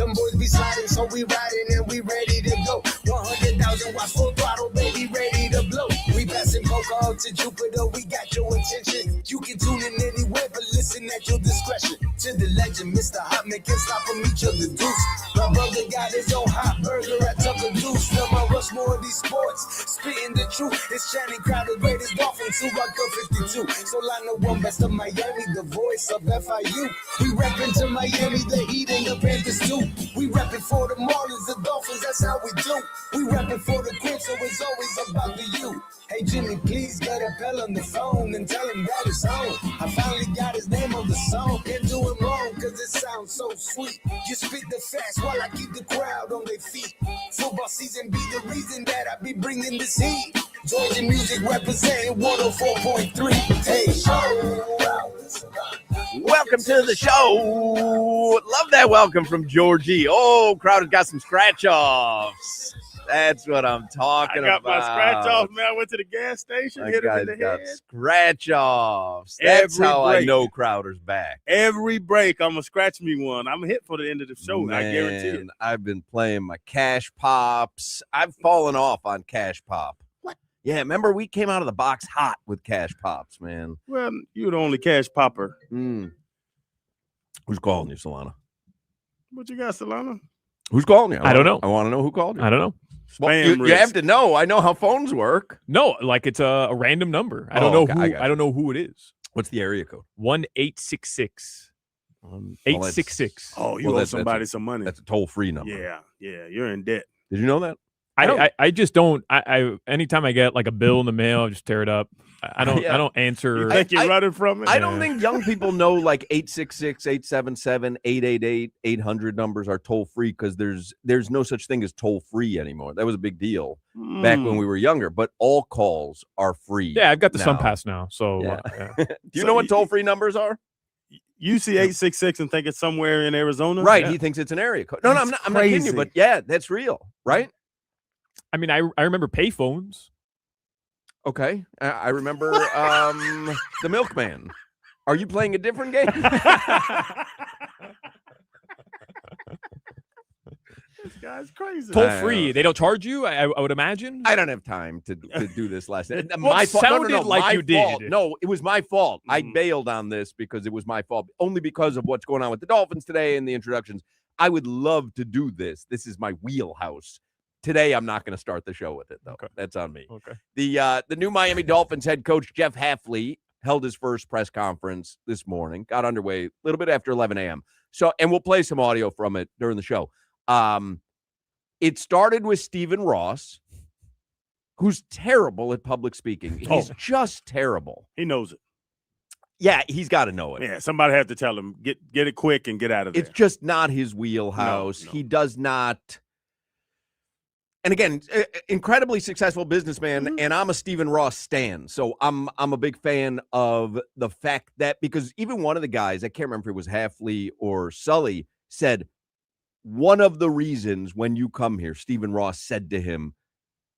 Them boys be sliding, so we riding and we ready to go. 100,000 watts full throttle, baby, ready to blow. We passing Coca out to Jupiter, we got your attention. You can tune in anywhere, but listen at your discretion. To the legend, Mr. Hotman can't stop from each of the deuce. My brother got his own hot burger at Tucker Deuce. Now my rush more of these sports, spitting the truth. It's Channing Crowder, greatest Dolphins, who rock up 52. Solana one best of Miami, the voice of FIU. We reppin' to Miami, the Heat and the Panthers too. We reppin' for the Marlins, the Dolphins, that's how we do. We reppin' for the Crips, so it's always about the you. Hey Jimmy, please get a Pell on the phone and tell him that it's on. I finally got his name on the song. Can't do it wrong, cause it sounds so sweet. You spit the fast while I keep the crowd on their feet. Football season be the reason that I be bringing this heat. Georgia music representing 104.3. Hey, welcome to the show. Love that welcome from Georgie. Oh, Crowder's got some scratch-offs. That's what I'm talking about. I got my scratch-offs, man. I went to the gas station, hit him in the head. Scratch-offs. That's how I know Crowder's back. Every break, I'm going to scratch me one. I'm hit for the end of the show, man, I guarantee it. I've been playing my Cash Pops. I've fallen off on Cash Pop. What? Yeah, remember we came out of the box hot with Cash Pops, man. Well, you're the only cash popper. Who's calling you, Solana? What you got, Solana? Who's calling you? I don't know. I want to know who called you. I don't know. Well, you have to know. I know how phones work. No, like it's a random number. I don't know who. I don't know who it is. What's the area code? 1-866. 866. Oh, you owe somebody some money. That's a toll-free number. Yeah, you're in debt. Did you know that? I just don't. I anytime I get like a bill in the mail, I just tear it up. I don't answer. You think you're running from it? I don't think young people know like 866, 877, 888, 800 numbers are toll free because there's no such thing as toll free anymore. That was a big deal back when we were younger. But all calls are free. Yeah, I've got the SunPass now. So do you know what toll free numbers are? You see 866 and think it's somewhere in Arizona, right? Yeah. He thinks it's an area code. No, I'm not kidding you. But yeah, that's real, right? I mean, I remember payphones. Okay. I remember the milkman. Are you playing a different game? This guy's crazy. Toll free. They don't charge you, I would imagine. I don't have time to do this last night. My fault. Sounded like you did. No, it was my fault. I bailed on this because it was my fault. Only because of what's going on with the Dolphins today and the introductions. I would love to do this. This is my wheelhouse. Today, I'm not going to start the show with it, though. Okay. That's on me. Okay. The new Miami Dolphins head coach, Jeff Hafley, held his first press conference this morning, got underway a little bit after 11 a.m. And we'll play some audio from it during the show. It started with Stephen Ross, who's terrible at public speaking. He's just terrible. He knows it. Yeah, he's got to know it. Yeah, somebody have to tell him, get it quick and get out of there. It's just not his wheelhouse. No. He does not... And again, incredibly successful businessman, and I'm a Stephen Ross stan. So I'm a big fan of the fact that, because even one of the guys, I can't remember if it was Hafley or Sully, said one of the reasons when you come here, Stephen Ross said to him,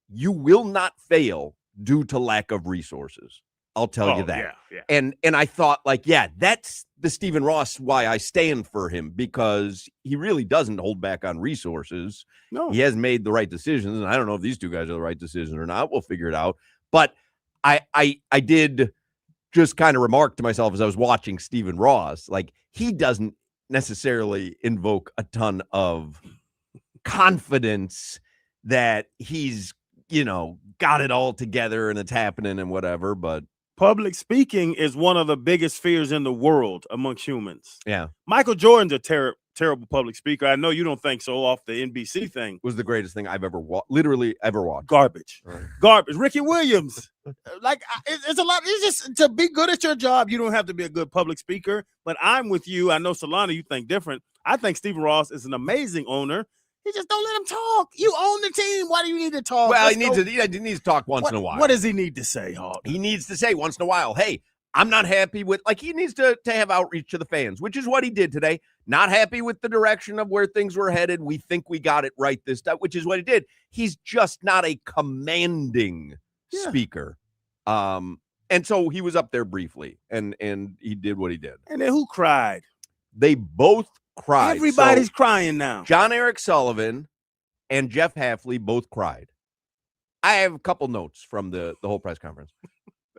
you will not fail due to lack of resources. I'll tell you that. Yeah. And I thought, like, yeah, that's the Stephen Ross why I stand for him, because he really doesn't hold back on resources. No. He has made the right decisions, and I don't know if these two guys are the right decision or not. We'll figure it out. But I did just kind of remark to myself as I was watching Stephen Ross, like, he doesn't necessarily invoke a ton of confidence that he's, got it all together and it's happening and whatever, but public speaking is one of the biggest fears in the world amongst humans. Yeah. Michael Jordan's a terrible public speaker. I know you don't think so off the NBC thing. Was the greatest thing I've ever literally ever watched. Garbage. Right. Garbage. Ricky Williams. It's a lot. It's just to be good at your job, you don't have to be a good public speaker. But I'm with you. I know, Solana, you think different. I think Stephen Ross is an amazing owner. He just don't let him talk. You own the team. Why do you need to talk? Well, he needs to talk once in a while. What does he need to say, Hawk? He needs to say once in a while, hey, I'm not happy with, like, he needs to have outreach to the fans, which is what he did today. Not happy with the direction of where things were headed. We think we got it right this time, which is what he did. He's just not a commanding speaker. And so he was up there briefly, and he did what he did. And then who cried? They both cried. Everybody's So, crying now. John Eric Sullivan and Jeff Hafley both cried. I have a couple notes from the whole press conference.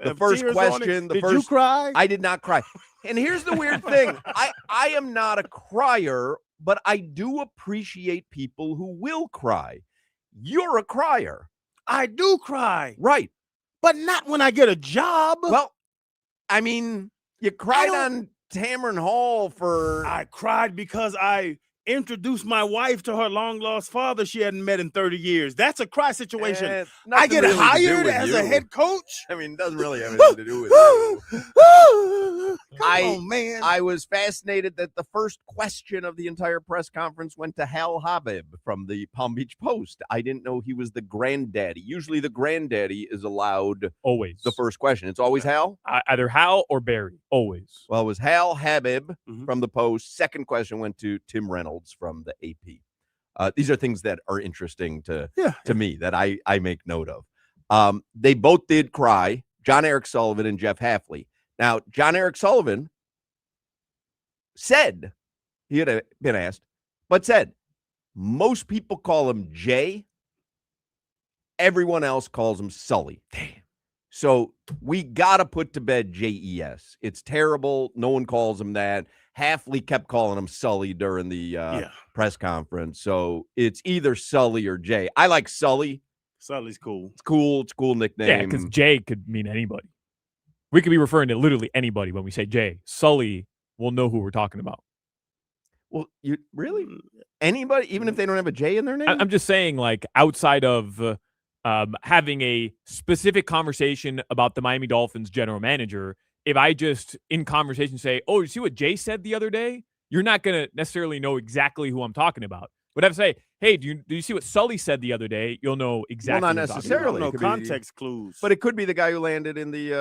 The first question, Did you cry? I did not cry. And here's the weird thing. I am not a crier, but I do appreciate people who will cry. You're a crier. I do cry. Right. But not when I get a job. Well, I mean, you cried on Tamron Hall for... I cried because I introduced my wife to her long-lost father she hadn't met in 30 years. That's a cry situation. I get really hired as a head coach. I mean, it doesn't really have anything to do with you. Come on, man. I was fascinated that the first question of the entire press conference went to Hal Habib from the Palm Beach Post. I didn't know he was the granddaddy. Usually the granddaddy is allowed always the first question. It's always Hal? Either Hal or Barry, always. Well, it was Hal Habib from the Post. Second question went to Tim Reynolds from the AP. These are things that are interesting to me that I make note of. They both did cry, John Eric Sullivan and Jeff Hafley. Now, John Eric Sullivan said, he had been asked, but said, most people call him Jay. Everyone else calls him Sully. Damn. So we got to put to bed JES. It's terrible. No one calls him that. Hafley kept calling him Sully during the press conference. So it's either Sully or Jay. I like Sully. Sully's cool. It's cool. It's a cool nickname. Yeah, because Jay could mean anybody. We could be referring to literally anybody when we say Jay. Sully will know who we're talking about. Well, you really? Anybody, even if they don't have a J in their name? I'm just saying, like, outside of having a specific conversation about the Miami Dolphins general manager, if I just in conversation say, oh, you see what Jay said the other day? You're not going to necessarily know exactly who I'm talking about. But if I say, hey, do you see what Sully said the other day? You'll know exactly. Well, not necessarily. No context clues. But it could be the guy who landed in the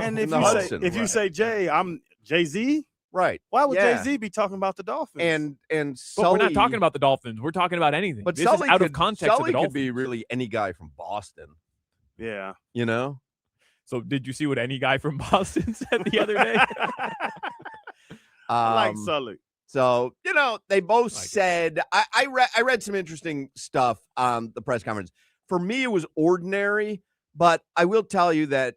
and in if the you Hudson, say, if you say Jay, I'm Jay-Z. Right. Why would Jay-Z be talking about the Dolphins? And Sully, but we're not talking about the Dolphins. We're talking about anything. But this Sully is out could, of context. Sully of the could be really any guy from Boston. Yeah. You know? So did you see what any guy from Boston said the other day? I like Sully. So, you know, they both said, I read some interesting stuff on the press conference. For me, it was ordinary, but I will tell you that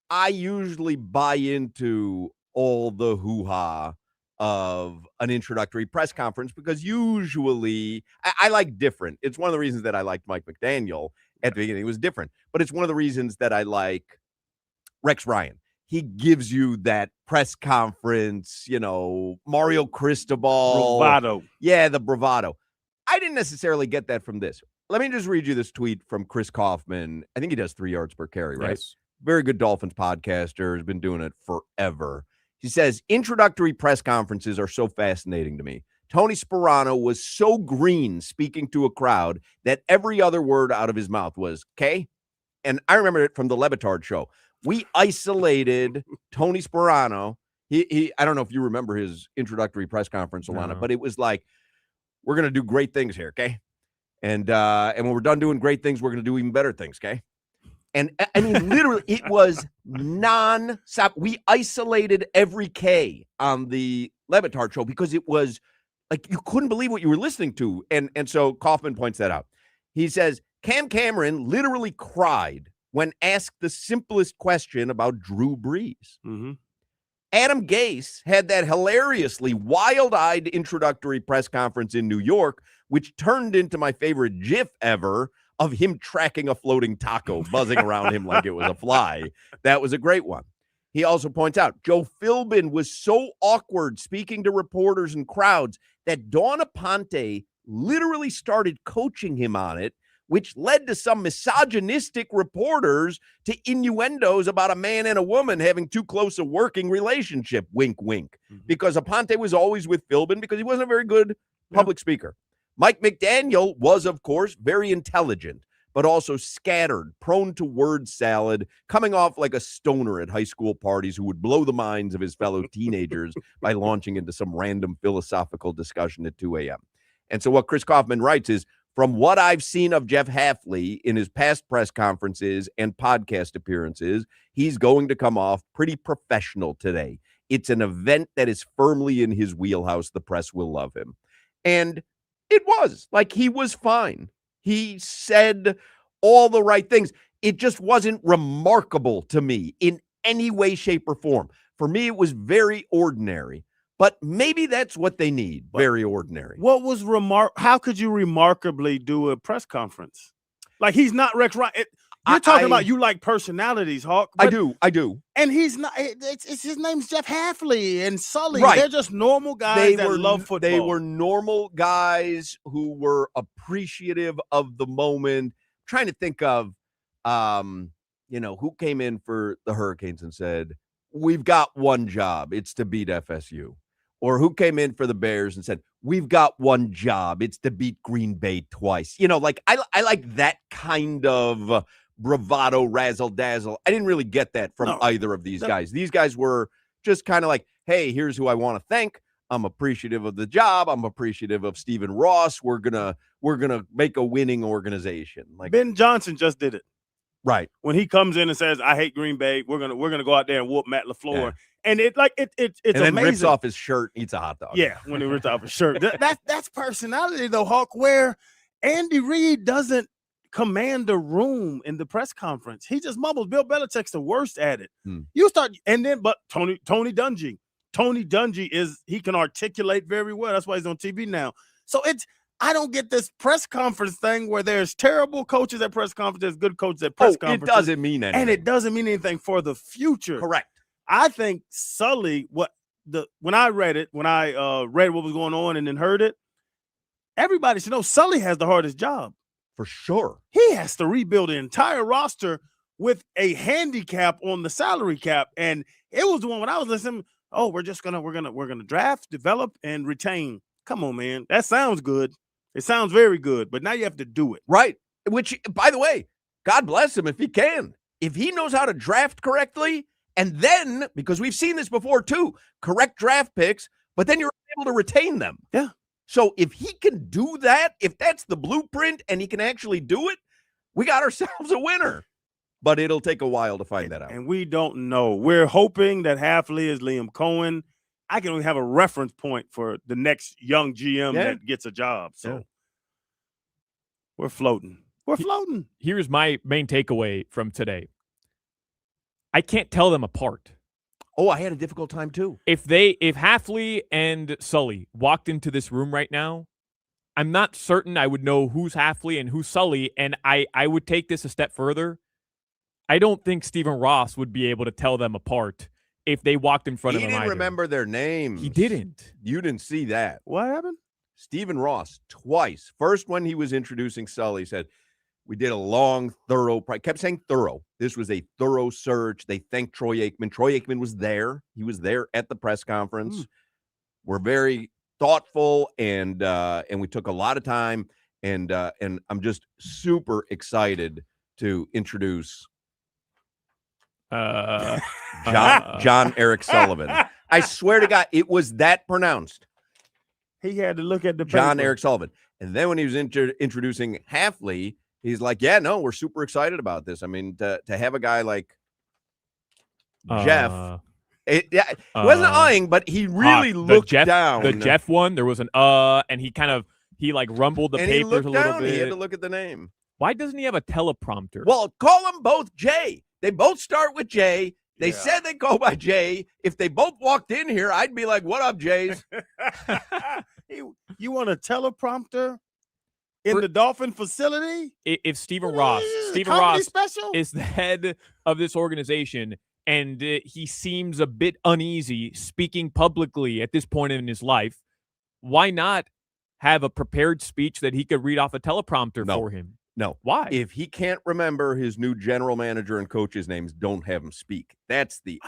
I usually buy into all the hoo-ha of an introductory press conference because usually I like different. It's one of the reasons that I liked Mike McDaniel at the beginning. It was different, but it's one of the reasons that I like Rex Ryan. He gives you that press conference, you know, Mario Cristobal. Bravado. Yeah, the bravado. I didn't necessarily get that from this. Let me just read you this tweet from Chris Kaufman. I think he does 3 yards per carry, right? Yes. Very good Dolphins podcaster, has been doing it forever. He says, introductory press conferences are so fascinating to me. Tony Sparano was so green speaking to a crowd that every other word out of his mouth was, okay? And I remember it from the Le Batard show. We isolated Tony Sparano. He I don't know if you remember his introductory press conference, Solana, but it was like, we're going to do great things here, okay? And when we're done doing great things, we're going to do even better things, okay? And I mean, literally, it was non-stop. We isolated every K on the Le Batard show because it was like you couldn't believe what you were listening to. And so Kaufman points that out. He says, Cam Cameron literally cried when asked the simplest question about Drew Brees. Mm-hmm. Adam Gase had that hilariously wild-eyed introductory press conference in New York, which turned into my favorite GIF ever of him tracking a floating taco, buzzing around him like it was a fly. That was a great one. He also points out, Joe Philbin was so awkward speaking to reporters and crowds that Dawn Aponte literally started coaching him on it, which led to some misogynistic reporters to innuendos about a man and a woman having too close a working relationship, wink, wink, because Aponte was always with Philbin because he wasn't a very good public speaker. Mike McDaniel was, of course, very intelligent, but also scattered, prone to word salad, coming off like a stoner at high school parties who would blow the minds of his fellow teenagers by launching into some random philosophical discussion at 2 a.m. And so what Chris Kaufman writes is, from what I've seen of Jeff Hafley in his past press conferences and podcast appearances, he's going to come off pretty professional today. It's an event that is firmly in his wheelhouse. The press will love him. And it was. Like, he was fine. He said all the right things. It just wasn't remarkable to me in any way, shape, or form. For me, it was very ordinary. But maybe that's what they need. Very ordinary. What was how could you remarkably do a press conference? Like, he's not Rex Ryan. You're talking about you like personalities, Hawk. I do. And he's not. It's his name's Jeff Halfley and Sully. Right. They're just normal guys that love football. They were normal guys who were appreciative of the moment. I'm trying to think of, who came in for the Hurricanes and said, "We've got one job. It's to beat FSU." Or who came in for the Bears and said, "We've got one job. It's to beat Green Bay twice." Like I like that kind of bravado, razzle dazzle. I didn't really get that from either of these guys. These guys were just kind of like, "Hey, here's who I want to thank. I'm appreciative of the job. I'm appreciative of Stephen Ross. We're gonna make a winning organization." Like Ben Johnson just did it. Right. When he comes in and says, "I hate Green Bay. We're gonna go out there and whoop Matt LaFleur." Yeah. And it's and then amazing. rips off his shirt, eats a hot dog. Yeah, when he rips off his shirt. That's personality though, Hawk, where Andy Reid doesn't command a room in the press conference. He just mumbles. Bill Belichick's the worst at it. You start, but Tony Dungy. Tony Dungy he can articulate very well. That's why he's on TV now. So I don't get this press conference thing where there's terrible coaches at press conferences, good coaches at press conferences. It doesn't mean anything. And it doesn't mean anything for the future. Correct. I think Sully, when I read what was going on and then heard it, everybody should know Sully has the hardest job. For sure. He has to rebuild the entire roster with a handicap on the salary cap. And it was the one when I was listening, we're gonna draft, develop, and retain. Come on, man. That sounds good. It sounds very good, but now you have to do it. Right. Which, by the way, God bless him if he can. If he knows how to draft correctly, and then, because we've seen this before too, correct draft picks, but then you're able to retain them. Yeah. So if he can do that, if that's the blueprint and he can actually do it, we got ourselves a winner. But it'll take a while to find that out. And we don't know. We're hoping that Halfley is Liam Cohen. I can only have a reference point for the next young GM that gets a job. So we're floating. We're floating. Here's my main takeaway from today. I can't tell them apart. Oh, I had a difficult time too. If Halfley and Sully walked into this room right now, I'm not certain I would know who's Halfley and who's Sully. And I would take this a step further. I don't think Stephen Ross would be able to tell them apart if they walked in front of him. He didn't remember their names. He didn't. You didn't see that. What happened? Stephen Ross, twice. First, when he was introducing Sully, said, "We did a long, thorough," kept saying thorough. This was a thorough search. They thanked Troy Aikman. Troy Aikman was there. He was there at the press conference. We're very thoughtful, and we took a lot of time, and I'm just super excited to introduce John Eric Sullivan. I swear to God, it was that pronounced. He had to look at the John paper. Eric Sullivan. And then when he was introducing Halfley, he's like, "Yeah, no, we're super excited about this. I mean, to have a guy like Jeff, it wasn't eyeing, but he really looked down. The Jeff one, there was an and he like rumbled the papers a little bit. He had to look at the name. Why doesn't he have a teleprompter? Well, call them both Jay. They both start with Jay. They said they go by Jay. If they both walked in here, I'd be like, "What up, Jays?" You want a teleprompter in the Dolphin facility? If Stephen Ross is the head of this organization, and he seems a bit uneasy speaking publicly at this point in his life, why not have a prepared speech that he could read off a teleprompter for him? No. Why? If he can't remember his new general manager and coach's names, don't have him speak. That's the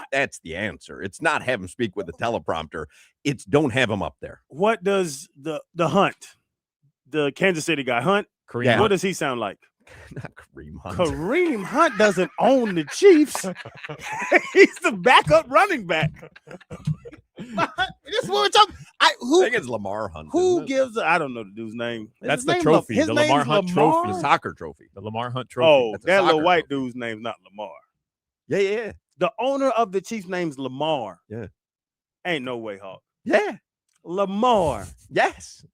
answer. It's not have him speak with a teleprompter. It's don't have him up there. What does the Hunt, the Kansas City guy, Hunt? Kareem What does he sound like? Not Kareem Hunt. Kareem Hunt doesn't own the Chiefs. He's the backup running back. This is what we're talking. I think it's Lamar Hunt. Who gives? I don't know the dude's name. That's the trophy. The Lamar Hunt trophy. The soccer trophy. The Lamar Hunt trophy. Oh, that little white dude's name's not Lamar. Yeah. The owner of the Chiefs' name's Lamar. Yeah. Ain't no way, Hawk. Yeah. Lamar. Yes.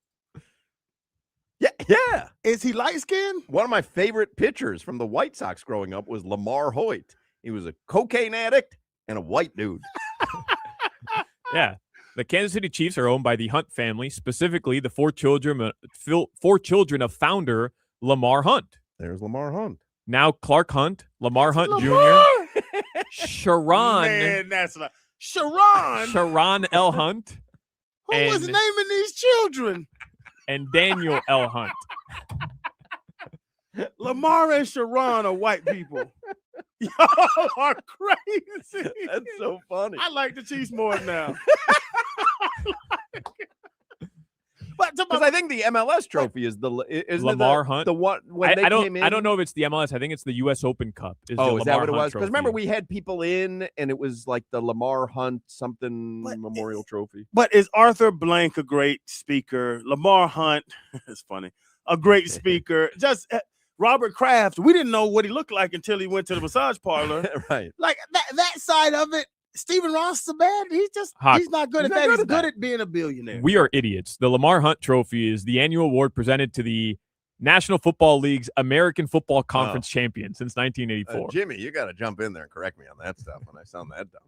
Yeah. Is he light skinned? One of my favorite pitchers from the White Sox growing up was Lamar Hoyt. He was a cocaine addict and a white dude. Yeah. The Kansas City Chiefs are owned by the Hunt family, specifically the four children of founder Lamar Hunt. There's Lamar Hunt. Now Clark Hunt, Lamar Hunt Lamar. Jr., Sharon. Man, that's like Sharon. Sharon L. Hunt. Who was naming these children? And Daniel L. Hunt. Lamar and Sharon are white people. Y'all are crazy. That's so funny. I like the Chiefs more now. But because I think the MLS trophy is Lamar Hunt. The one when they came in. I don't know if it's the MLS. I think it's the U.S. Open Cup. Is that what it was? Because remember we had people in, and it was like the Lamar Hunt memorial trophy. But is Arthur Blank a great speaker? Lamar Hunt, it's funny, a great speaker. Just Robert Kraft. We didn't know what he looked like until he went to the massage parlor. Right. Like that side of it. Stephen Ross is bad. He's not good at that. He's good at being a billionaire. We are idiots. The Lamar Hunt Trophy is the annual award presented to the National Football League's American Football Conference champion since 1984. Jimmy, you got to jump in there and correct me on that stuff when I sound that dumb.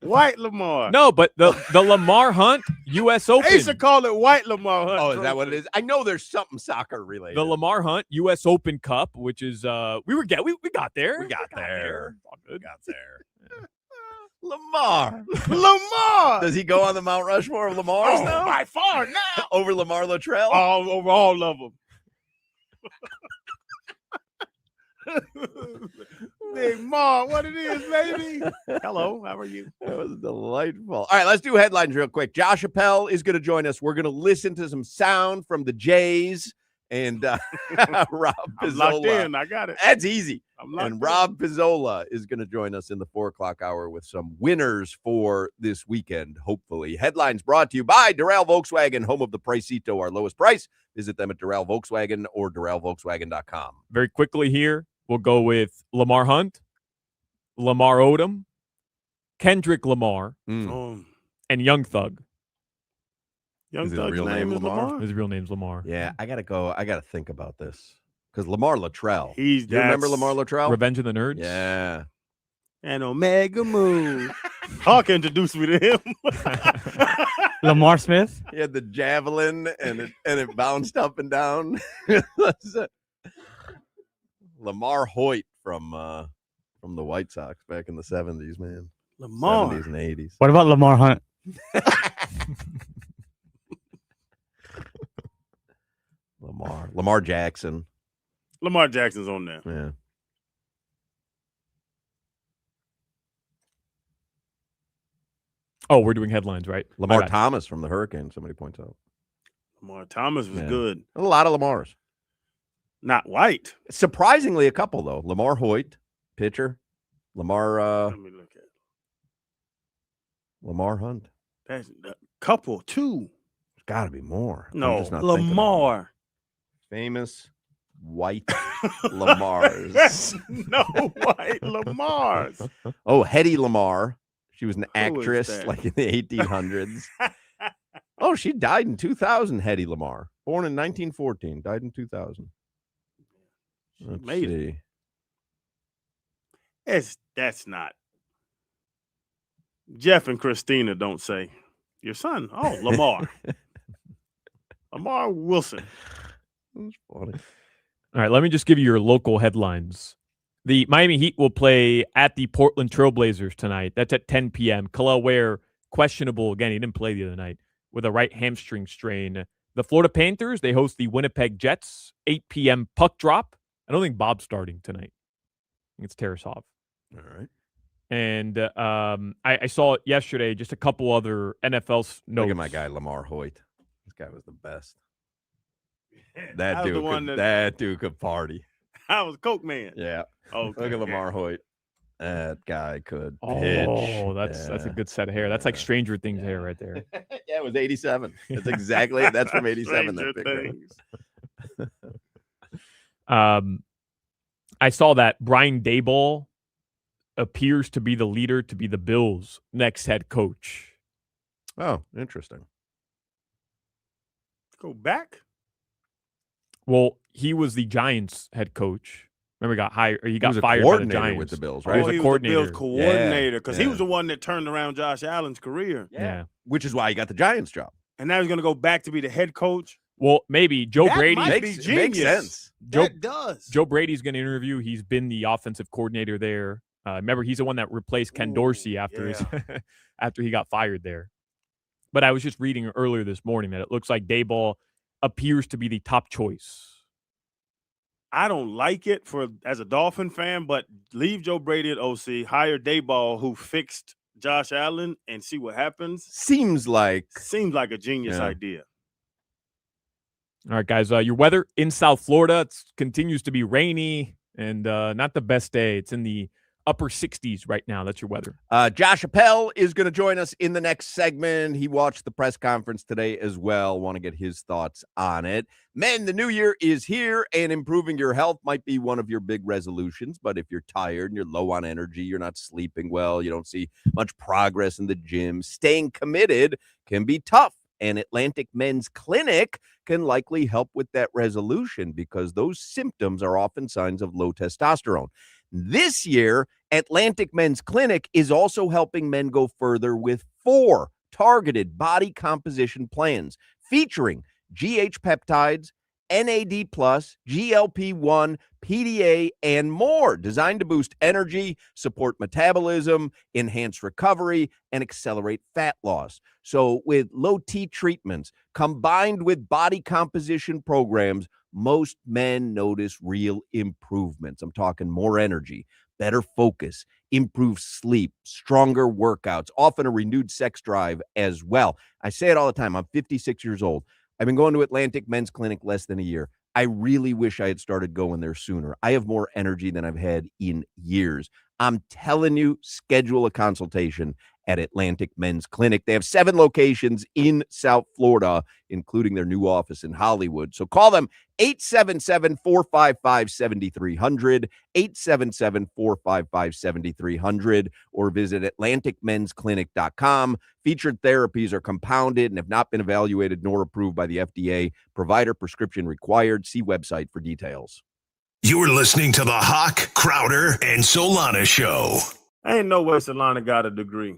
White Lamar. No, but the Lamar Hunt U.S. Open. They used to call it White Lamar Hunt. Oh, is that what it is? I know there's something soccer related. The Lamar Hunt U.S. Open Cup, which is we got there. We got there. We got there. Lamar. Lamar. Does he go on the Mount Rushmore of Lamars now? By far now. Over Lamar Luttrell? Over all of them. Big Ma, what it is, baby? Hello, how are you? That was delightful. All right, let's do headlines real quick. Josh Appel is going to join us. We're going to listen to some sound from the Jays and Rob Pizzola. I'm locked in. I got it. That's easy. And Rob Pizzola is going to join us in the 4 o'clock hour with some winners for this weekend, hopefully. Headlines brought to you by Doral Volkswagen, home of the Pricito, our lowest price. Visit them at Doral Volkswagen or DoralVolkswagen.com. Very quickly here, we'll go with Lamar Hunt, Lamar Odom, Kendrick Lamar, and Young Thug. Young Thug's real name is Lamar? His real name's Lamar. Yeah, I got to think about this. Because Lamar Luttrell. Do you remember Lamar Luttrell? Revenge of the Nerds? Yeah. And Omega Moon. Hawk introduced me to him. Lamar Smith? He had the javelin and it bounced up and down. Lamar Hoyt from the White Sox back in the 70s, man. Lamar. 70s and 80s. What about Lamar Hunt? Lamar Jackson. Lamar Jackson's on there. Yeah. Oh, we're doing headlines, right? Lamar Thomas from the Hurricane, somebody points out. Lamar Thomas was good. A lot of Lamars. Not white. Surprisingly, a couple, though. Lamar Hoyt, pitcher. Lamar. Let me look at it. Lamar Hunt. That's a couple, two. There's got to be more. No, I'm just not Lamar. Famous white Lamars. No white Lamars. Oh, Hedy Lamar. She was an Who actress like in the 1800s. Oh, she died in 2000, Hedy Lamar. Born in 1914, died in 2000. Let's see. That's not. Jeff and Christina don't say, your son. Oh, Lamar. Lamar Wilson. That's funny. All right, let me just give you your local headlines. The Miami Heat will play at the Portland Trailblazers tonight. That's at 10 p.m. Kel'el Ware, questionable. Again, he didn't play the other night with a right hamstring strain. The Florida Panthers, they host the Winnipeg Jets, 8 p.m. puck drop. I don't think Bob's starting tonight. I think it's Tarasov. All right. And I saw it yesterday, just a couple other NFL notes. Look at my guy, Lamar Hoyt. This guy was the best. That dude could party. I was Coke Man. Yeah. Okay. Look at Lamar Hoyt. That guy could pitch. Oh, that's a good set of hair. That's like Stranger Things hair right there. Yeah, it was 87. That's exactly that's from 87. That picture. I saw that Brian Daboll appears to be the leader to be the Bills' next head coach. Oh, interesting. Go back. Well, he was the Giants head coach. Remember, he got hired. Or he got was a fired by the coordinator Giants with the Bills, Oh, right? He was a he coordinator. was the Bills coordinator because he Yeah. was the one that turned around Josh Allen's career. Yeah. Which is why he got the Giants job. And now he's going to go back to be the head coach. Well, maybe Joe That Brady. might be Makes genius. sense. Joe, That does. Joe Brady's going to interview. He's been the offensive coordinator there. Remember, he's the one that replaced Ken Ooh, Dorsey after his after he got fired there. But I was just reading earlier this morning that it looks like Daboll appears to be the top choice. I don't like it as a Dolphin fan, but leave Joe Brady at OC, hire Daboll, who fixed Josh Allen, and see what happens. Seems like Seems like a genius Yeah. idea. All right, guys. Your weather in South Florida continues to be rainy and not the best day. It's in the upper 60s right now. That's your weather. Josh Appel is going to join us in the next segment. He watched the press conference today as well. Want to get his thoughts on it. Men, the new year is here, and improving your health might be one of your big resolutions. But if you're tired and you're low on energy, you're not sleeping well, you don't see much progress in the gym, staying committed can be tough. And Atlantic Men's Clinic can likely help with that resolution because those symptoms are often signs of low testosterone. This year, Atlantic Men's Clinic is also helping men go further with 4 targeted body composition plans featuring GH peptides, NAD+, GLP-1, PDA, and more, designed to boost energy, support metabolism, enhance recovery, and accelerate fat loss. So with low T treatments combined with body composition programs, most men notice real improvements. I'm talking more energy, better focus, improved sleep, stronger workouts, often a renewed sex drive as well. I say it all the time. I'm 56 years old. I've been going to Atlantic Men's Clinic less than a year. I really wish I had started going there sooner. I have more energy than I've had in years. I'm telling you, schedule a consultation at Atlantic Men's Clinic. They have 7 locations in South Florida, including their new office in Hollywood. So call them 877-455-7300, 877-455-7300, or visit atlanticmensclinic.com. Featured therapies are compounded and have not been evaluated nor approved by the FDA. Provider prescription required. See website for details. You're listening to the Hoch, Crowder, and Solana Show. Ain't no way Solana got a degree.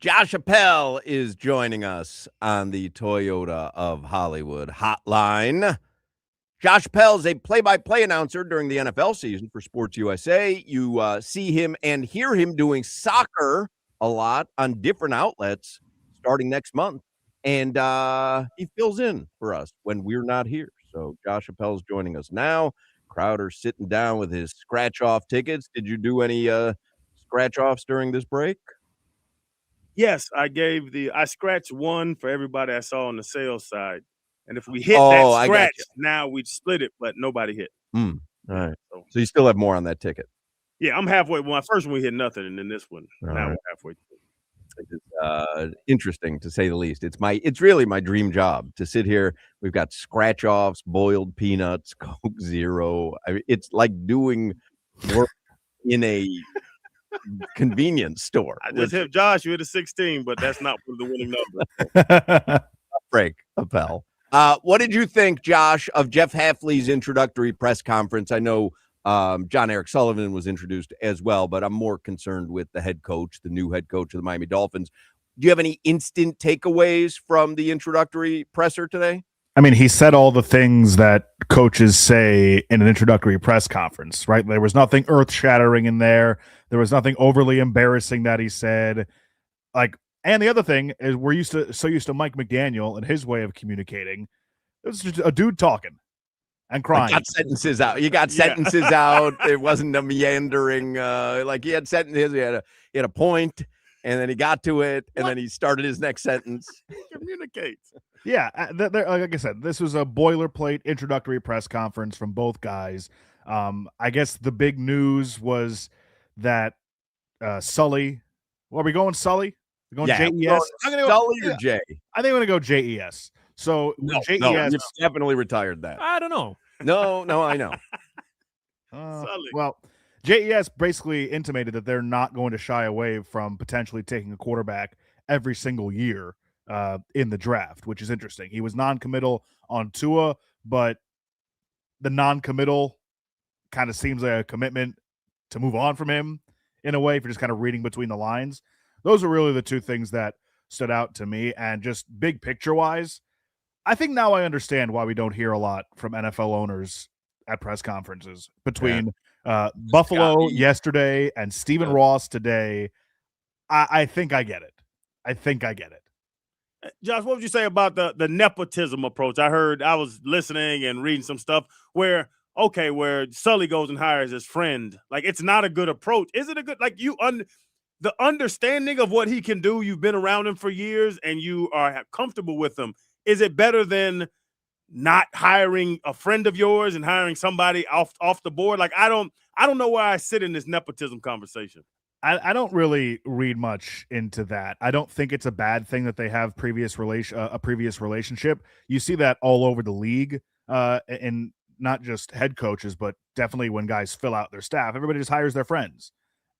Josh Appel is joining us on the Toyota of Hollywood hotline. Josh Appel is a play-by-play announcer during the NFL season for Sports USA. You see him and hear him doing soccer a lot on different outlets starting next month. And he fills in for us when we're not here. So Josh Appel is joining us now. Crowder's sitting down with his scratch-off tickets. Did you do any scratch-offs during this break? Yes, I scratched one for everybody I saw on the sales side. And if we hit I that got scratch, you. now we'd split it, but nobody hit. All right. So you still have more on that ticket. Yeah, I'm halfway. Well, my first one we hit nothing, and then this one, All now right. we're halfway through. It's interesting to say the least. It's really my dream job to sit here. We've got scratch offs, boiled peanuts, Coke Zero. It's like doing work in a convenience store. I just hit Josh. You hit a 16, but that's not the winning number. Break, Appel. What did you think, Josh, of Jeff Hafley's introductory press conference? I know John Eric Sullivan was introduced as well, but I'm more concerned with the head coach, the new head coach of the Miami Dolphins. Do you have any instant takeaways from the introductory presser today? I mean, he said all the things that coaches say in an introductory press conference, right? There was nothing earth-shattering in there. There was nothing overly embarrassing that he said. And the other thing is we're so used to Mike McDaniel and his way of communicating. It was just a dude talking and crying. Got sentences out. You got sentences out. It wasn't a meandering. He had sentences. He had a point, and then he got to it, and then he started his next sentence. Communicates. Yeah, like I said, this was a boilerplate introductory press conference from both guys. I guess the big news was that Sully. Well, are we going Sully? We're going JES? I'm going to go Sully or Jay. I think I'm going to go JES. So JES, you've definitely retired that. I don't know. No, I know. Sully. JES basically intimated that they're not going to shy away from potentially taking a quarterback every single year in the draft, which is interesting. He was non-committal on Tua, but the non-committal kind of seems like a commitment to move on from him in a way, if you're just kind of reading between the lines. Those are really the two things that stood out to me. And just big picture-wise, I think now I understand why we don't hear a lot from NFL owners at press conferences between Buffalo yesterday and Stephen Ross today. I think I get it. Josh, what would you say about the nepotism approach? I was listening and reading some stuff where Sully goes and hires his friend. Like, it's not a good approach. Is it a good, the understanding of what he can do? You've been around him for years and you are comfortable with him. Is it better than not hiring a friend of yours and hiring somebody off the board? Like, I don't know where I sit in this nepotism conversation. I don't really read much into that. I don't think it's a bad thing that they have a previous relationship. You see that all over the league, and not just head coaches, but definitely when guys fill out their staff, everybody just hires their friends.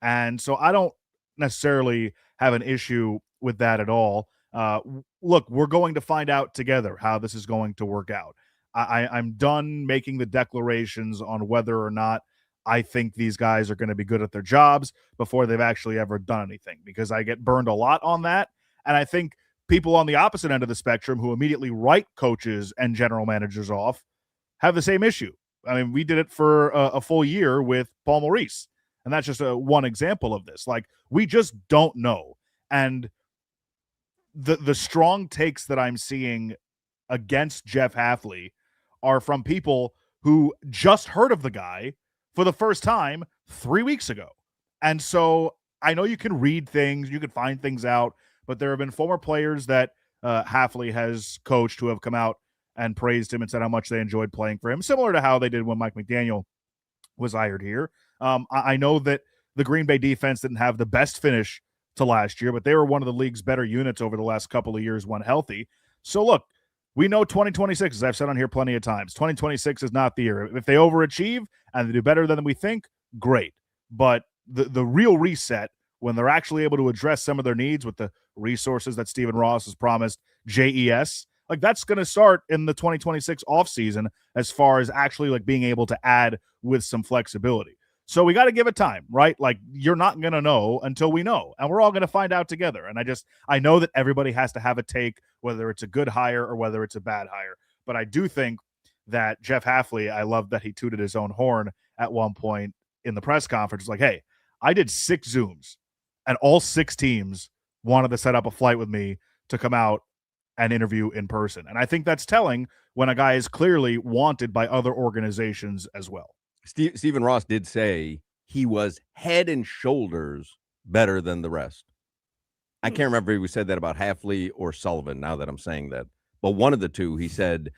And so I don't necessarily have an issue with that at all. Look, we're going to find out together how this is going to work out. I'm done making the declarations on whether or not I think these guys are going to be good at their jobs before they've actually ever done anything, because I get burned a lot on that. And I think people on the opposite end of the spectrum who immediately write coaches and general managers off have the same issue. I mean, we did it for a full year with Paul Maurice, and that's just one example of this. Like, we just don't know. And the strong takes that I'm seeing against Jeff Hafley are from people who just heard of the guy for the first time 3 weeks ago. And so I know you can read things, you can find things out, but there have been former players that Hafley has coached who have come out and praised him and said how much they enjoyed playing for him, similar to how they did when Mike McDaniel was hired here. I know that the Green Bay defense didn't have the best finish to last year, but they were one of the league's better units over the last couple of years when healthy. So look, we know 2026, as I've said on here plenty of times, 2026 is not the year. If they overachieve and they do better than we think, great. But the real reset, when they're actually able to address some of their needs with the resources that Stephen Ross has promised, JES, like, that's going to start in the 2026 offseason as far as actually like being able to add with some flexibility. So we got to give it time, right? Like, you're not going to know until we know, and we're all going to find out together. And I know that everybody has to have a take, whether it's a good hire or whether it's a bad hire. But I do think that Jeff Hafley, I love that he tooted his own horn at one point in the press conference. Like, hey, I did 6 Zooms, and all 6 teams wanted to set up a flight with me to come out and interview in person. And I think that's telling when a guy is clearly wanted by other organizations as well. Stephen Ross did say he was head and shoulders better than the rest. I can't remember if he said that about Hafley or Sullivan, now that I'm saying that. But one of the two, he said,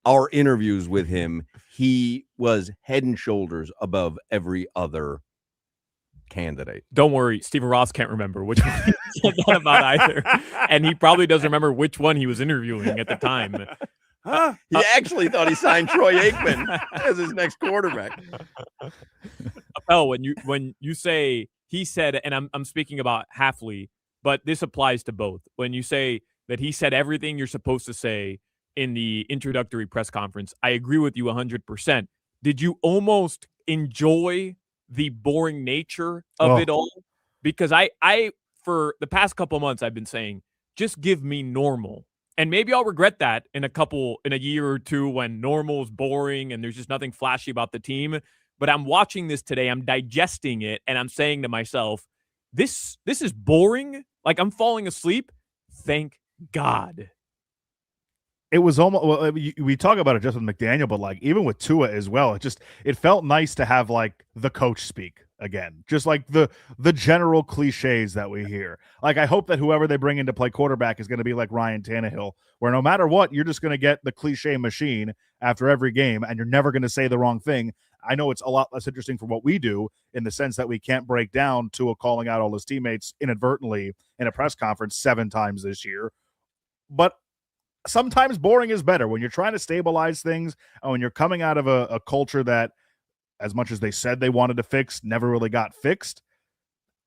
our interviews with him, he was head and shoulders above every other candidate. Don't worry, Stephen Ross can't remember which one he said that about either. And he probably doesn't remember which one he was interviewing at the time. He actually thought he signed Troy Aikman as his next quarterback. Oh, when you say he said, and I'm speaking about Hafley, but this applies to both. When you say that he said everything you're supposed to say in the introductory press conference, I agree with you 100%. Did you almost enjoy the boring nature of it all? Because I for the past couple months I've been saying, just give me normal. And maybe I'll regret that in a year or two when normal is boring and there's just nothing flashy about the team. But I'm watching this today, I'm digesting it, and I'm saying to myself, this is boring. Like, I'm falling asleep. Thank God. It was almost, well, we talk about it just with McDaniel, but like even with Tua as well, it felt nice to have like the coach speak again, just like the general cliches that we hear. Like, I hope that whoever they bring in to play quarterback is going to be like Ryan Tannehill, where no matter what, you're just going to get the cliche machine after every game, and you're never going to say the wrong thing. I know it's a lot less interesting for what we do in the sense that we can't break down Tua calling out all his teammates inadvertently in a press conference 7 times this year, but sometimes boring is better when you're trying to stabilize things and when you're coming out of a culture that, as much as they said they wanted to fix, never really got fixed.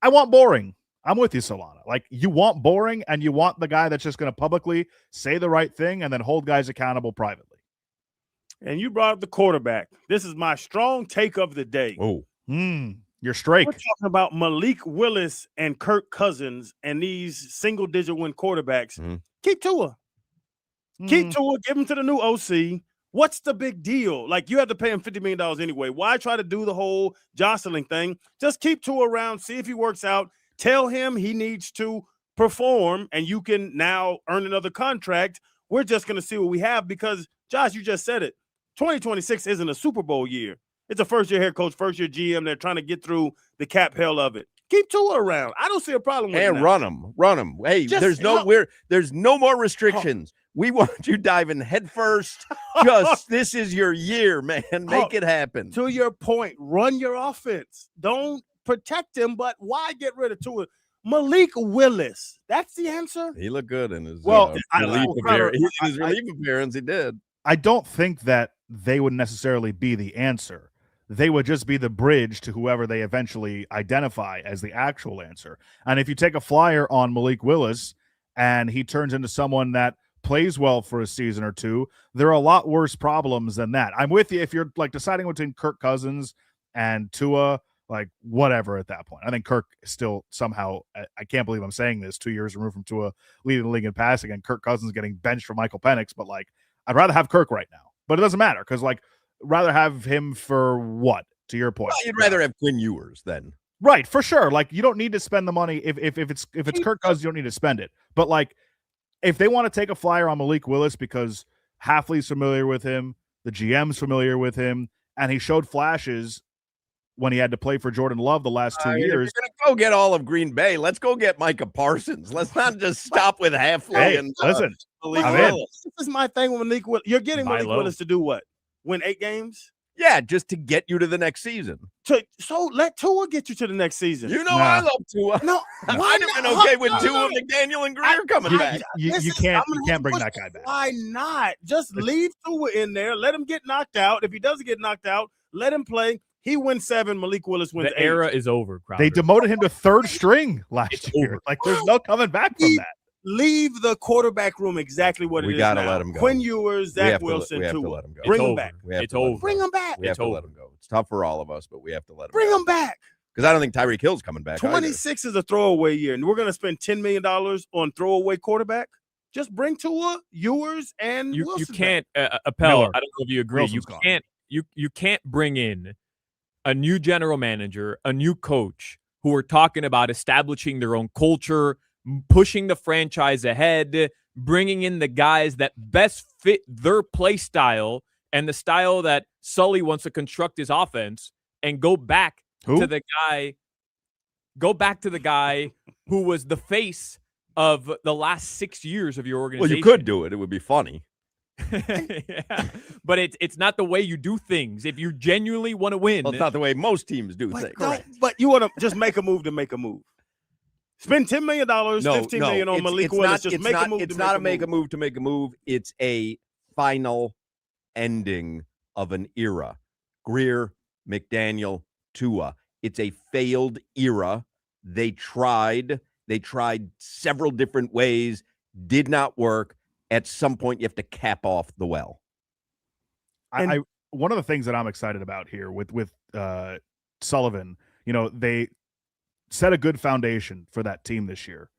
I want boring. I'm with you, Solana. Like, you want boring, and you want the guy that's just going to publicly say the right thing and then hold guys accountable privately. And you brought up the quarterback. This is my strong take of the day. Oh, you're straight. We're talking about Malik Willis and Kirk Cousins and these single-digit win quarterbacks. Keep Tua. Keep Tua, give him to the new OC. What's the big deal? Like, you have to pay him $50 million anyway. Why try to do the whole jostling thing? Just keep Tua around, see if he works out. Tell him he needs to perform, and you can now earn another contract. We're just going to see what we have because, Josh, you just said it. 2026 isn't a Super Bowl year. It's a first-year head coach, first-year GM. They're trying to get through the cap hell of it. Keep Tua around. I don't see a problem with that. And run him. Hey, there's no more restrictions. We want you diving head first. This is your year, man. Make it happen. To your point, run your offense. Don't protect him, but why get rid of Tua? Malik Willis. That's the answer. He looked good in his relief appearance. He did. I don't think that they would necessarily be the answer. They would just be the bridge to whoever they eventually identify as the actual answer. And if you take a flyer on Malik Willis and he turns into someone that plays well for a season or two, there are a lot worse problems than that. I'm with you if you're like deciding between Kirk Cousins and Tua, like whatever at that point. I think Kirk is still somehow, I can't believe I'm saying this, 2 years removed from Tua leading the league in passing and Kirk Cousins getting benched for Michael Penix, but like I'd rather have Kirk right now. But it doesn't matter because like rather have him for what, to your point? Well, you'd rather have Quinn Ewers then. Right, for sure. Like you don't need to spend the money if it's Kirk Cousins, you don't need to spend it. But like if they want to take a flyer on Malik Willis because Hafley's familiar with him, the GM's familiar with him, and he showed flashes when he had to play for Jordan Love the last 2 years. If you're going to go get all of Green Bay, let's go get Micah Parsons. Let's not just stop with Hafley. Hey, and listen, Malik I'm Willis. This is my thing with Malik Willis. You're getting Malik Willis to do what? Win 8 games? Yeah, just to get you to the next season. So let Tua get you to the next season. You know I love Tua. No, I'd have been okay with Tua, McDaniel, and Greer coming back. You can't bring that guy back. Why not? Just leave Tua in there. Let him get knocked out. If he doesn't get knocked out, let him play. He wins 7. Malik Willis wins 8. The era is over, Crowder. They demoted him to 3rd string last year. Over. Like there's no coming back from that. Leave the quarterback room exactly what it is. We got to now. let him go. Quinn Ewers, Zach Wilson, we have to Tua. let him go. Bring him back. It's over. Bring him back. We have It's to over. let him go. It's tough for all of us, but we have to let him Bring him back. because I don't think Tyreek Hill's coming back. 26 is a throwaway year, and we're going to spend $10 million on throwaway quarterback. Just bring Tua, Ewers, and You Wilson can't Appel. Miller. I don't know if you agree. Wilson's gone. You can't bring in a new general manager, a new coach who are talking about establishing their own culture, pushing the franchise ahead, bringing in the guys that best fit their play style and the style that Sully wants to construct his offense, and go back to the guy who was the face of the last 6 years of your organization. Well, you could do it. It would be funny. Yeah. But it's not the way you do things. If you genuinely want to win, Well, it's not the way most teams do But, things. but you want to just make a move to make a move. Spend $10 million, $15 million on Malik Willis. Just make a move. It's not a make a move to make a move. It's a final ending of an era. Greer, McDaniel, Tua. It's a failed era. They tried several different ways, did not work. At some point, you have to cap off the well. I one of the things that I'm excited about here with Sullivan, they set a good foundation for that team this year.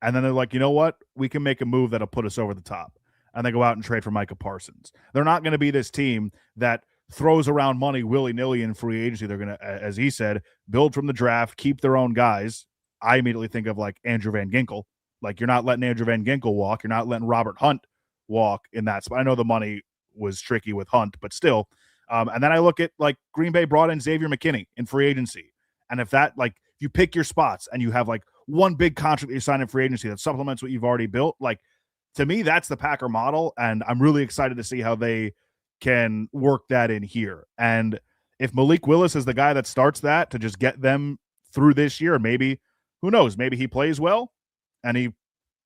And then they're like, you know what? We can make a move that'll put us over the top. And they go out and trade for Micah Parsons. They're not going to be this team that throws around money willy-nilly in free agency. They're going to, as he said, build from the draft, keep their own guys. I immediately think of like Andrew Van Ginkel. Like, you're not letting Andrew Van Ginkel walk. You're not letting Robert Hunt walk in that spot. I know the money was tricky with Hunt, but still. And then I look at, like, Green Bay brought in Xavier McKinney in free agency. And if you pick your spots and you have, like, one big contract that you sign in free agency that supplements what you've already built, like, to me, that's the Packer model. And I'm really excited to see how they can work that in here. And if Malik Willis is the guy that starts that to just get them through this year, maybe, who knows, maybe he plays well and he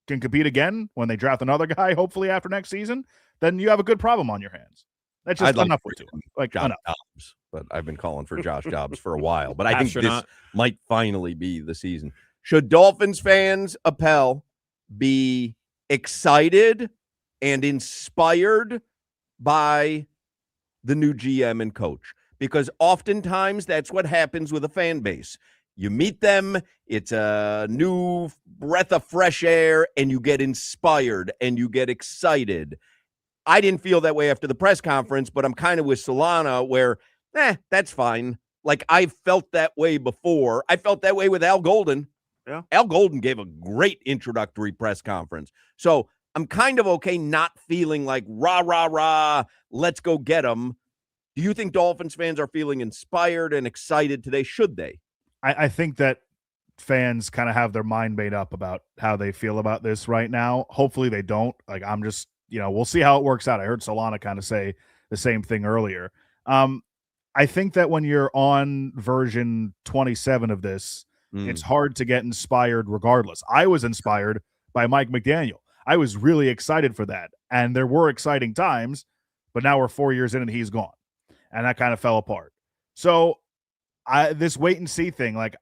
can compete again when they draft another guy, hopefully after next season, then you have a good problem on your hands. That's just enough for you. Like, Josh enough. Dobbs, but I've been calling for Josh Dobbs for a while. But I think this might finally be the season. Should Dolphins fans, Appel, be excited and inspired by the new GM and coach? Because oftentimes that's what happens with a fan base. You meet them, it's a new breath of fresh air, and you get inspired and you get excited. I didn't feel that way after the press conference, but I'm kind of with Solana where, that's fine. Like, I felt that way before. I felt that way with Al Golden. Yeah. Al Golden gave a great introductory press conference. So I'm kind of okay not feeling like, rah, rah, rah, let's go get them. Do you think Dolphins fans are feeling inspired and excited today? Should they? I think that fans kind of have their mind made up about how they feel about this right now. Hopefully they don't. Like, I'm just, we'll see how it works out. I heard Solana kind of say the same thing earlier. I think that when you're on version 27 of this, it's hard to get inspired regardless. I was inspired by Mike McDaniel. I was really excited for that. And there were exciting times, but now we're 4 years in and he's gone. And that kind of fell apart. So this wait and see thing, like,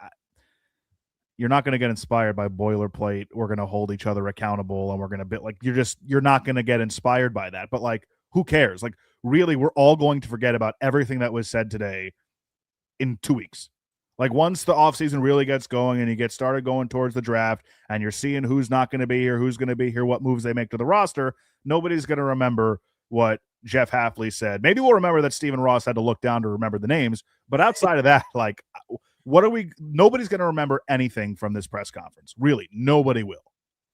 you're not going to get inspired by boilerplate. We're going to hold each other accountable and we're going to you're not going to get inspired by that. But, like, who cares? Like, really, we're all going to forget about everything that was said today in 2 weeks. Like, once the offseason really gets going and you get started going towards the draft and you're seeing who's not going to be here, who's going to be here, what moves they make to the roster, nobody's going to remember what Jeff Hafley said. Maybe we'll remember that Stephen Ross had to look down to remember the names, but outside of that, like, nobody's going to remember anything from this press conference. Really, nobody will.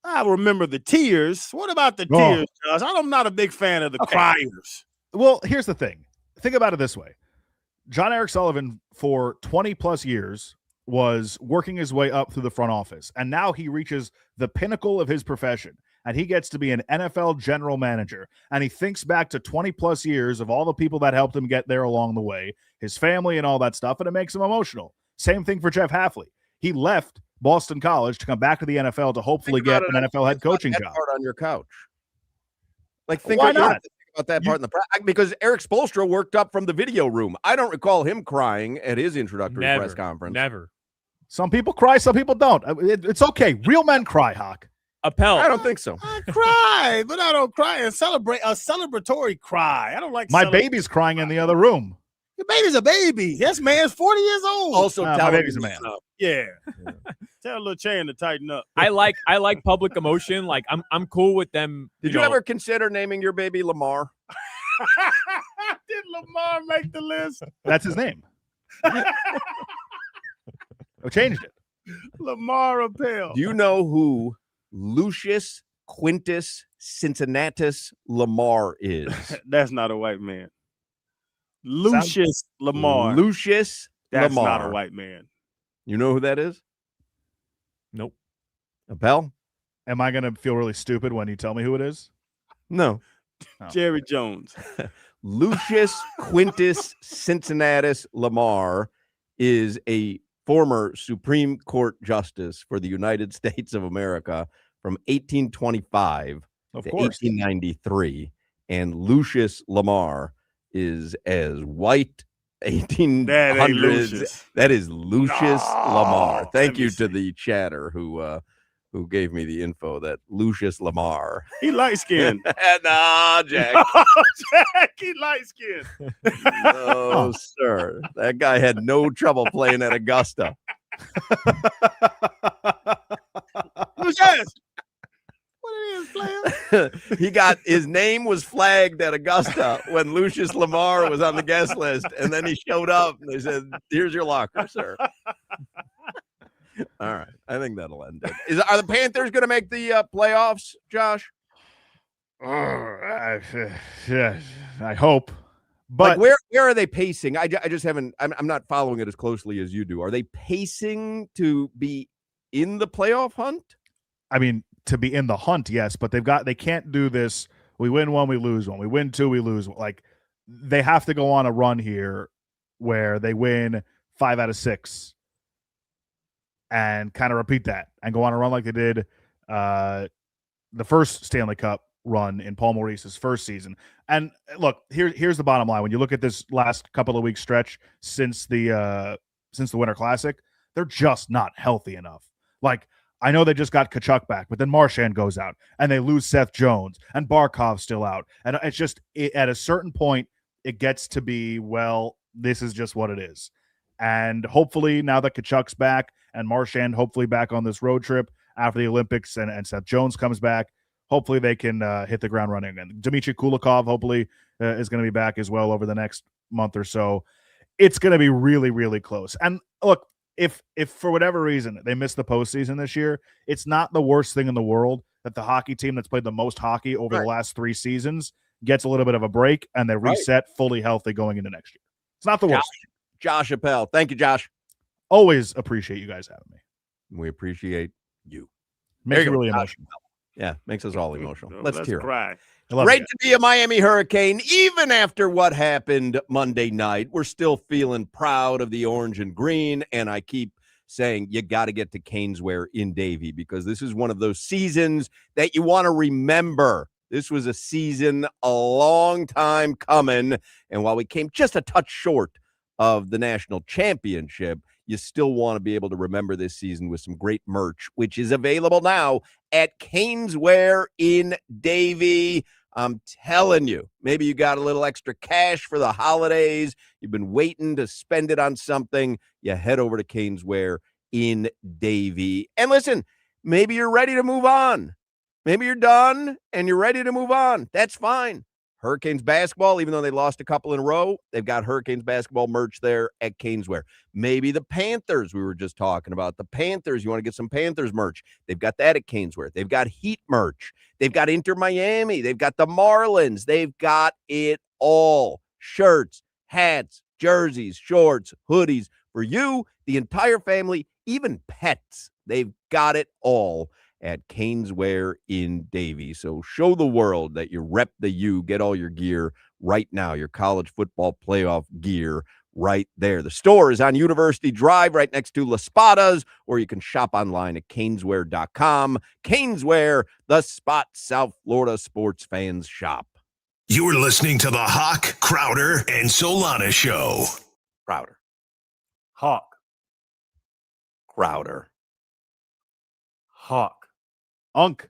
I remember the tears. What about the tears, Josh? I'm not a big fan of the criers. Well, here's the thing. Think about it this way. John Eric Sullivan, for 20 plus years, was working his way up through the front office, and now he reaches the pinnacle of his profession, and he gets to be an NFL general manager, and he thinks back to 20 plus years of all the people that helped him get there along the way, his family and all that stuff, and it makes him emotional. Same thing for Jeff Hafley. He left Boston College to come back to the NFL to hopefully get an NFL head coaching job. Part on your couch. Like, Why not? About that part in the because Eric Spoelstra worked up from the video room. I don't recall him crying at his introductory press conference. Never. Some people cry, some people don't. It's okay. Real men cry, Hoch. Appel. I don't think so. I cry, but I don't cry and celebrate a celebratory cry. I don't like my baby's crying in the other room. Your baby's a baby. This man's 40 years old. Also, my tell him baby's a man. Yeah. Tell Lil Chan to tighten up. I like public emotion. Like I'm cool with them. Did you know, ever consider naming your baby Lamar? Did Lamar make the list? That's his name. I changed it. Lamar Appel. Do you know who Lucius Quintus Cincinnatus Lamar is? That's not a white man. Lucius Lamar. Lucius That's Lamar. not a white man. You know who that is? Nope. Appel? Am I going to feel really stupid when you tell me who it is? No. Oh. Jerry Jones. Lucius Quintus Cincinnatus Lamar is a former Supreme Court justice for the United States of America from 1825 Of to course. 1893. And Lucius Lamar is as white 1800s. That ain't Lucius. That is Lucius Lamar. Thank let me you to see. the chatter who gave me the info that Lucius Lamar. He light skinned. Nah, Jack. Jack, he light skinned. No, sir. That guy had no trouble playing at Augusta. Lucius. What it is, player? His name was flagged at Augusta when Lucius Lamar was on the guest list, and then he showed up and they said, "Here's your locker, sir." All right, I think that'll end it. Are the Panthers going to make the playoffs, Josh? I hope. But Like where are they pacing? I just haven't. I'm not following it as closely as you do. Are they pacing to be in the playoff hunt? I mean, to be in the hunt, yes, but they can't do this. We win one, we lose one. We win two, we lose one. Like, they have to go on a run here where they win 5 out of 6 and kind of repeat that and go on a run like they did the first Stanley Cup run in Paul Maurice's first season. And look, here's the bottom line. When you look at this last couple of weeks stretch since the Winter Classic, they're just not healthy enough. Like, I know they just got Kachuk back, but then Marchand goes out and they lose Seth Jones and Barkov's still out. And it's just at a certain point, it gets to be, well, this is just what it is. And hopefully now that Kachuk's back and Marchand hopefully back on this road trip after the Olympics and Seth Jones comes back, hopefully they can hit the ground running. And Dmitry Kulikov hopefully is going to be back as well over the next month or so. It's going to be really, really close. And look, if for whatever reason they miss the postseason this year, it's not the worst thing in the world that the hockey team that's played the most hockey over the last 3 seasons gets a little bit of a break and they reset fully healthy going into next year. It's not the worst. Josh Appel. Thank you, Josh. Always appreciate you guys having me. We appreciate you. Makes me really emotional. Yeah, makes us all emotional. No, Let's hear it. cry. Great to be a Miami Hurricane. Even after what happened Monday night, we're still feeling proud of the orange and green. And I keep saying you got to get to Caneswear in Davie because this is one of those seasons that you want to remember. This was a season a long time coming. And while we came just a touch short of the national championship, you still want to be able to remember this season with some great merch, which is available now at Caneswear in Davie. I'm telling you, maybe you got a little extra cash for the holidays. You've been waiting to spend it on something. You head over to Caneswear in Davie. And listen, maybe you're ready to move on. Maybe you're done and you're ready to move on. That's fine. Hurricanes basketball, even though they lost a couple in a row, they've got Hurricanes basketball merch there at Caneswear. Maybe the Panthers, we were just talking about. The Panthers, you want to get some Panthers merch. They've got that at Caneswear. They've got Heat merch. They've got Inter Miami. They've got the Marlins. They've got it all. Shirts, hats, jerseys, shorts, hoodies. For you, the entire family, even pets, they've got it all at Caneswear in Davie. So show the world that you rep the U. Get all your gear right now, your college football playoff gear right there. The store is on University Drive right next to La Spadas, or you can shop online at caneswear.com. Caneswear, the spot South Florida sports fans shop. You're listening to the Hoch, Crowder, and Solana Show. Crowder. Hawk. Crowder. Hawk. Unk.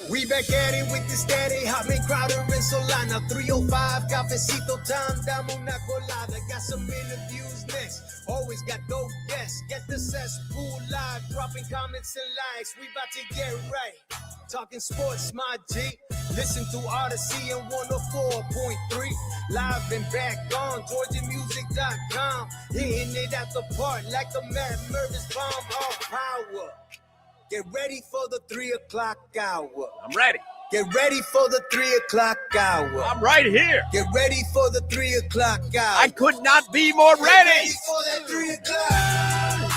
We back at it with the steady, Hotman, Crowder, and Solana. 305, cafecito time, dame una colada. Got some interviews next, always got dope guests. Get the cesspool live, dropping comments and likes. We about to get right, talking sports, my G. Listen to Odyssey and 104.3. Live and back on GeorgiaMusic.com. Hitting it at the park like the Matt Mervis bomb off power. Get ready for the 3 o'clock hour. I'm ready. Get ready for the 3 o'clock hour. I'm right here. Get ready for the 3 o'clock hour. I could not be more Get ready. ready for that 3 o'clock.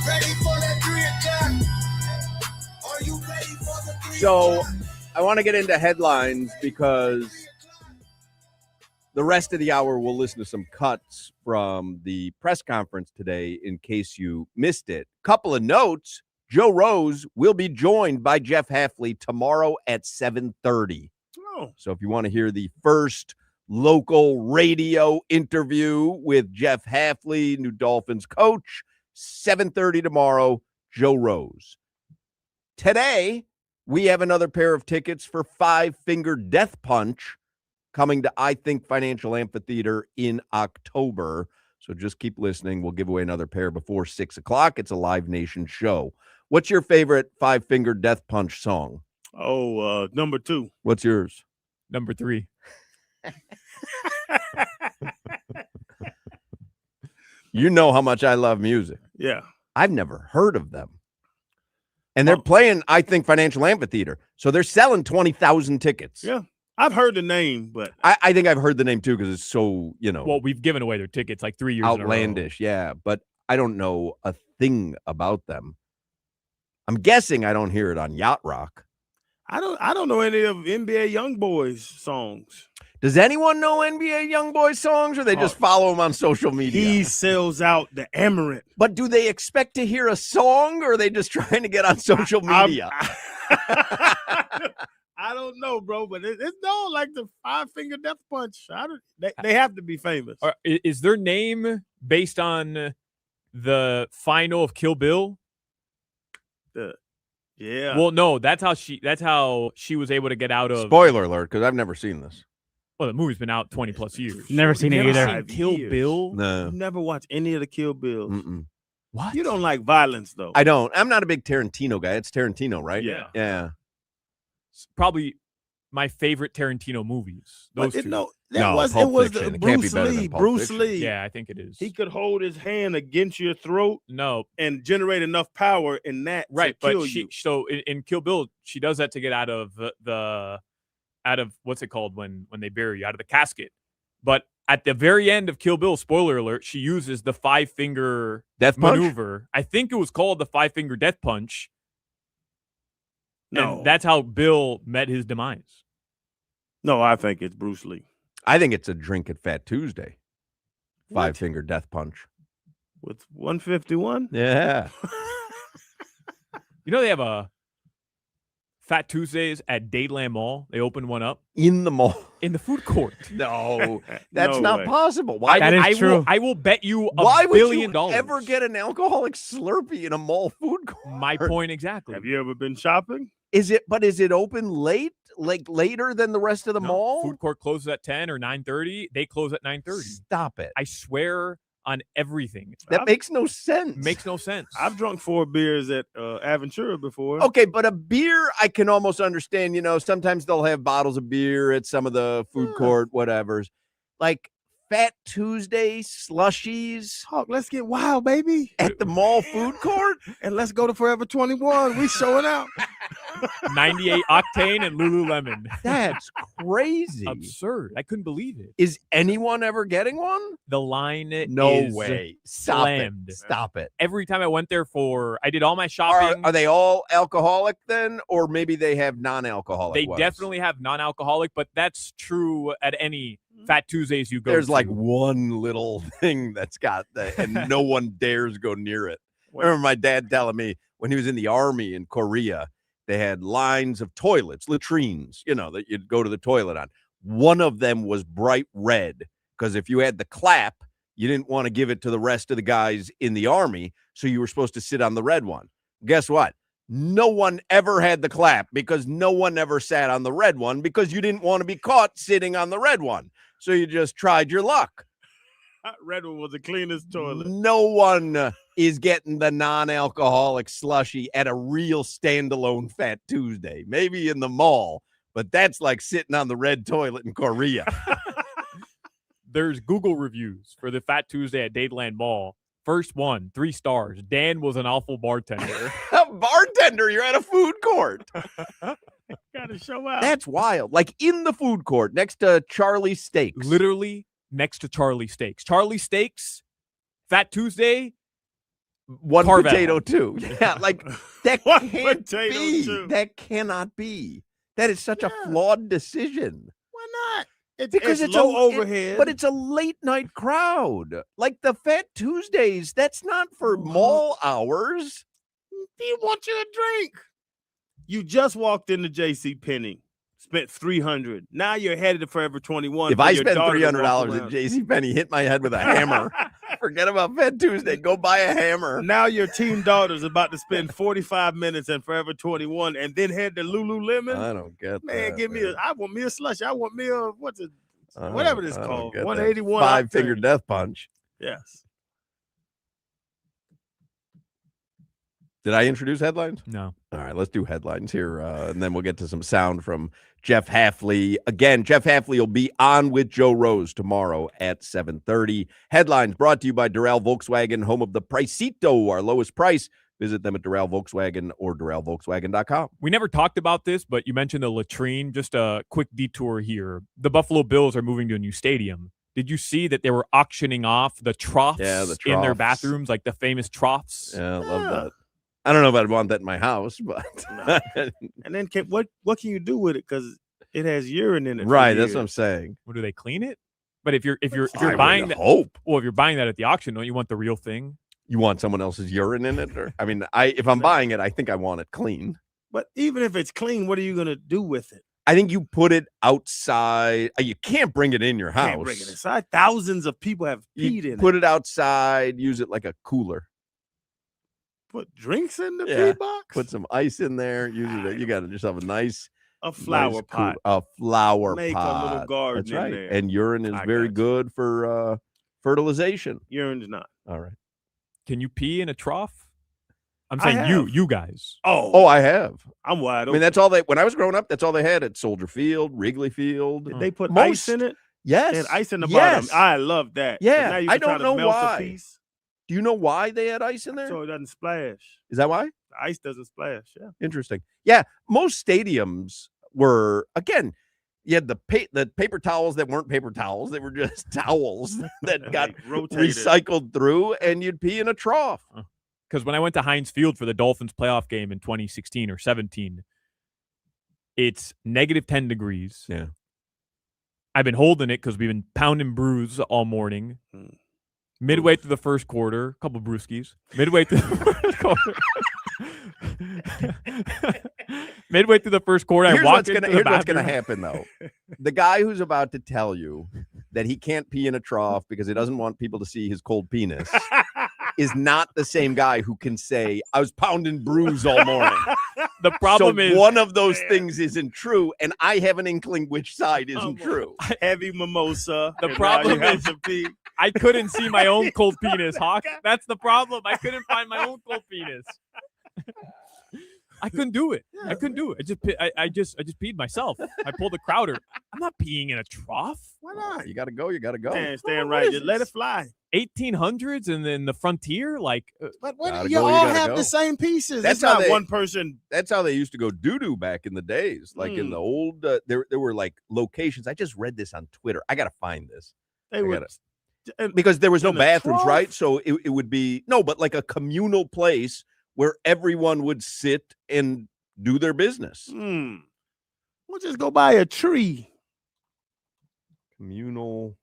Ready for that 3 o'clock. Are you ready for the 3 So o'clock? I want to get into headlines because the rest of the hour we'll listen to some cuts from the press conference today in case you missed it. Couple of notes. Joe Rose will be joined by Jeff Hafley tomorrow at 7:30. Oh, So if you want to hear the first local radio interview with Jeff Hafley, new Dolphins coach, 7:30 tomorrow, Joe Rose. Today, we have another pair of tickets for Five Finger Death Punch coming to I Think Financial Amphitheater in October. So just keep listening. We'll give away another pair before 6 o'clock. It's a Live Nation show. What's your favorite Five Finger Death Punch song? number 2. What's yours? Number 3. You know how much I love music. Yeah. I've never heard of them. And they're playing, I Think, Financial Amphitheater. So they're selling 20,000 tickets. Yeah. I've heard the name, but I think I've heard the name too because it's so, Well, we've given away their tickets like 3 years outlandish. Yeah. But I don't know a thing about them. I'm guessing I don't hear it on Yacht Rock. I don't know any of NBA YoungBoy's songs. Does anyone know NBA YoungBoy songs or they just follow him on social media? He sells out the Emirate. But do they expect to hear a song or are they just trying to get on social media? I don't know, bro, but it's no like the Five Finger Death Punch. They have to be famous. Is their name based on the final of Kill Bill? Yeah. Well, no, that's how she was able to get out of. Spoiler alert, because I've never seen this. Well, the movie's been out 20 plus years. Never seen it either. Seen Kill Bill? No. You never watched any of the Kill Bills. Mm-mm. What? You don't like violence, though. I don't. I'm not a big Tarantino guy. It's Tarantino, right? Yeah. Yeah. It's probably my favorite Tarantino movies. Those two. No, it Pulp was Fiction. the It can't be Bruce better than Lee. Pulp Bruce Fiction. Lee. Yeah, I think it is. He could hold his hand against your throat No, and generate enough power in that right, to kill but you. so in Kill Bill, she does that to get out of out of what's it called when they bury you, out of the casket. But at the very end of Kill Bill, spoiler alert, she uses the 5 finger Death Punch? maneuver. I think it was called the 5 finger death punch. No. And that's how Bill met his demise. No, I think it's Bruce Lee. I think it's a drink at Fat Tuesday. What? Five Finger Death Punch. With 151? Yeah. You know they have a Fat Tuesdays at Dadeland Mall. They opened one up In the mall. in the food court. No, that's No not way. possible. Why? That is true. I will bet you Why $1 would billion. you ever get an alcoholic Slurpee in a mall food court? My point exactly. Have you ever been shopping? Is it? But is it open late? Like later than the rest of the No, mall? Food court closes at 10 or 9:30. They close at 9:30. Stop it. I swear on everything. That makes no sense. Makes no sense. I've drunk 4 beers at Aventura before. Okay, but a beer I can almost understand. You know, sometimes they'll have bottles of beer at some of the food court, whatever's. Like Fat Tuesday slushies Hawk, let's get wild, baby. at the mall food court. And let's go to Forever 21. We showing out. 98 octane and Lululemon. That's crazy. Absurd. I couldn't believe it. Is anyone ever getting one? The line No is way. Stop slammed. it. Stop it. Every time I went there I did all my shopping. Are they all alcoholic then? Or maybe they have non-alcoholic They ones? definitely have non-alcoholic, but that's true at any Fat Tuesdays you go There's to. like one little thing that's got that, and no one dares go near it. I remember my dad telling me when he was in the army in Korea, they had lines of toilets, latrines, you know, that you'd go to the toilet on. One of them was bright red because if you had the clap, you didn't want to give it to the rest of the guys in the army. So you were supposed to sit on the red one. Guess what? no one ever had the clap because no one ever sat on the red one because you didn't want to be caught sitting on the red one. So you just tried your luck. Red one was the cleanest toilet. No one is getting the non-alcoholic slushy at a real standalone Fat Tuesday. Maybe in the mall, but that's like sitting on the red toilet in Korea. There's Google reviews for the Fat Tuesday at Dadeland Mall. First one, 3 stars. Dan was an awful bartender. Bartender, you're at a food court. Gotta show out. That's wild. Like in the food court next to Charlie's Steaks. Literally next to Charlie Steaks. Charlie Steaks, Fat Tuesday, one Carvel. potato too. Yeah, like that One can't potato be. too. That cannot be. That is such a flawed decision. Why not? Because it's it's low a, overhead. but it's a late night crowd. Like the Fat Tuesdays, that's not for mall hours. He wants you a drink. You just walked into J.C. Penney, spent $300. Now you're headed to Forever 21. If I spend $300 at JCPenney, hit my head with a hammer. Forget about Fat Tuesday. Go buy a hammer. Now your teen daughter's about to spend 45 minutes in Forever 21 and then head to Lululemon. I don't get Man, that. give me I want me a slush. I want me a whatever this called. get that. 181 5-finger octane. death punch. Yes. Did I introduce headlines? No. All right, let's do headlines here, and then we'll get to some sound from Jeff Hafley. Again, Jeff Hafley will be on with Joe Rose tomorrow at 7:30. Headlines brought to you by Doral Volkswagen, home of the Pricito, our lowest price. Visit them at Doral Volkswagen or DoralVolkswagen.com. We never talked about this, but you mentioned the latrine. Just a quick detour here. The Buffalo Bills are moving to a new stadium. Did you see that they were auctioning off the troughs, in their bathrooms, like the famous troughs? Yeah, I love that. I don't know if I'd want that in my house, but And then what can you do with it? Because it has urine in it. for right, that's years. what I'm saying. Or do they clean it? But if you're I would buying that, hope well, if you're buying that at the auction, don't you want the real thing? you want someone else's urine in it, or I mean, if I'm buying it, I think I want it clean. But even if it's clean, what are you gonna do with it? I think you put it outside. You can't bring it in your house. Can't bring it inside. Thousands of people have peed in Put it. it outside. Use it like a cooler. Put drinks in the Yeah. pee box. Put some ice in there. Use it. You got yourself a nice a flower nice pot. a flower Make pot. a little garden That's right. in there. And urine is I very got you. good for fertilization. Urine's not. All right. Can you pee in a trough? I'm I saying have. you guys. Oh, I have. I'm wide I open. mean, that's all they. When I was growing up, that's all they had at Soldier Field, Wrigley Field. Did they put Most- ice in it? Yes, And ice in the yes. bottom. I love that. 'Cause Yeah, now you I can try don't to know melt why. a piece Do you know why they had ice in there? so it doesn't splash. Is that why? The ice doesn't splash. Yeah. Interesting. Yeah, most stadiums were, again, you had the paper towels that weren't paper towels. They were just towels that got Like rotated. recycled through, and you'd pee in a trough. Because when I went to Heinz Field for the Dolphins playoff game in 2016 or 17, it's negative 10 degrees. Yeah. I've been holding it because we've been pounding brews all morning. Mm. Midway through the first quarter, a couple brewskis. Midway through the first quarter. Midway through the first quarter, Here's I walked what's into gonna, the here's what's gonna bathroom. happen though. The guy who's about to tell you that he can't pee in a trough because he doesn't want people to see his cold penis is not the same guy who can say, I was pounding brews all morning. The problem so is one of those things isn't true, and I have an inkling which side isn't true. Heavy mimosa. The and now problem you have is- to pee. I couldn't see my own cold penis, Hawk. That's the problem. I couldn't find my own cold penis. I couldn't do it. I couldn't do it. I just peed myself. I pulled a Crowder. I'm not peeing in a trough. Why not? You gotta go. You gotta go. Man, stand What right. is Just let this? it fly. 1800s and then the frontier, like But Gotta you go, you all gotta have go. the same pieces. That's It's how not they- one person. That's how they used to go doo-doo back in the days. Like in the old, there were like locations. I just read this on Twitter. I gotta find this. They were Because there was no In a bathrooms, trough? right? So it would be but like a communal place where everyone would sit and do their business. We'll just go buy a tree. Communal.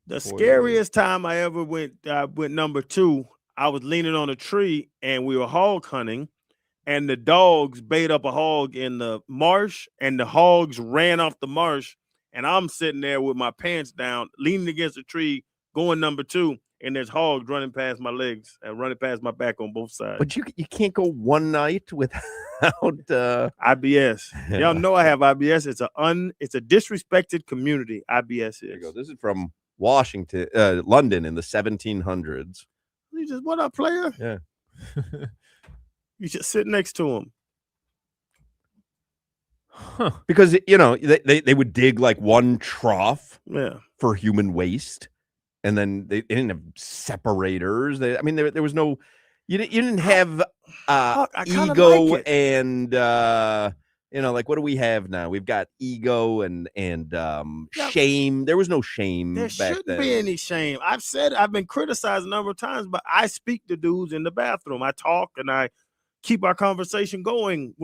The Toilet. scariest time I ever went number 2, I was leaning on a tree and we were hog hunting, and the dogs bait up a hog in the marsh, and the hogs ran off the marsh, and I'm sitting there with my pants down, leaning against a tree, going number 2, and there's hogs running past my legs and running past my back on both sides. But you can't go one night without IBS. Y'all know I have IBS. It's a disrespected community. IBS There you go. is. This is from Washington, London in the 1700s. You just what up, player? Yeah. You just sit next to him. Huh. Because they would dig like one trough Yeah. for human waste, and then they didn't have separators. There was no, you didn't have I kinda ego like it. and like what do we have now? We've got ego and shame. There was no shame There back shouldn't then. be any shame. I've been criticized a number of times, but I speak to dudes in the bathroom. I talk and I keep our conversation going.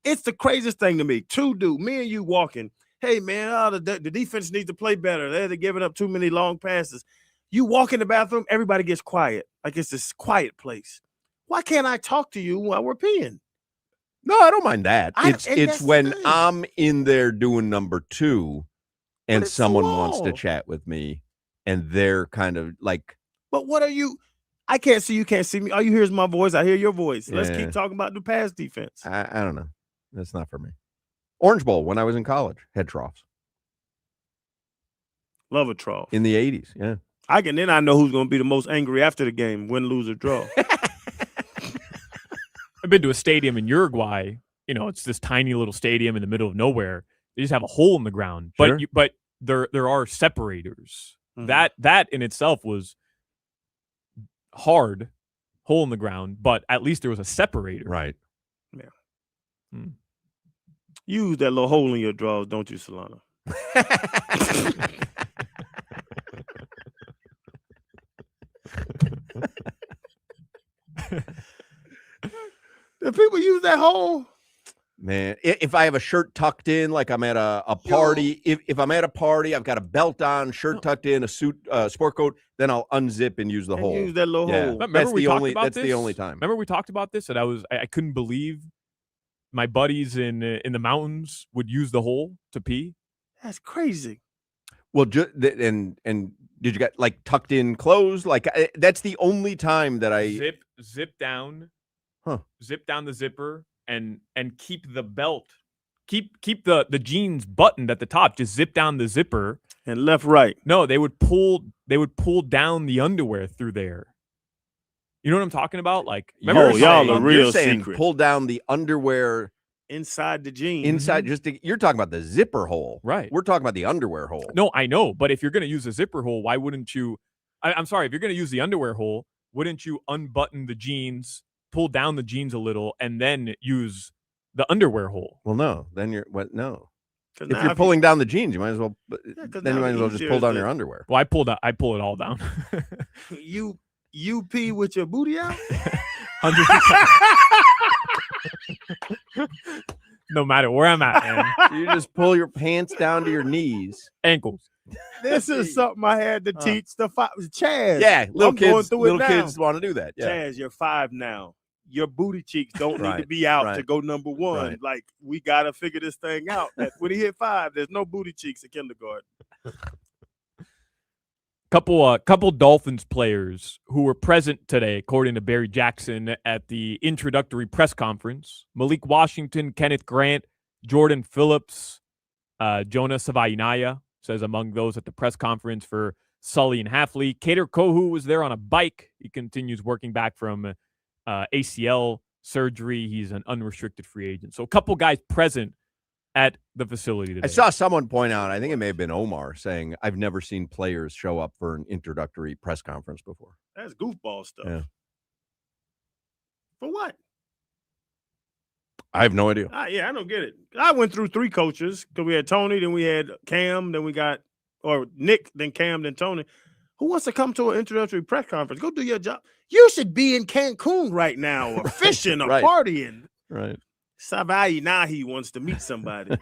It's the craziest thing to me. Me and you walking. Hey man, the defense needs to play better. They're giving up too many long passes. You walk in the bathroom, everybody gets quiet. Like it's this quiet place. Why can't I talk to you while we're peeing? No, I don't mind that. And It's that's when the thing. I'm in there doing number 2 and it's so someone wants to long. chat with me and they're kind of like, But what are you? I can't see you, can't see me. All you hear is my voice. I hear your voice. Let's Yeah. keep talking about the pass defense. I don't know. That's not for me. Orange Bowl when I was in college had troughs Love a trough. in the 80s. Yeah. Then I know who's going to be the most angry after the game, win, lose, or draw. I've been to a stadium in Uruguay. It's this tiny little stadium in the middle of nowhere. They just have a hole in the ground, Sure. but there are separators. Mhm. That in itself was hard, hole in the ground, but at least there was a separator. Right. You use that little hole in your drawers, don't you, Solana? Do people use that hole? Man, if I have a shirt tucked in, like I'm at a party, if I'm at a party, I've got a belt on, shirt tucked in, a suit, sport coat, then I'll unzip and use the And hole. use that little Yeah. hole. Remember That's we the talked only. about That's this? the only time. Remember we talked about this, and I couldn't believe my buddies in the mountains would use the hole to pee. That's crazy. Well, and did you get like tucked in clothes? Like that's the only time that I Zip down, Zip down the zipper, and keep the belt, keep the jeans buttoned at the top. Just zip down the zipper And left, right. No, they would pull down the underwear through there. You know what I'm talking about? Like, Oh, y'all saying- are real you're saying secret. pull down the underwear Inside the jeans. inside. You're talking about the zipper hole, Right. We're talking about the underwear hole. No, I know, but if you're going to use a zipper hole, why wouldn't you? I'm sorry, if you're going to use the underwear hole, wouldn't you unbutton the jeans, pull down the jeans a little, and then use the underwear hole? Well, no. Then you're what? No. 'Cause If now you're pulling down the jeans, you might as well. 'cause Then you now might as the well just easier pull is down the- your underwear. Well, I pull it all down. you pee with your booty out? 100%. No matter where I'm at, man. You just pull your pants down to your knees. Ankles. This is something I had to teach the Chaz. Yeah, little I'm going kids. through it Little now. kids want to do that. Yeah. Chaz, you're 5 now. Your booty cheeks don't need to Right, be out to right, go number 1. right. Like, we got to figure this thing out. That when he hit 5, there's no booty cheeks in kindergarten. Couple Dolphins players who were present today, according to Barry Jackson, at the introductory press conference. Malik Washington, Kenneth Grant, Jordan Phillips, Jonah Savainaya says among those at the press conference for Sully and Halfley. Kader Kohu was there on a bike. He continues working back from ACL surgery. He's an unrestricted free agent. So a couple guys present at the facility today. I saw someone point out, I think it may have been Omar, saying, I've never seen players show up for an introductory press conference before. That's goofball stuff. Yeah. For what? I have no idea. I don't get it. I went through 3 coaches because we had Tony, then we had Cam, then we got Nick, then Cam, then Tony. Who wants to come to an introductory press conference? Go do your job. You should be in Cancun right now, or fishing, or Right. partying. Right. Savai Nahi wants to meet somebody.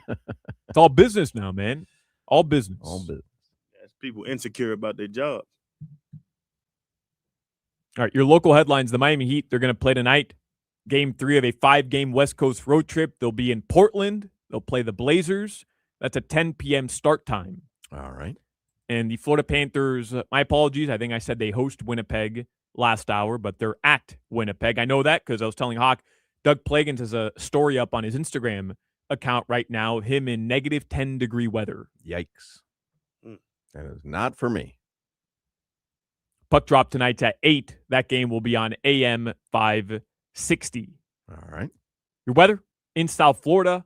It's all business now, man. All business. All business. That's people insecure about their job. All right, your local headlines. The Miami Heat, they're going to play tonight. Game 3 of a 5-game West Coast road trip. They'll be in Portland. They'll play the Blazers. That's a 10 p.m. start time. All right. And the Florida Panthers, my apologies, I think I said they host Winnipeg last hour, but they're at Winnipeg. I know that because I was telling Hawk, Doug Plagans has a story up on his Instagram account right now, him in negative 10-degree weather. Yikes. That is not for me. Puck drop tonight's at 8. That game will be on AM 560. All right. Your weather in South Florida,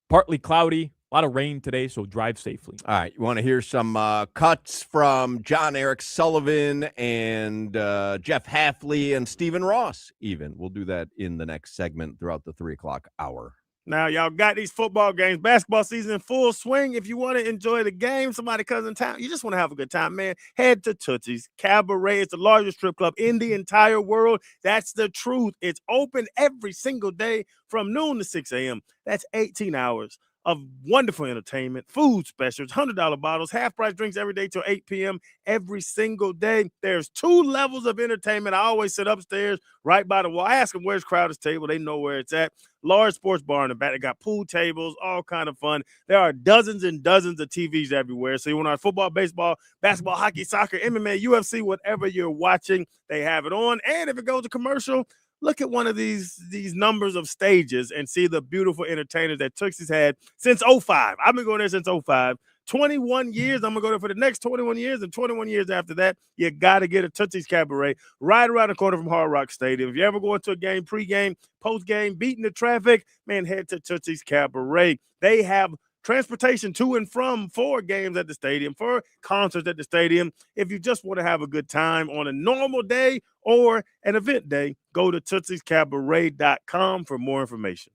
partly cloudy, a lot of rain today, so drive safely. All right. You want to hear some cuts from John Eric Sullivan and Jeff Halfley and Stephen Ross even. We'll do that in the next segment throughout the 3 o'clock hour. Now, y'all got these football games, basketball season in full swing. If you want to enjoy the game, somebody comes in town, you just want to have a good time, man, head to Tootsie's Cabaret. It's the largest strip club in the entire world. That's the truth. It's open every single day from noon to 6 a.m. That's 18 hours of wonderful entertainment, food specials, $100 bottles, half-price drinks every day till 8 p.m. every single day. There's 2 levels of entertainment. I always sit upstairs right by the wall. I ask them, where's Crowder's table? They know where it's at. Large sports bar in the back. They got pool tables, all kind of fun. There are dozens and dozens of TVs everywhere. So you want to watch football, baseball, basketball, hockey, soccer, MMA, UFC, whatever you're watching, they have it on. And if it goes to commercial, look at one of these numbers of stages and see the beautiful entertainers that Tootsie's had since 05. I've been going there since 05. 21 years. I'm going to go there for the next 21 years, and 21 years after that, you got to get a Tootsie's Cabaret right around the corner from Hard Rock Stadium. If you ever go into a game, pregame, postgame, beating the traffic, man, head to Tootsie's Cabaret. They have transportation to and from for games at the stadium, for concerts at the stadium. If you just want to have a good time on a normal day or an event day, go to Tootsie'sCabaret.com for more information.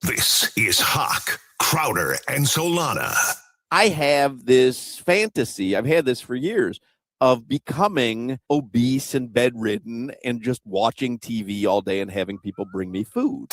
This is Hoch, Crowder, and Solana. I have this fantasy, I've had this for years, of becoming obese and bedridden and just watching TV all day and having people bring me food.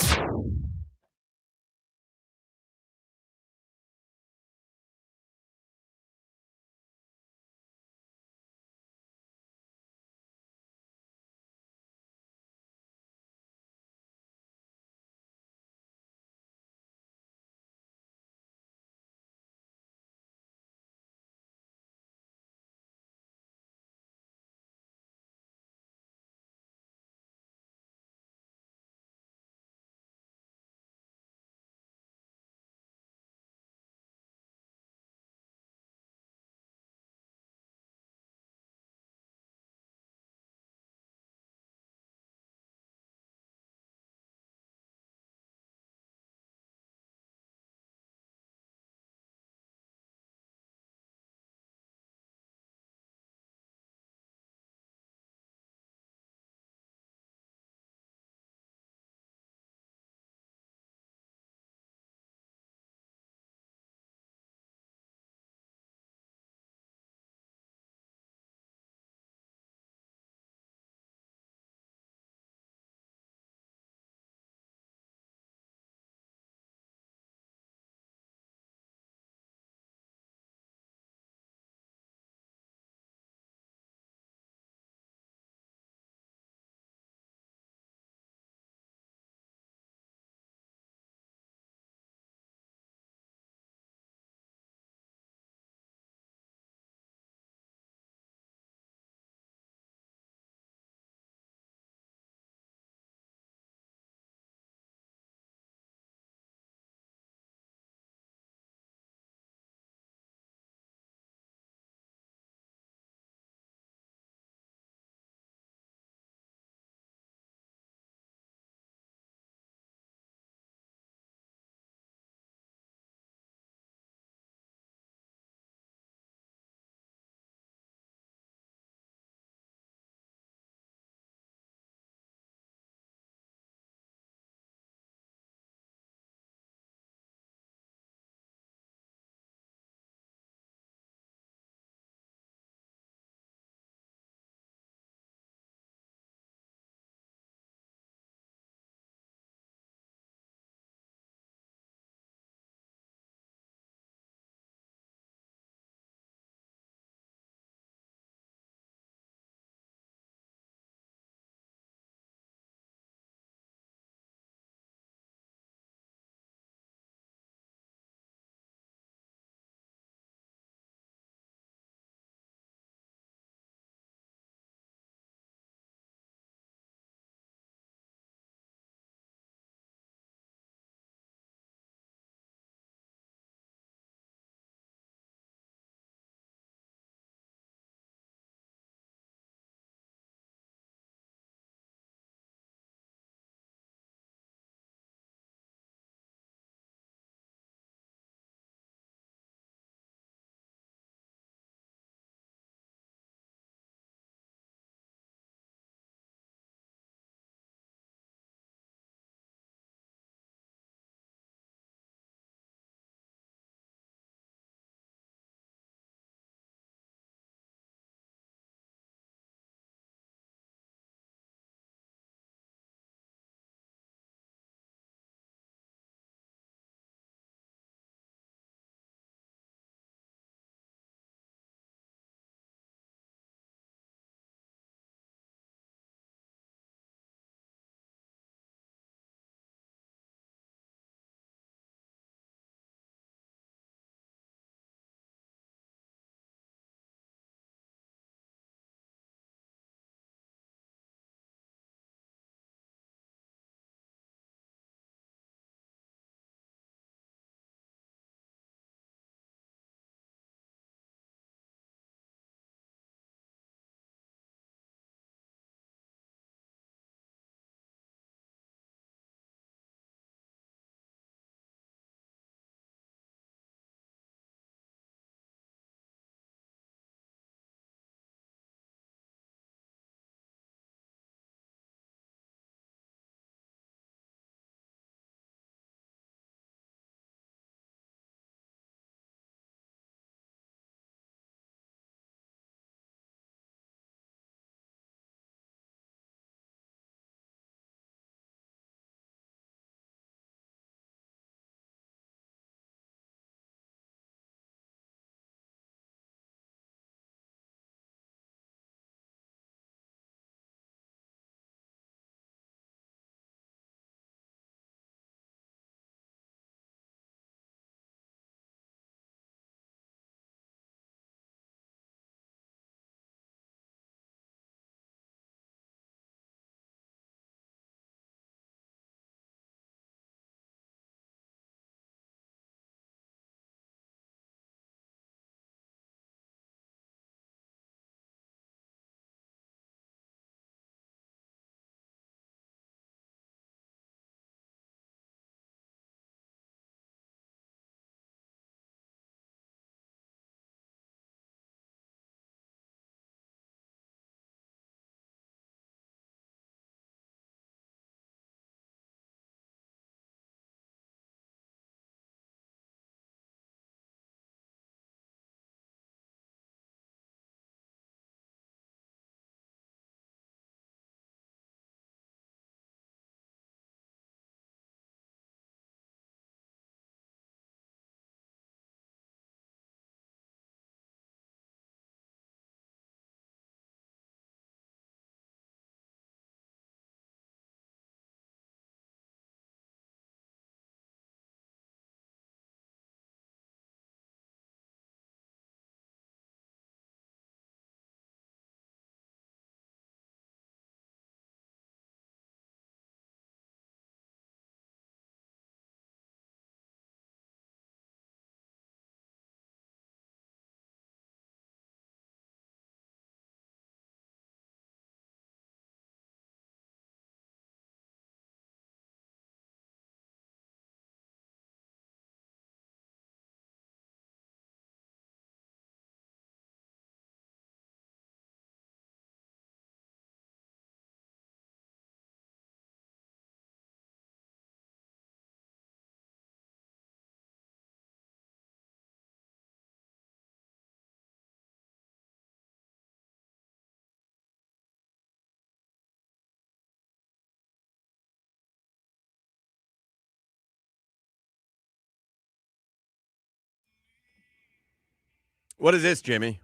What is this, Jimmy?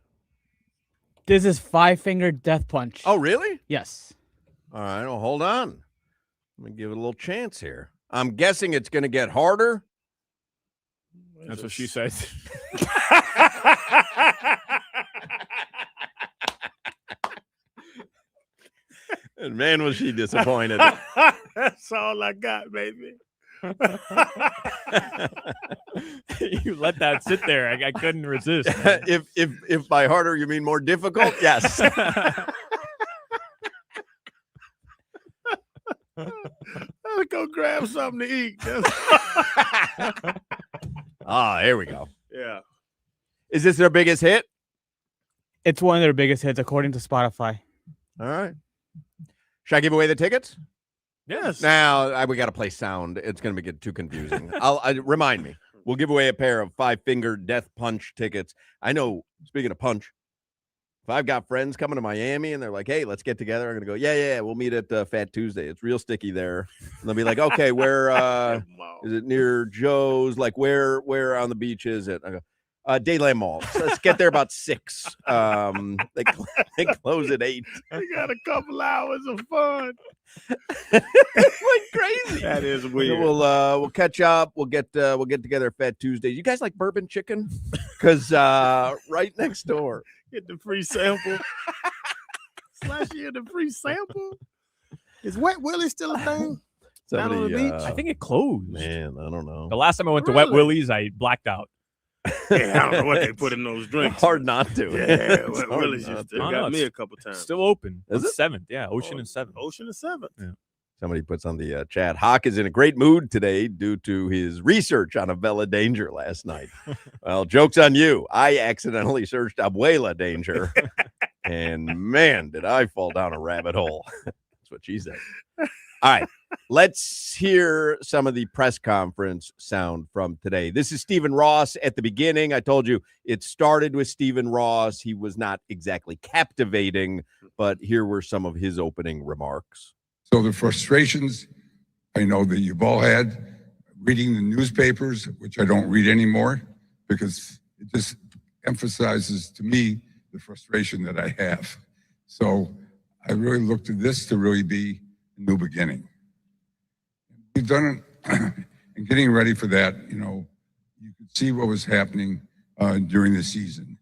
This is 5-finger death punch. Oh, really? Yes. All right. Well, hold on. Let me give it a little chance here. I'm guessing it's going to get harder. That's what she says. And man, was she disappointed. That's all I got, baby. You let that sit there. I couldn't resist. if by harder you mean more difficult, yes. Let's go grab something to eat. Here we go. Yeah. Is this their biggest hit? It's one of their biggest hits, according to Spotify. All right. Should I give away the tickets? Yes. Now we got to play sound. It's going to get too confusing. Remind me. We'll give away a pair of 5-finger death punch tickets. I know. Speaking of punch, if I've got friends coming to Miami and they're like, "Hey, let's get together," I'm going to go, "Yeah, we'll meet at Fat Tuesday. It's real sticky there." And they'll be like, "Okay, where is it near Joe's? Like where on the beach is it?" I go, Dayland Mall. So let's get there about 6. They close at 8. We got a couple hours of fun. It's like crazy. That is weird. We'll catch up. We'll get together at Fat Tuesday. You guys like bourbon chicken? Because right next door. Get the free sample. Slash you the free sample. Is Wet Willie still a thing? Down on the beach? I think it closed. Man, I don't know. The last time I went to Wet Willie's, I blacked out. Yeah, I don't know what they put in those drinks. Hard not to. Yeah, It's Wet hard Willie's not used to. to. No, Got me it's a couple times. Still open. Is it? 7th. Yeah, Ocean and 7th. Ocean and 7th. Yeah. Somebody puts on the chat. Hoch is in a great mood today due to his research on Avella Danger last night. Well, joke's on you. I accidentally searched Abuela Danger, and man, did I fall down a rabbit hole. That's what she said. All right, let's hear some of the press conference sound from today. This is Stephen Ross at the beginning. I told you it started with Stephen Ross. He was not exactly captivating, but here were some of his opening remarks. So the frustrations I know that you've all had reading the newspapers, which I don't read anymore because it just emphasizes to me the frustration that I have. So I really look to this to really be a new beginning. We've done it and getting ready for that, you could see what was happening during the season.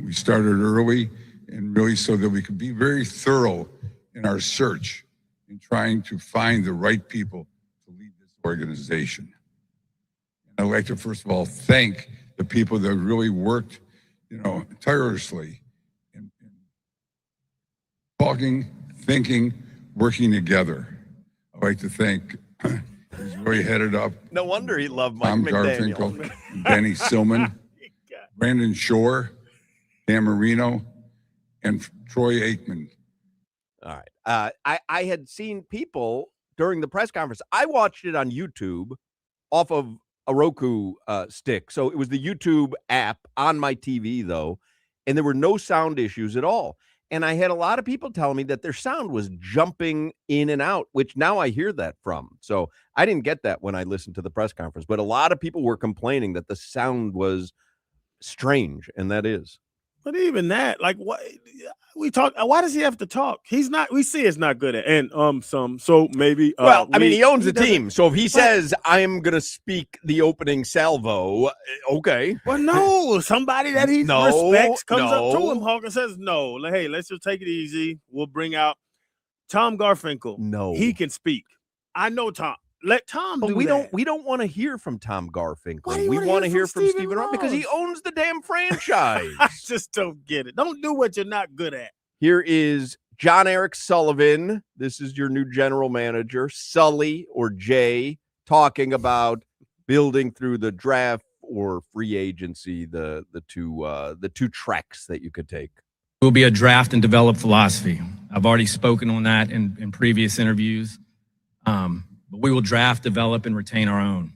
We started early and really so that we could be very thorough in our search in trying to find the right people to lead this organization. And I'd like to, first of all, thank the people that really worked, tirelessly in talking, thinking, working together. I'd like to thank, he's really headed up. No wonder he loved Mike Tom McDaniel. Garfinkel, Danny Silman, Brandon Shore, Dan Marino, and Troy Aikman. All right. I had seen people during the press conference. I watched it on YouTube off of a Roku stick. So it was the YouTube app on my TV, though, and there were no sound issues at all. And I had a lot of people telling me that their sound was jumping in and out, which now I hear that from. So I didn't get that when I listened to the press conference, but a lot of people were complaining that the sound was strange, and that is. But even that, like, what we talk, why does he have to talk? He's not. We see it's not good at, and so maybe. Well, I mean, he owns the team, so if he says I'm gonna speak the opening salvo, okay. Well, no, somebody that he respects comes up to him, Hoch, and says, "No, hey, let's just take it easy. We'll bring out Tom Garfinkel. No, he can speak. I know Tom. Let Tom but do we that. don't want to hear from Tom Garfinkel. Why do you We wanna want to hear hear from from Stephen Stephen Ross because he Ross? owns the damn franchise. I just don't get it. Don't do what you're not good at." Here is John Eric Sullivan. This is your new general manager, Sully or Jay, talking about building through the draft or free agency, the two tracks that you could take. It will be a draft and develop philosophy. I've already spoken on that in previous interviews. But we will draft, develop, and retain our own.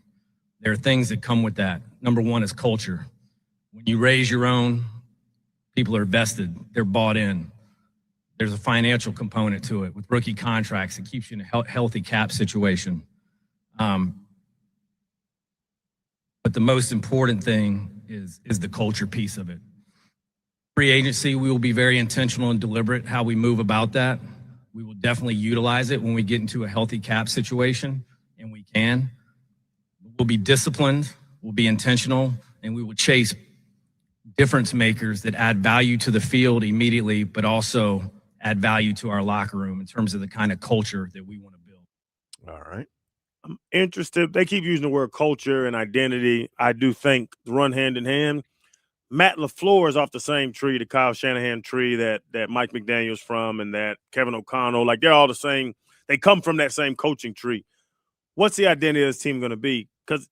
There are things that come with that. Number one is culture. When you raise your own, people are vested. They're bought in. There's a financial component to it with rookie contracts. It keeps you in a healthy cap situation. But the most important thing is the culture piece of it. Free agency, we will be very intentional and deliberate how we move about that. We will definitely utilize it when we get into a healthy cap situation, and we can. We'll be disciplined, we'll be intentional, and we will chase difference makers that add value to the field immediately, but also add value to our locker room in terms of the kind of culture that we want to build. All right. I'm interested. They keep using the word culture and identity. I do think run hand in hand. Matt LaFleur is off the same tree, the Kyle Shanahan tree that Mike McDaniel's from and that Kevin O'Connell. Like, they're all the same. They come from that same coaching tree. What's the identity of this team going to be? Because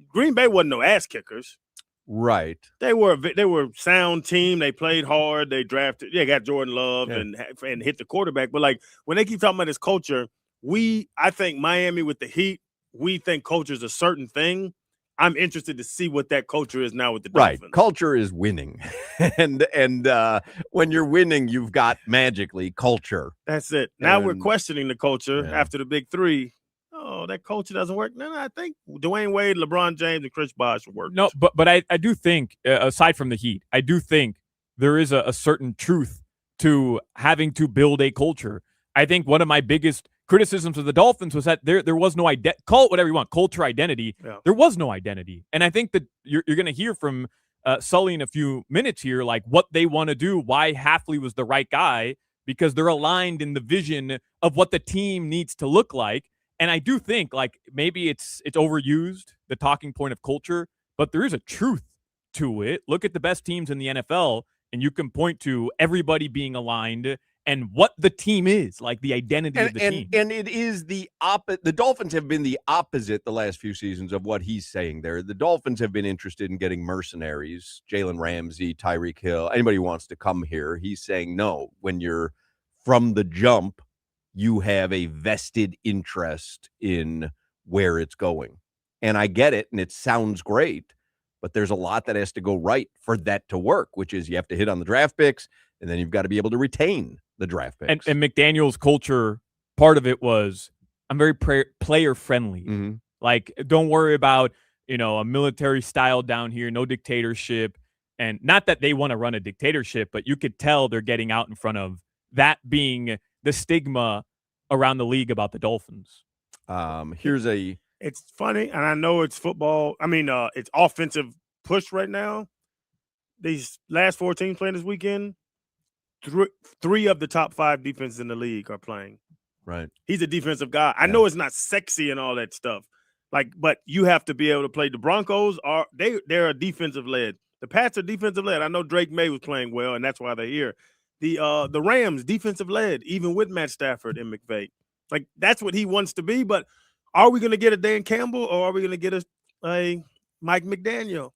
Green Bay wasn't no ass kickers. Right. They were sound team. They played hard. They drafted. They got Jordan Love and hit the quarterback. But like when they keep talking about this culture, I think Miami with the Heat, we think culture is a certain thing. I'm interested to see what that culture is now with the Dolphins. Right. Culture is winning. and when you're winning, you've got magically culture. That's it. Now we're questioning the culture after the big three. Oh, that culture doesn't work. No, I think Dwayne Wade, LeBron James, and Chris Bosh work. No, but I do think, aside from the Heat, I do think there is a certain truth to having to build a culture. I think one of my biggest criticisms of the Dolphins was that there was no call it whatever you want, culture, identity. Yeah. There was no identity. And I think that you're going to hear from Sully in a few minutes here, like what they want to do, why Hafley was the right guy, because they're aligned in the vision of what the team needs to look like. And I do think like maybe it's overused, the talking point of culture, but there is a truth to it. Look at the best teams in the NFL, and you can point to everybody being aligned and what the team is, like the identity of the team. And it is the opposite. The Dolphins have been the opposite the last few seasons of what he's saying there. The Dolphins have been interested in getting mercenaries, Jalen Ramsey, Tyreek Hill, anybody who wants to come here. He's saying, no, when you're from the jump, you have a vested interest in where it's going. And I get it, and it sounds great, but there's a lot that has to go right for that to work, which is you have to hit on the draft picks, and then you've got to be able to retain the draft picks. And McDaniel's culture, part of it was, I'm very player friendly. Mm-hmm. Like, don't worry about, a military style down here, no dictatorship. And not that they want to run a dictatorship, but you could tell they're getting out in front of that being the stigma around the league about the Dolphins. It's funny, and I know it's football. I mean, it's offensive push right now. These last 4 teams playing this weekend, three of the top 5 defenses in the league are playing. Right. He's a defensive guy. I know it's not sexy and all that stuff, but you have to be able to play. The Broncos they're a defensive led. The Pats are defensive led. I know Drake May was playing well, and that's why they're here. The Rams defensive led, even with Matt Stafford and McVay. Like, that's what he wants to be. But are we going to get a Dan Campbell, or are we going to get a Mike McDaniel?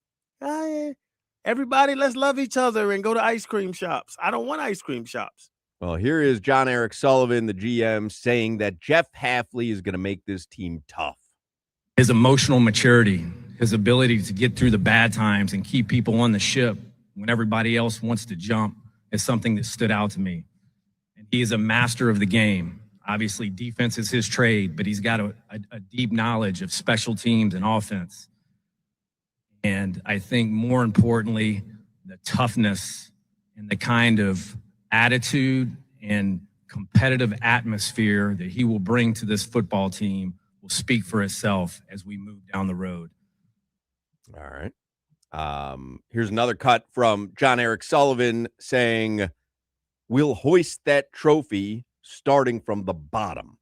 Everybody, let's love each other and go to ice cream shops. I don't want ice cream shops. Well, here is John Eric Sullivan, the GM, saying that Jeff Hafley is going to make this team tough. His emotional maturity, his ability to get through the bad times and keep people on the ship when everybody else wants to jump is something that stood out to me. And he is a master of the game. Obviously, defense is his trade, but he's got a deep knowledge of special teams and offense. And I think more importantly, the toughness and the kind of attitude and competitive atmosphere that he will bring to this football team will speak for itself as we move down the road. All right. Here's another cut from John Eric Sullivan saying, we'll hoist that trophy starting from the bottom.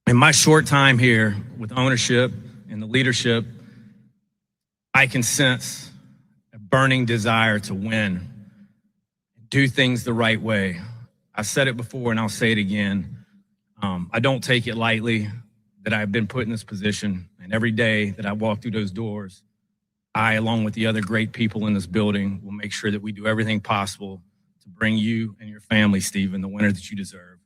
In my short time here with ownership and the leadership, I can sense a burning desire to win, do things the right way. I've said it before and I'll say it again. I don't take it lightly that I've been put in this position, and every day that I walk through those doors, I, along with the other great people in this building, will make sure that we do everything possible to bring you and your family, Stephen, the winner that you deserve.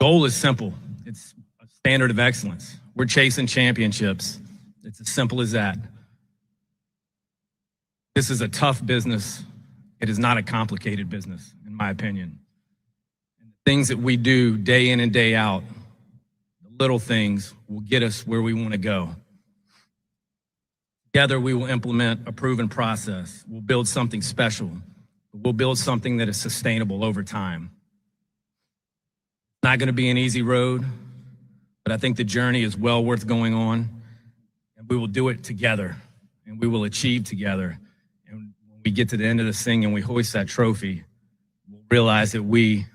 Goal is simple. It's a standard of excellence. We're chasing championships. It's as simple as that. This is a tough business. It is not a complicated business, in my opinion. And the things that we do day in and day out, the little things, will get us where we want to go. Together, we will implement a proven process. We'll build something special. We'll build something that is sustainable over time. It's not going to be an easy road, but I think the journey is well worth going on, and we will do it together, and we will achieve together. And when we get to the end of this thing and we hoist that trophy, we'll realize that we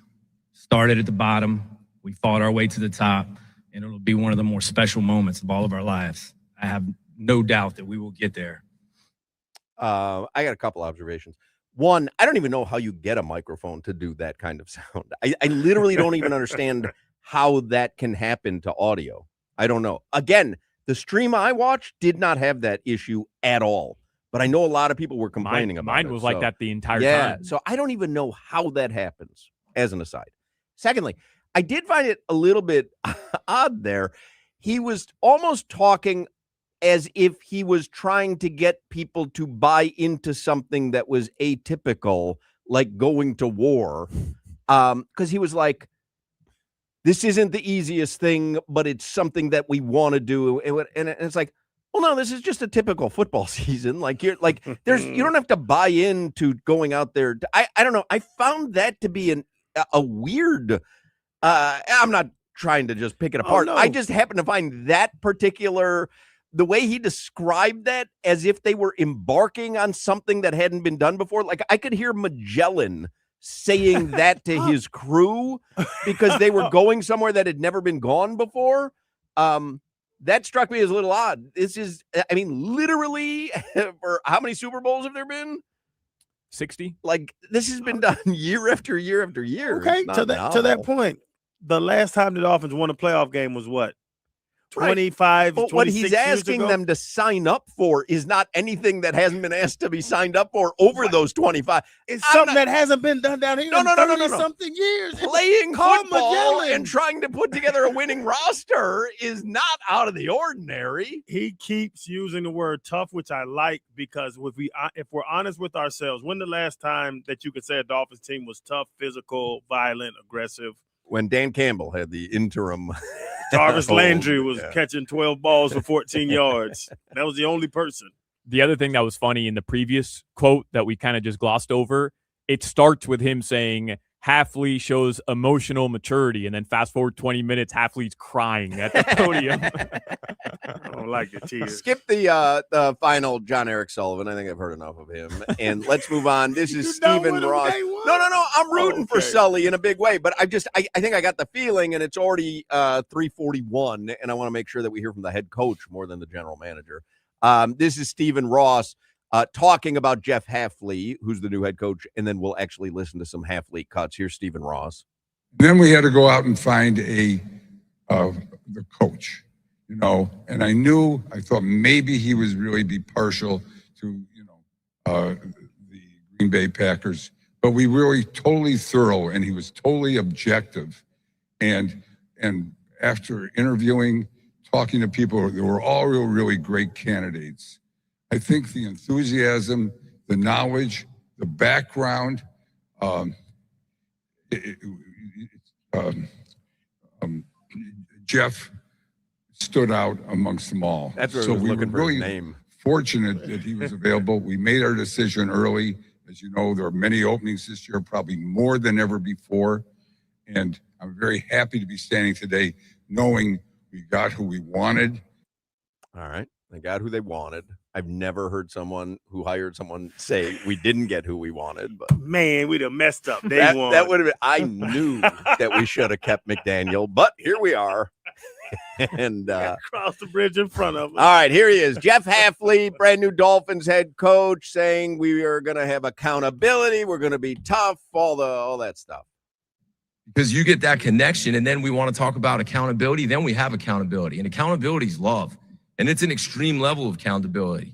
started at the bottom, we fought our way to the top, and it'll be one of the more special moments of all of our lives. I have no doubt that we will get there. I got a couple observations. One, I don't even know how you get a microphone to do that kind of sound. I literally don't even understand how that can happen to audio. I don't know. Again, the stream I watched did not have that issue at all, but I know a lot of people were complaining about it. Mine was like that the entire time. So I don't even know how that happens, as an aside. Secondly, I did find it a little bit odd there. He was almost talking as if he was trying to get people to buy into something that was atypical, like going to war. Because he was like, this isn't the easiest thing, but it's something that we want to do. And it's like, well, no, this is just a typical football season. Like you don't have to buy into going out there. I don't know. I found that to be a weird, I'm not trying to just pick it apart. no. I just happen to find that particular, the way he described that as if they were embarking on something that hadn't been done before. Like I could hear Magellan saying that to his crew because they were going somewhere that had never been gone before. That struck me as a little odd. This is, I mean, literally, for how many Super Bowls have there been? 60. Like this has been done year after year after year. Okay, to that point, the last time the Dolphins won a playoff game was what? 25, but what he's asking them to sign up for is not anything that hasn't been asked to be signed up for over those 25. It's something that hasn't been done down here in 30 something years. Playing football and trying to put together a winning roster is not out of the ordinary. He keeps using the word tough, which I like, because if we're honest with ourselves, when the last time that you could say a Dolphins team was tough, physical, violent, aggressive? When Dan Campbell had the interim. Jarvis Landry was catching 12 balls for 14 yards. That was the only person. The other thing that was funny in the previous quote that we kind of just glossed over, it starts with him saying Halfley shows emotional maturity, and then fast forward 20 minutes, Halfley's crying at the podium. I don't like the tears. Skip the final John Eric Sullivan. I think I've heard enough of him. And let's move on. This is Stephen Ross. No. I'm rooting for Sully in a big way, but I think I got the feeling, and it's already 3:41, and I want to make sure that we hear from the head coach more than the general manager. This is Stephen Ross talking about Jeff Halfley, who's the new head coach, and then we'll actually listen to some Halfley cuts. Here's Stephen Ross. Then we had to go out and find the coach, and I thought maybe he was really be partial to, the Green Bay Packers, but we really totally thorough, and he was totally objective. And after interviewing, talking to people, they were all really great candidates. I think the enthusiasm, the knowledge, the background, Jeff stood out amongst them all. That's what so I was we looking were for really his name. Fortunate that he was available. We made our decision early. As you know, there are many openings this year, probably more than ever before. And I'm very happy to be standing today knowing we got who we wanted. All right. They got who they wanted. I've never heard someone who hired someone say we didn't get who we wanted. But man, we'd have messed up. That would have been. I knew that we should have kept McDaniel, but here we are. And cross the bridge in front of us. All right, here he is, Jeff Halfley, brand new Dolphins head coach, saying we are going to have accountability. We're going to be tough. All that stuff. Because you get that connection, and then we want to talk about accountability. Then we have accountability, and accountability is love. And it's an extreme level of accountability.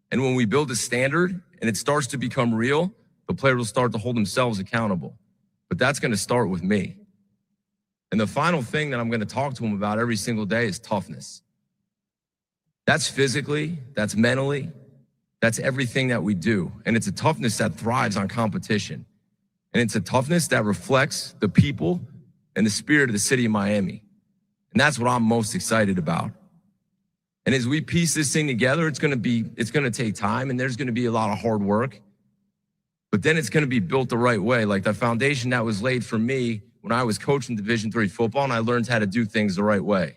And when we build a standard and it starts to become real, the player will start to hold themselves accountable. But that's going to start with me. And the final thing that I'm going to talk to them about every single day is toughness. That's physically, that's mentally, that's everything that we do. And it's a toughness that thrives on competition. And it's a toughness that reflects the people and the spirit of the city of Miami. And that's what I'm most excited about. And as we piece this thing together, it's going to take time, and there's going to be a lot of hard work. But then it's going to be built the right way. Like the foundation that was laid for me when I was coaching Division III football, and I learned how to do things the right way.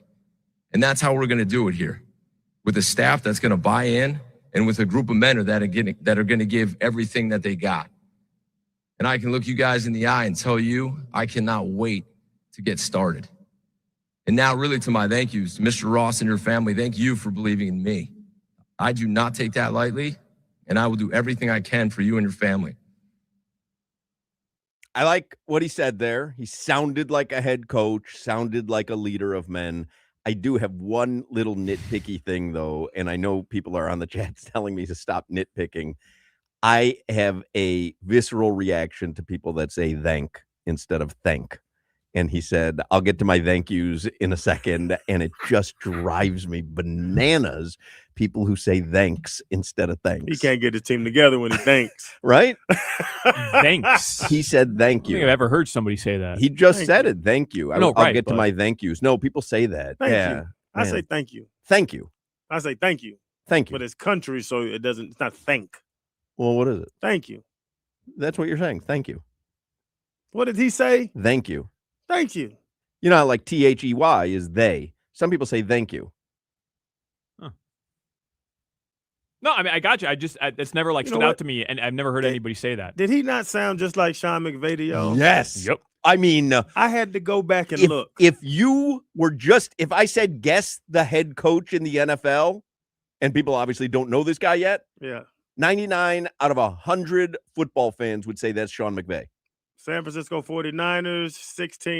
And that's how we're going to do it here, with a staff that's going to buy in and with a group of men that are going to give everything that they got. And I can look you guys in the eye and tell you, I cannot wait to get started. And now really to my thank yous, to Mr. Ross and your family, thank you for believing in me. I do not take that lightly, and I will do everything I can for you and your family. I like what he said there. He sounded like a head coach, sounded like a leader of men. I do have one little nitpicky thing, though, and I know people are on the chat telling me to stop nitpicking. I have a visceral reaction to people that say thank instead of thank. And he said, I'll get to my thank yous in a second, and it just drives me bananas, people who say thanks instead of thanks. He can't get his team together when he thanks. Right? Thanks. He said thank I don't you. think I've ever heard somebody say that. He just said it. Thank you. I'll get to my thank yous. No, people say that. Thank yeah. you. I say thank you. Thank you. I say thank you. Thank you. But it's country, so it's not thank. Well, what is it? Thank you. That's what you're saying. Thank you. What did he say? Thank you. Thank you. You know, like THEY is they. Some people say thank you. Huh. No, I mean, I got you. It's never like stood out to me, and I've never heard anybody say that. Did he not sound just like Sean McVay to y'all? Yes. Yep. I mean, I had to go back and look. If you were if I said guess the head coach in the NFL, and people obviously don't know this guy yet, 99 out of 100 football fans would say that's Sean McVay. San Francisco 49ers,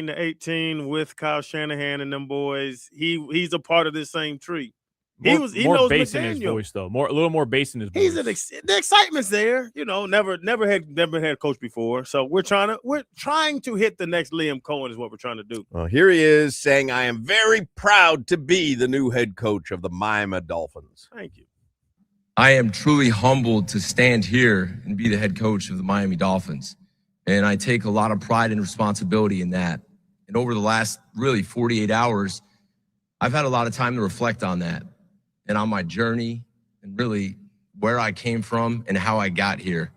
16-18 with Kyle Shanahan and them boys. He's a part of this same tree. He knows bass McDaniel. in his voice, though. A little more bass in his voice. The excitement's there. You know, never had coach before. So we're trying to hit the next Liam Cohen is what we're trying to do. Well, here he is saying, I am very proud to be the new head coach of the Miami Dolphins. Thank you. I am truly humbled to stand here and be the head coach of the Miami Dolphins. And I take a lot of pride and responsibility in that. And over the last really 48 hours, I've had a lot of time to reflect on that and on my journey and really where I came from and how I got here.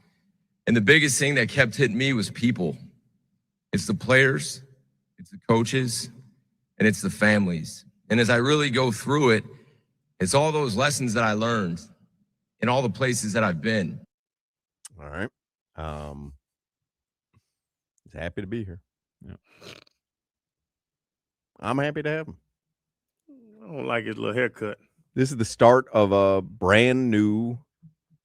And the biggest thing that kept hitting me was people. It's the players, it's the coaches, and it's the families. And as I really go through it, it's all those lessons that I learned in all the places that I've been. All right. He's happy to be here. Yeah. I'm happy to have him. I don't like his little haircut. This is the start of a brand new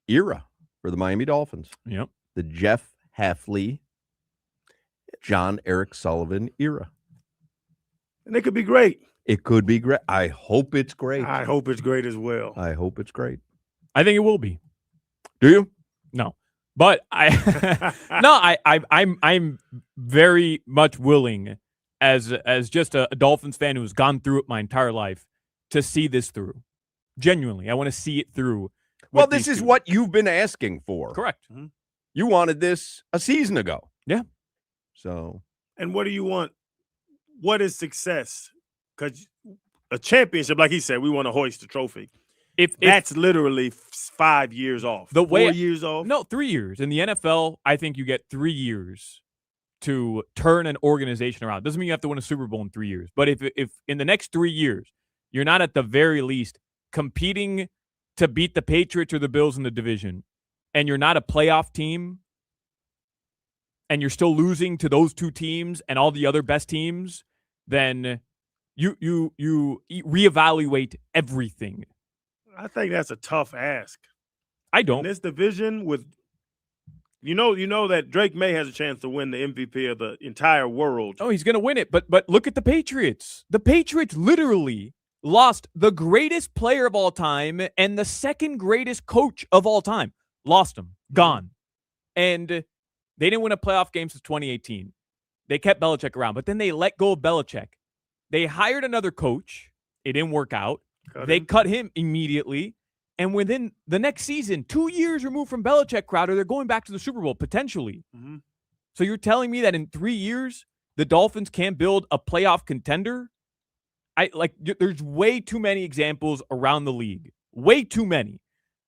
era for the Miami Dolphins. Yep. The Jeff Hafley, John Eric Sullivan era. And it could be great. It could be great. I hope it's great. I hope it's great as well. I hope it's great. I think it will be. Do you? No. But I'm very much willing as just a Dolphins fan who's gone through it my entire life to see this through. Genuinely, I want to see it through. Well, this is what you've been asking for. Correct. Mm-hmm. You wanted this a season ago. Yeah. So. And what do you want? What is success? Because a championship, like he said, we want to hoist the trophy. If that's literally 5 years off. 4 years off? No, 3 years. In the NFL, I think you get 3 years to turn an organization around. Doesn't mean you have to win a Super Bowl in 3 years. But if in the next 3 years, you're not at the very least competing to beat the Patriots or the Bills in the division, and you're not a playoff team, and you're still losing to those two teams and all the other best teams, then you reevaluate everything. I think that's a tough ask. I don't. In this division with you know that Drake May has a chance to win the MVP of the entire world. Oh, he's going to win it. But look at the Patriots. The Patriots literally lost the greatest player of all time and the second greatest coach of all time. Lost him. Gone. And they didn't win a playoff game since 2018. They kept Belichick around, but then they let go of Belichick. They hired another coach. It didn't work out. They cut him immediately. And within the next season, 2 years removed from Belichick, Crowder, they're going back to the Super Bowl, potentially. Mm-hmm. So you're telling me that in 3 years, the Dolphins can't build a playoff contender? There's way too many examples around the league, way too many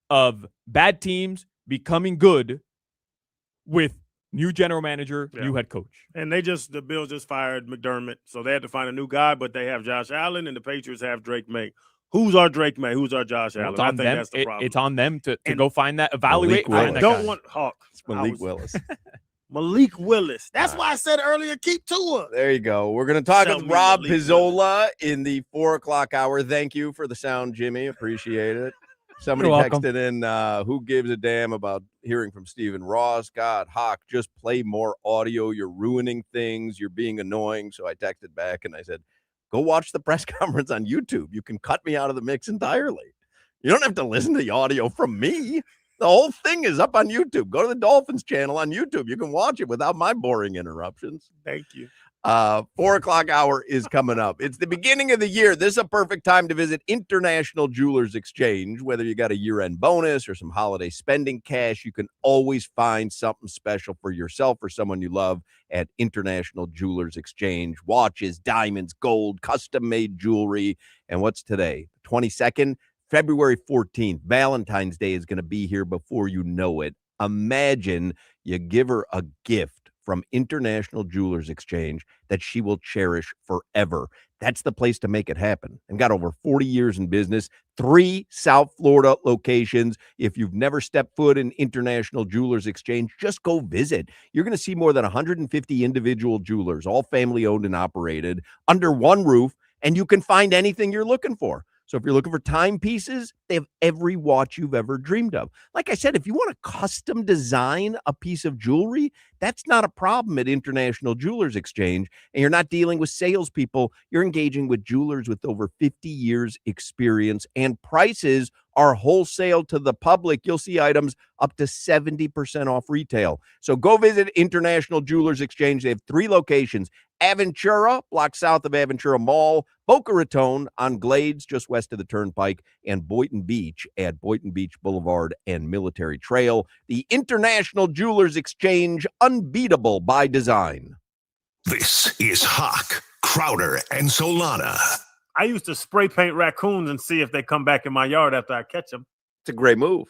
of bad teams becoming good with new general manager, new head coach. And the Bills just fired McDermott, so they had to find a new guy, but they have Josh Allen, and the Patriots have Drake May. Who's our Drake May? Who's our Josh Allen? I think that's the problem. It's on them to go find that, evaluate. Malik Find that don't guy. want Hawk. It's Malik Willis. Malik Willis. That's why I said earlier, keep Tua. There you go. We're going to talk Sell with me Rob Malik Pizzola in the 4 o'clock hour. Thank you for the sound, Jimmy. Appreciate it. Somebody You're welcome. texted in, who gives a damn about hearing from Stephen Ross? God, Hoch, just play more audio. You're ruining things. You're being annoying. So I texted back and I said, go watch the press conference on YouTube. You can cut me out of the mix entirely. You don't have to listen to the audio from me. The whole thing is up on YouTube. Go to the Dolphins channel on YouTube. You can watch it without my boring interruptions. Thank you. 4 o'clock hour is coming up. It's the beginning of the year. This is a perfect time to visit International Jewelers Exchange. Whether you got a year-end bonus or some holiday spending cash, you can always find something special for yourself or someone you love at International Jewelers Exchange. Watches, diamonds, gold, custom-made jewelry. And what's today? 22nd? February 14th, Valentine's Day is going to be here before you know it. Imagine you give her a gift from International Jewelers Exchange that she will cherish forever. That's the place to make it happen. And got over 40 years in business, 3 South Florida locations. If you've never stepped foot in International Jewelers Exchange, just go visit. You're going to see more than 150 individual jewelers, all family owned and operated, under one roof, and you can find anything you're looking for. So if you're looking for timepieces, they have every watch you've ever dreamed of. Like I said, if you want to custom design a piece of jewelry, that's not a problem at International Jewelers Exchange. And you're not dealing with salespeople. You're engaging with jewelers with over 50 years experience, and prices are wholesale to the public. You'll see items up to 70% off retail. So go visit International Jewelers Exchange. They have 3 locations: Aventura, block south of Aventura Mall, Boca Raton on Glades, just west of the Turnpike, and Boynton Beach at Boynton Beach Boulevard and Military Trail. The International Jewelers Exchange, unbeatable by design. This is Hoch, Crowder, and Solana. I used to spray paint raccoons and see if they come back in my yard after I catch them. It's a great move.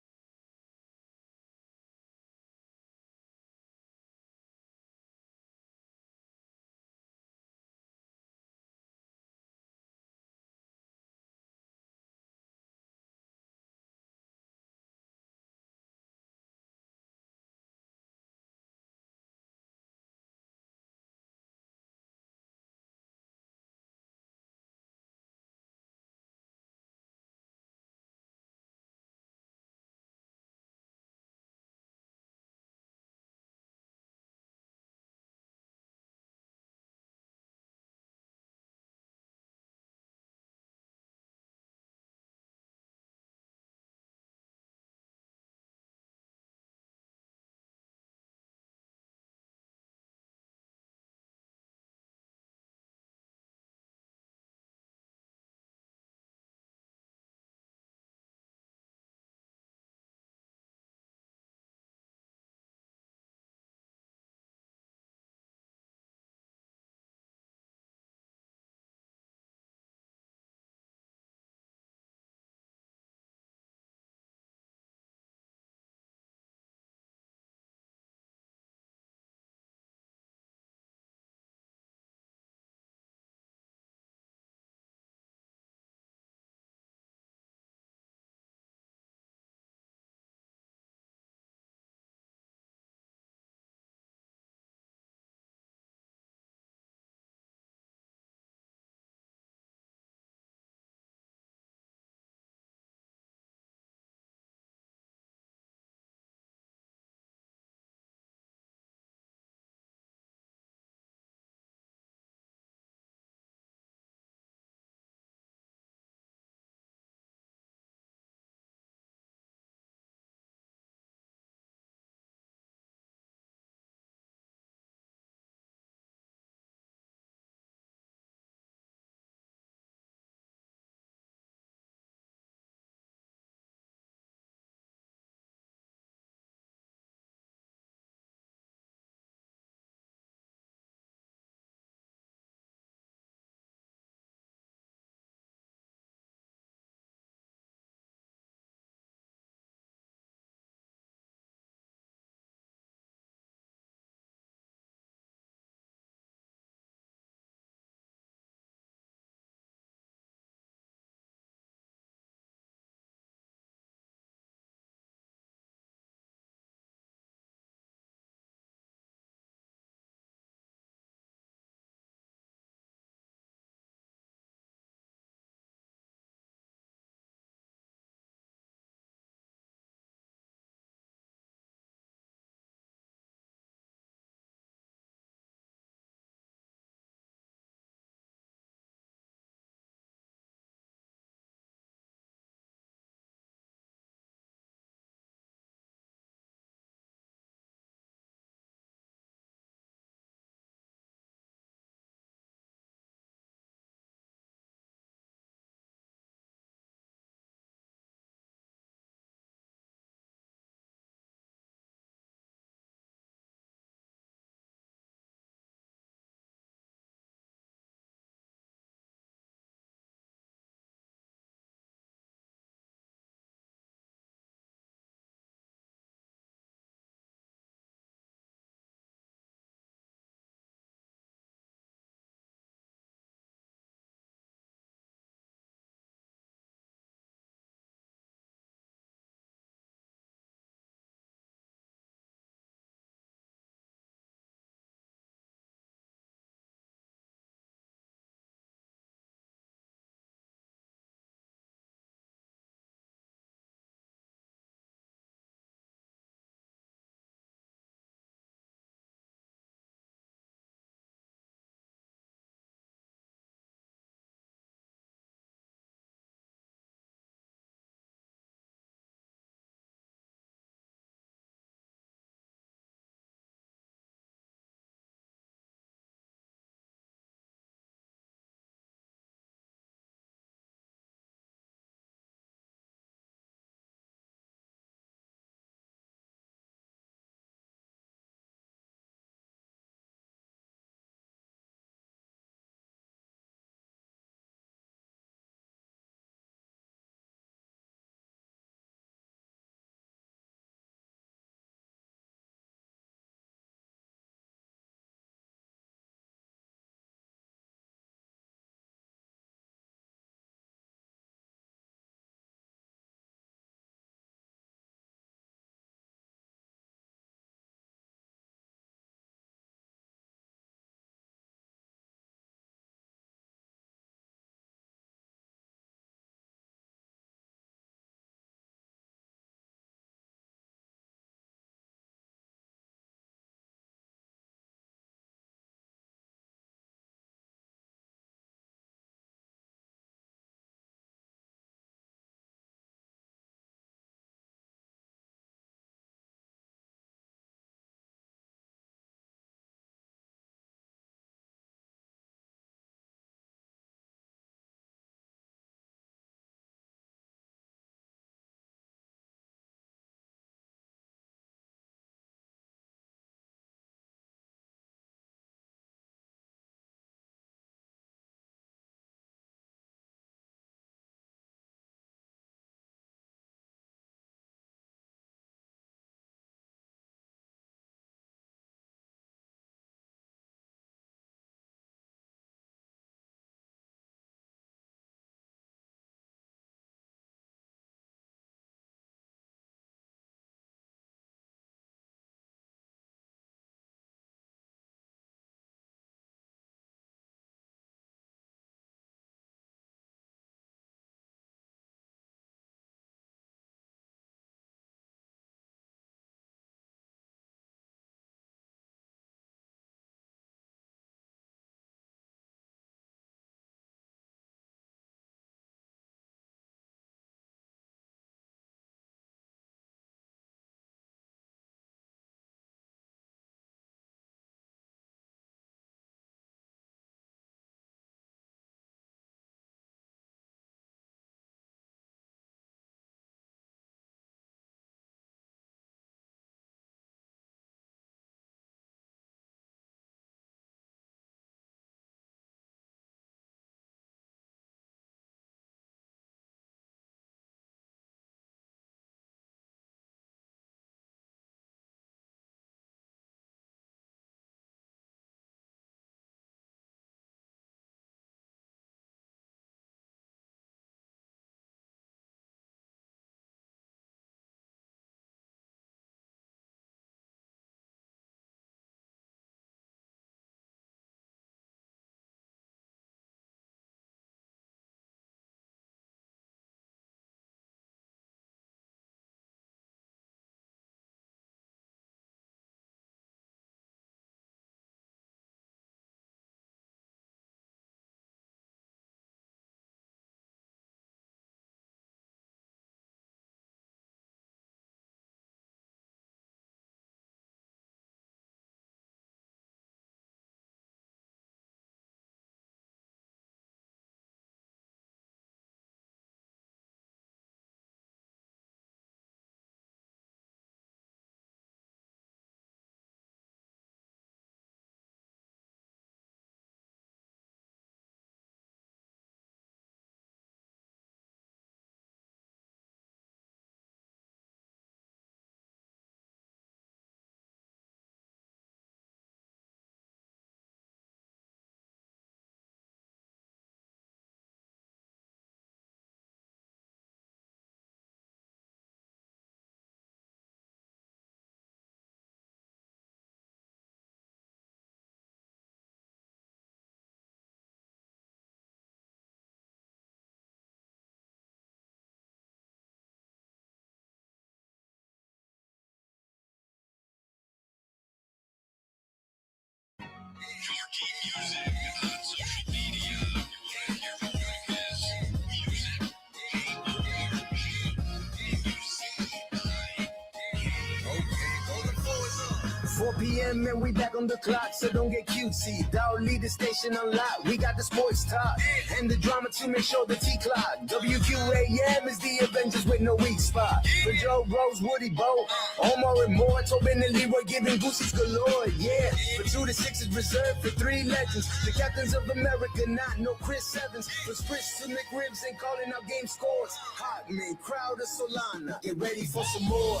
p.m. and we back on the clock, so don't get cutesy. Dog lead the station unlocked. We got the sports talk and the drama to make sure the T-clock. WQAM is the Avengers with no weak spot. For Joe Rose, Woody Bo, Omar and more. Tobin and Leroy giving gooses galore. Yeah, for 2 to 6 is reserved for 3 legends. The captains of America, not no Chris Evans. For Chris to McRibs and calling out game scores. Hot man, crowd of Solana. Get ready for some more.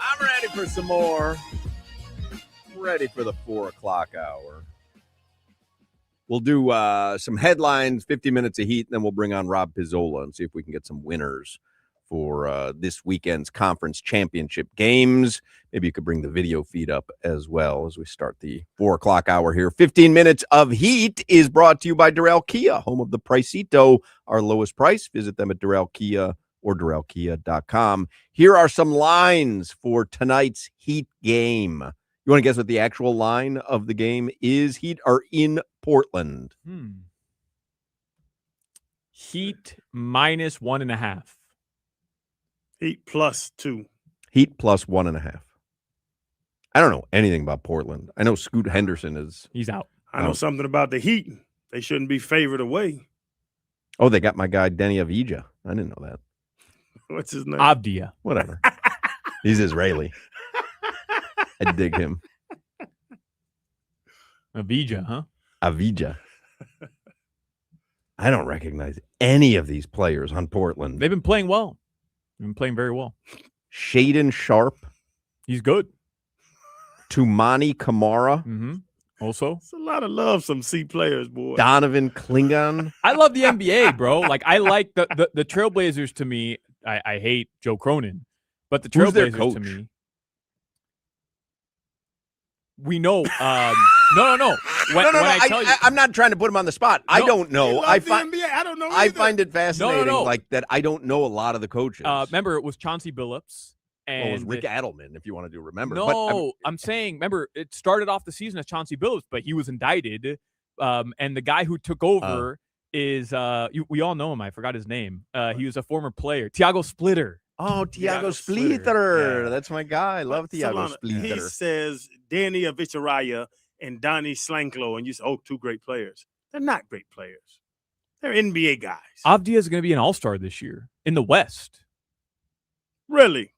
I'm ready for some more. Ready for the 4 o'clock hour. We'll do some headlines, 50 minutes of heat, and then we'll bring on Rob Pizzola and see if we can get some winners for this weekend's conference championship games. Maybe you could bring the video feed up as well as we start the 4 o'clock hour here. 15 minutes of heat is brought to you by Durrell Kia, home of the Pricito, our lowest price. Visit them at Durrell Kia or DurrellKia.com. Here are some lines for tonight's Heat game. You want to guess what the actual line of the game is? Heat are in Portland. Heat minus 1.5. Heat +2. Heat plus 1.5. I don't know anything about Portland. I know Scoot Henderson He's out. I know something about the Heat. They shouldn't be favored away. Oh, they got my guy Denny Avdija. I didn't know that. What's his name? Avdija. Whatever. He's Israeli. I dig him. Avdija, huh? Avdija. I don't recognize any of these players on Portland. They've been playing well. They've been playing very well. Shaden Sharp. He's good. Tumani Kamara. Mm-hmm. Also, it's a lot of love, some C players, boy. Donovan Klingon. I love the NBA, bro. Like, I like the Trailblazers to me. I hate Joe Cronin, but the Who's their Trailblazers coach? to me. We know. No. When I tell you, I'm not trying to put him on the spot. I don't know. I find it fascinating, like that. I don't know a lot of the coaches. remember, it was Chauncey Billups. And it was Rick Adelman, if you want to do remember. No, I'm saying, remember, it started off the season as Chauncey Billups, but he was indicted. And the guy who took over is, we all know him. I forgot his name. He was a former player, Tiago Splitter. Oh, Tiago Splitter. Yeah. That's my guy. I love Tiago Splitter. He says Danny Avicharaya and Donnie Slanklo, and you say, 2 great players. They're not great players. They're NBA guys. Avdija is going to be an all-star this year in the West. Really?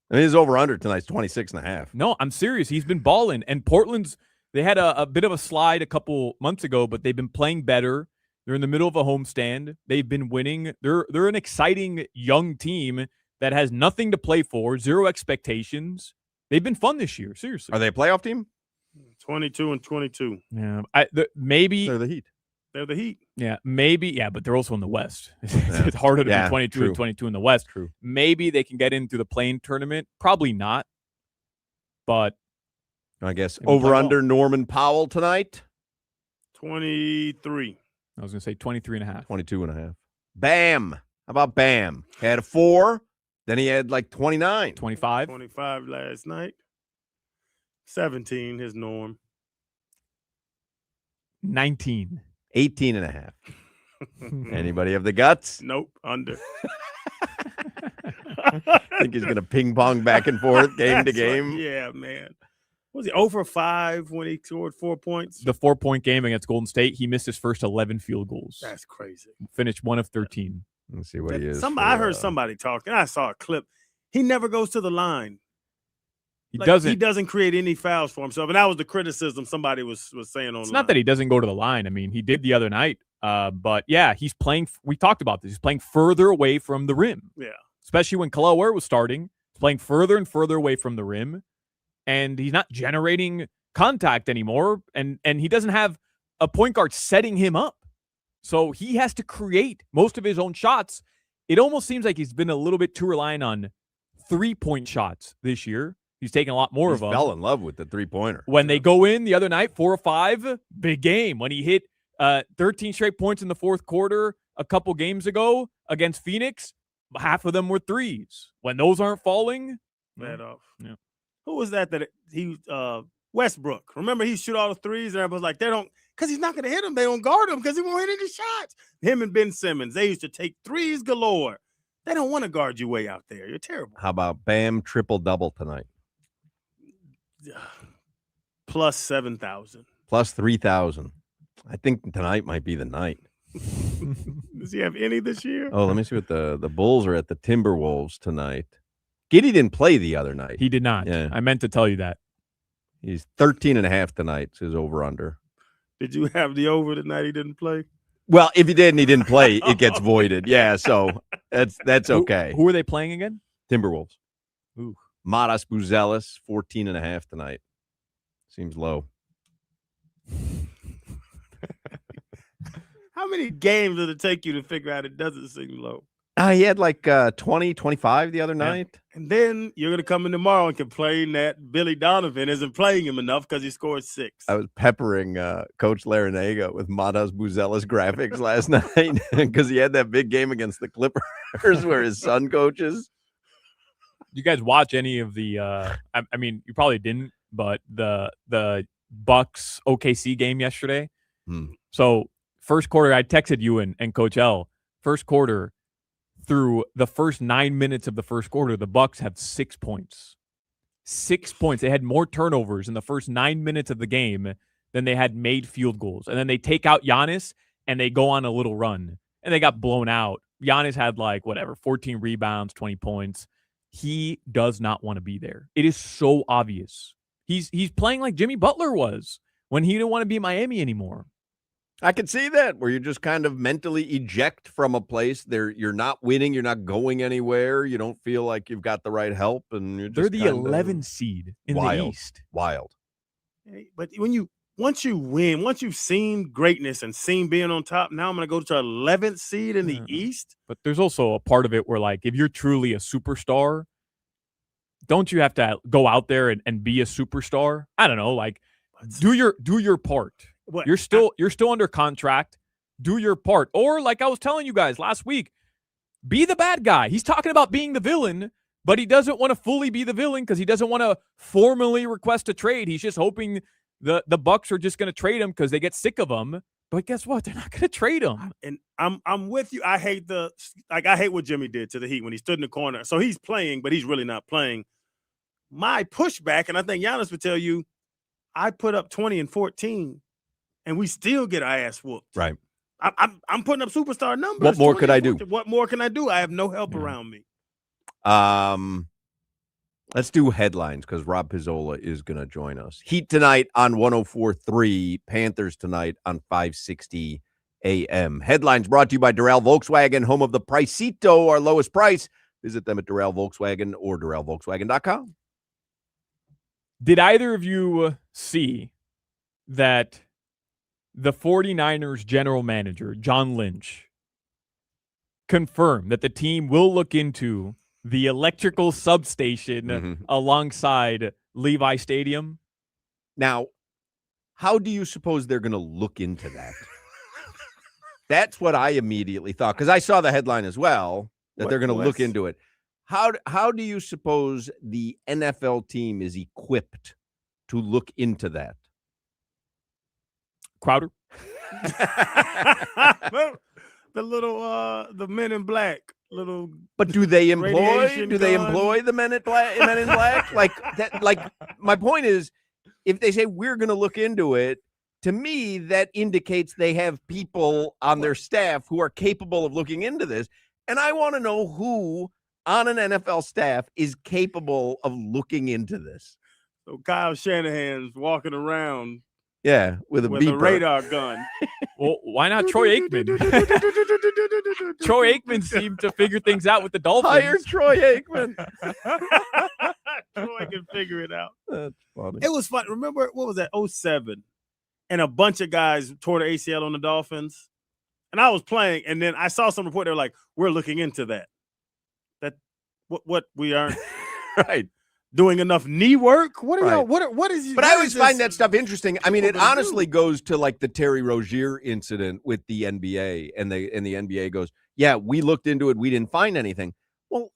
And his over-under tonight's 26.5. No, I'm serious. He's been balling. And Portland's, they had a bit of a slide a couple months ago, but they've been playing better. They're in the middle of a homestand. They've been winning. They're an exciting young team that has nothing to play for, 0 expectations. They've been fun this year, seriously. Are they a playoff team? 22-22. Yeah, maybe. They're the Heat. They're the Heat. Yeah, maybe. Yeah, but they're also in the West. It's harder to be 22 and 22 in the West. True. Maybe they can get into the play-in tournament. Probably not. But I guess over-under Norman Powell tonight? 23. I was going to say 23.5. 22.5. Bam. How about Bam? Had a 4. Then he had like 29. 25. 25 last night. 17, his norm. 19. 18.5. Anybody have the guts? Nope, under. I think he's going to ping pong back and forth game to game. Yeah, man. Was he 0 for 5 when he scored 4 points? The 4-point game against Golden State, he missed his first 11 field goals. That's crazy. Finished 1 of 13. Let's see what he is. I heard somebody talking. I saw a clip. He never goes to the line. He doesn't. He doesn't create any fouls for himself. And that was the criticism somebody was saying online. It's not that he doesn't go to the line. I mean, he did the other night. But yeah, he's playing. We talked about this. He's playing further away from the rim. Yeah. Especially when Kelowna Ware was starting. He's playing further and further away from the rim. And he's not generating contact anymore. And he doesn't have a point guard setting him up. So he has to create most of his own shots. It almost seems like he's been a little bit too reliant on 3-point shots this year. He's taken a lot more of them. Fell in love with the 3-pointer. When they go in the other night, 4 or 5, big game. When he hit 13 straight points in the fourth quarter a couple games ago against Phoenix, half of them were threes. When those aren't falling, bad off. Yeah. Who was that he Westbrook? Remember he shoot all the threes and everybody's like, they don't, because he's not going to hit them. They don't guard him because he won't hit any shots. Him and Ben Simmons, they used to take threes galore. They don't want to guard you way out there. You're terrible. How about Bam triple-double tonight? Plus 7,000. Plus 3,000. I think tonight might be the night. Does he have any this year? Oh, let me see what the Bulls are at the Timberwolves tonight. Giddey didn't play the other night. He did not. Yeah. I meant to tell you that. He's 13.5 tonight. It's his over-under. Did you have the over tonight he didn't play? Well, if he did and he didn't play, it gets voided. Yeah, so that's okay. Who are they playing again? Timberwolves. Ooh. Matas Buzelis, 14.5 tonight. Seems low. How many games did it take you to figure out it doesn't seem low? He had like 20, 25 the other night. And then you're going to come in tomorrow and complain that Billy Donovan isn't playing him enough because he scored 6. I was peppering Coach Larinaga with Matas Buzelis graphics last night because he had that big game against the Clippers where his son coaches. You guys watch any of the I mean, you probably didn't, but the Bucks OKC game yesterday. So first quarter, I texted you and Coach L. First quarter, through the first 9 minutes of the first quarter, the Bucks have 6 points. 6 points. They had more turnovers in the first 9 minutes of the game than they had made field goals. And then they take out Giannis and they go on a little run. And they got blown out. Giannis had 14 rebounds, 20 points. He does not want to be there. It is so obvious. He's playing like Jimmy Butler was when he didn't want to be in Miami anymore. I can see that, where you just kind of mentally eject from a place. You're not winning. You're not going anywhere. You don't feel like you've got the right help. And you're just they're the 11 seed in the East. Wild. But once you win, once you've seen greatness and seen being on top, now I'm going to go to 11th seed in the East. But there's also a part of it where, if you're truly a superstar, don't you have to go out there and be a superstar? I don't know, do your part. What? You're still under contract. Do your part. Or like I was telling you guys last week, be the bad guy. He's talking about being the villain, but he doesn't want to fully be the villain because he doesn't want to formally request a trade. He's just hoping the Bucks are just going to trade him because they get sick of him. But guess what? They're not going to trade him. And I'm with you. I hate I hate what Jimmy did to the Heat when he stood in the corner. So he's playing, but he's really not playing. My pushback, and I think Giannis would tell you, I put up 20 and 14. And we still get our ass whooped. Right. I'm putting up superstar numbers. What more could I do? What more can I do? I have no help around me. Let's do headlines because Rob Pizzola is going to join us. Heat tonight on 104.3. Panthers tonight on 560 a.m. Headlines brought to you by Doral Volkswagen, home of the Pricito, our lowest price. Visit them at Doral Volkswagen or DoralVolkswagen.com. Did either of you see that the 49ers general manager, John Lynch, confirmed that the team will look into the electrical substation alongside Levi Stadium? Now, how do you suppose they're going to look into that? That's what I immediately thought, because I saw the headline as well, that they're going to look into it. How do you suppose the NFL team is equipped to look into that? Crowder? The men in black little. But do they employ gun. the men in black? My point is, if they say we're going to look into it, to me that indicates they have people on their staff who are capable of looking into this, and I want to know who on an NFL staff is capable of looking into this. So Kyle Shanahan's walking around. Yeah, with a radar gun. Well, why not Troy Aikman? Troy Aikman seemed to figure things out with the Dolphins. Hire Troy Aikman. Troy can figure it out. That's funny. It was fun. Remember, what was that? 2007. And a bunch of guys tore the ACL on the Dolphins. And I was playing, and then I saw some report. They were like, we're looking into that. What we aren't right. doing enough knee work? What are y'all? What is? But I always find that stuff interesting. I mean, it honestly goes to like the Terry Rozier incident with the NBA, and the NBA goes, "Yeah, we looked into it. We didn't find anything." Well,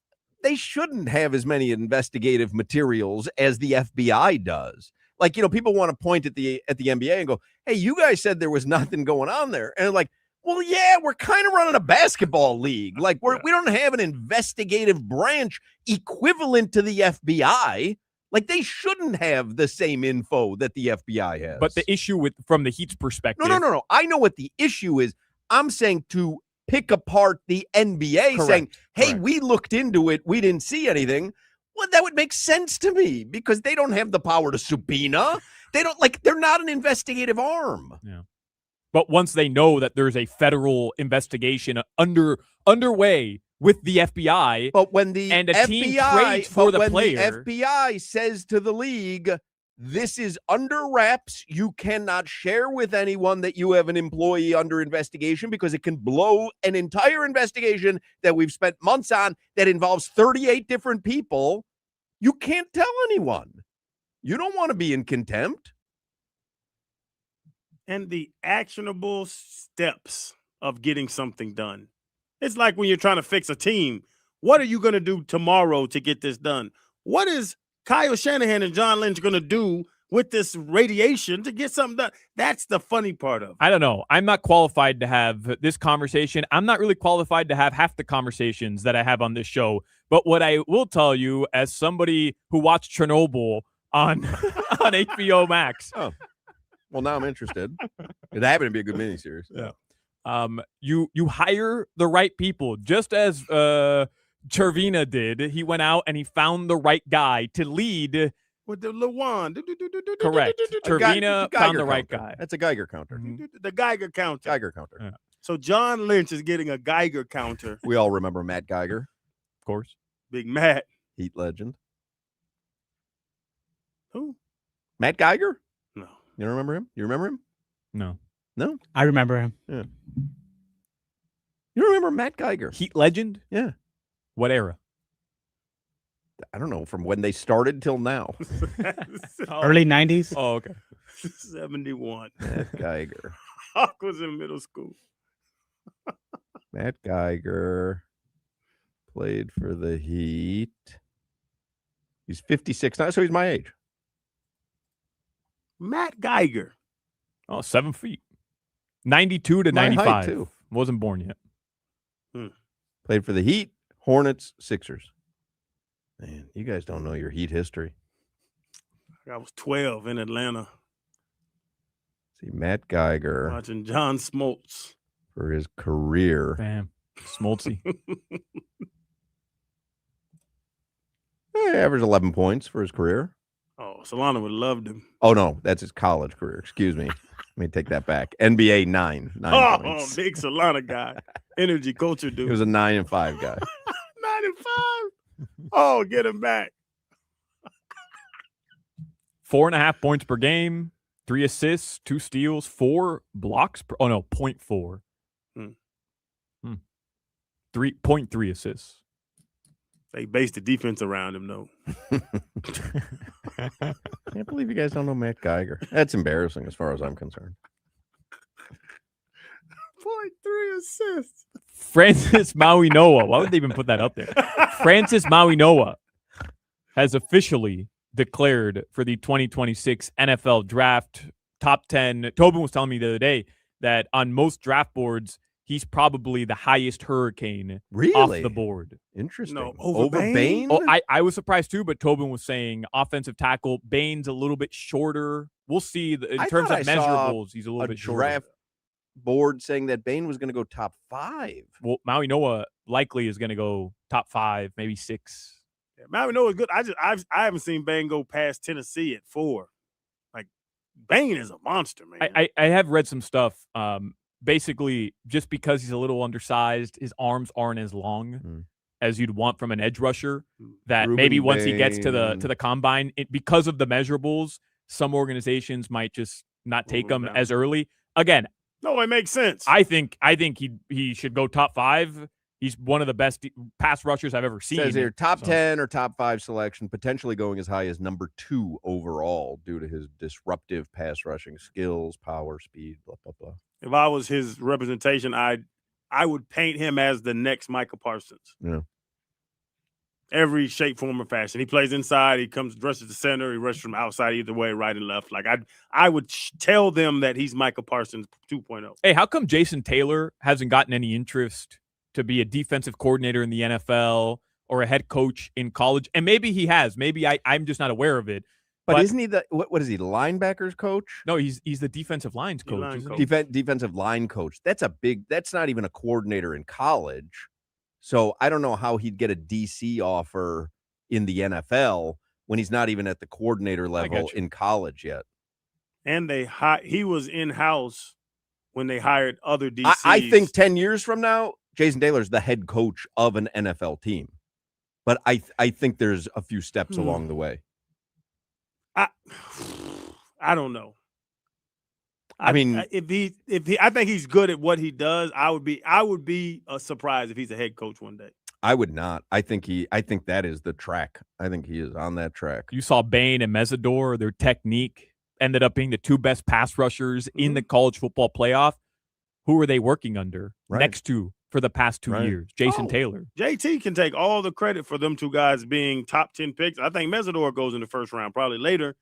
they shouldn't have as many investigative materials as the FBI does. Like, people want to point at the NBA and go, hey, you guys said there was nothing going on there. And like, well, yeah, we're kind of running a basketball league. Like, we don't have an investigative branch equivalent to the FBI. Like, they shouldn't have the same info that the FBI has. But the issue from the Heat's perspective. No. I know what the issue is. I'm saying to pick apart the NBA, saying, hey, we looked into it. We didn't see anything. Well, that would make sense to me because they don't have the power to subpoena. They're not an investigative arm. Yeah. But once they know that there's a federal investigation underway with the FBI, but when the and a FBI, team trades for the player, the FBI says to the league, this is under wraps. You cannot share with anyone that you have an employee under investigation because it can blow an entire investigation that we've spent months on that involves 38 different people. You can't tell anyone. You don't want to be in contempt. And the actionable steps of getting something done. It's like when you're trying to fix a team. What are you going to do tomorrow to get this done? What is Kyle Shanahan and John Lynch going to do with this radiation to get something done? That's the funny part of it. I don't know. I'm not qualified to have this conversation. I'm not really qualified to have half the conversations that I have on this show. But what I will tell you, as somebody who watched Chernobyl on HBO Max. Oh, well, now I'm interested. It happened to be a good miniseries. Yeah. You hire the right people, just as Chervina did. He went out and he found the right guy to lead. With the Lawan. Correct. Chervina found the right guy. That's a Geiger counter. The Geiger counter. Geiger counter. Yeah. So John Lynch is getting a Geiger counter. We all remember Matt Geiger. Of course. Big Matt. Heat legend. Who? Matt Geiger? No. You don't remember him? You remember him? No. No? I remember him. Yeah. You remember Matt Geiger? Heat legend? Yeah. What era? I don't know, from when they started till now. Early 90s? Oh, okay. 71. Matt Geiger. Hoch was in middle school. Matt Geiger played for the Heat. He's 56 now, so he's my age. Matt Geiger. Oh, 7 feet. 92 to My height, 95. too. Wasn't born yet. Played for the Heat, Hornets, Sixers. Man, you guys don't know your Heat history. I was 12 in Atlanta. See, Matt Geiger Watching John Smoltz. for his career. Bam. Smoltzy. Averaged 11 points for his career. Oh, Solana would have loved him. Oh, no, that's his college career. Excuse me. Let me take that back. NBA, 9 points. Big Solana guy. Energy culture dude. He was a 9 and 5 guy. 9 and 5. Oh, get him back. 4.5 points per game, 3 assists, 2 steals, 4 blocks. 0.4. 3.3 assists. They based the defense around him, though. Can't believe you guys don't know Matt Geiger. That's embarrassing as far as I'm concerned. 0.3 assists. Francis Maui Noah. Why would they even put that up there? Francis Maui Noah has officially declared for the 2026 NFL draft top 10. Tobin was telling me the other day that on most draft boards, he's probably the highest Hurricane off the board. Interesting. No, over Bain? Oh, I was surprised too, but Tobin was saying offensive tackle. Bain's a little bit shorter. We'll see. In terms of measurables, he's a little bit shorter. Draft board saying that Bain was going to go top 5. Well, Maui Noah likely is going to go top 5, maybe 6. Yeah, Maui Noah is good. I haven't seen Bain go past Tennessee at 4. Like, Bain is a monster, man. I have read some stuff. Basically, just because he's a little undersized, his arms aren't as long as you'd want from an edge rusher. That Ruben maybe once he gets to Bain. the combine, because of the measurables, some organizations might just not take him as early. Again, no, it makes sense. I think he should go top 5. He's one of the best pass rushers I've ever seen. Says here top 10 or top 5 selection, potentially going as high as number 2 overall due to his disruptive pass rushing skills, power, speed, blah, blah, blah. If I was his representation, I would paint him as the next Micah Parsons. Yeah. every shape, form, or fashion. He plays inside. He comes, rushes the center. He rushes from outside either way, right and left. Like I would tell them that he's Micah Parsons 2.0. Hey, how come Jason Taylor hasn't gotten any interest to be a defensive coordinator in the NFL or a head coach in college? And maybe he has. Maybe I'm just not aware of it. But isn't he the what is he, the linebackers coach? No, he's the defensive lines coach. Defensive line coach. That's not even a coordinator in college. So I don't know how he'd get a DC offer in the NFL when he's not even at the coordinator level in college yet. And he was in-house when they hired other DCs. I think 10 years from now, Jason Taylor's the head coach of an NFL team. But I think there's a few steps along the way. I don't know. I mean, I think he's good at what he does. I would be surprised if he's a head coach one day. I would not. I think that is the track. I think he is on that track. You saw Bain and Mesidor, their technique ended up being the two best pass rushers in the college football playoff. Who were they working under next to for the past 2 years? Jason Taylor. JT can take all the credit for them two guys being top 10 picks. I think Mesidor goes in the first round, probably later.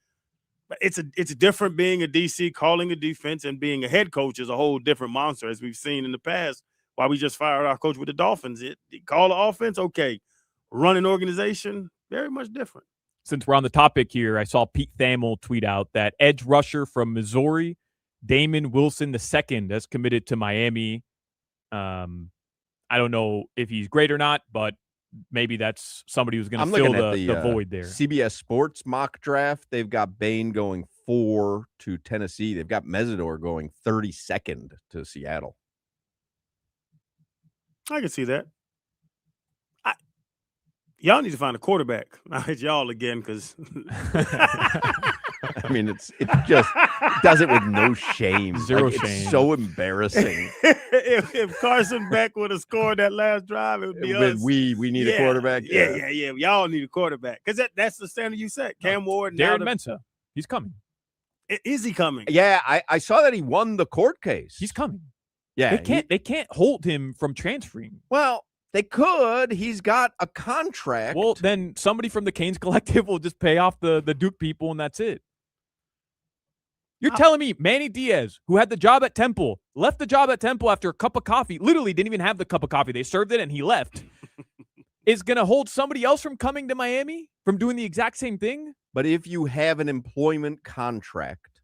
But it's different being a DC, calling a defense, and being a head coach is a whole different monster, as we've seen in the past. Why we just fired our coach with the Dolphins. Call the offense, okay. Run an organization, very much different. Since we're on the topic here, I saw Pete Thamel tweet out that edge rusher from Missouri, Damon Wilson II, has committed to Miami. I don't know if he's great or not, but maybe that's somebody who's going to fill the void there. CBS Sports mock draft. They've got Bain going 4 to Tennessee. They've got Mesidor going 32nd to Seattle. I can see that. Y'all need to find a quarterback. I hit y'all again because I mean, it just does it with no shame. Zero shame. It's so embarrassing. if Carson Beck would have scored that last drive, it would be us. We need a quarterback. Yeah. Y'all need a quarterback because that's the standard you set. Cam Ward, Darren Mensah, he's coming. Is he coming? Yeah, I saw that he won the court case. He's coming. Yeah, they can't hold him from transferring. Well, they could. He's got a contract. Well, then somebody from the Canes Collective will just pay off the Duke people, and that's it. You're telling me Manny Diaz, who had the job at Temple, left the job at Temple after a cup of coffee, literally didn't even have the cup of coffee. They served it, and he left, is going to hold somebody else from coming to Miami, from doing the exact same thing? But if you have an employment contract,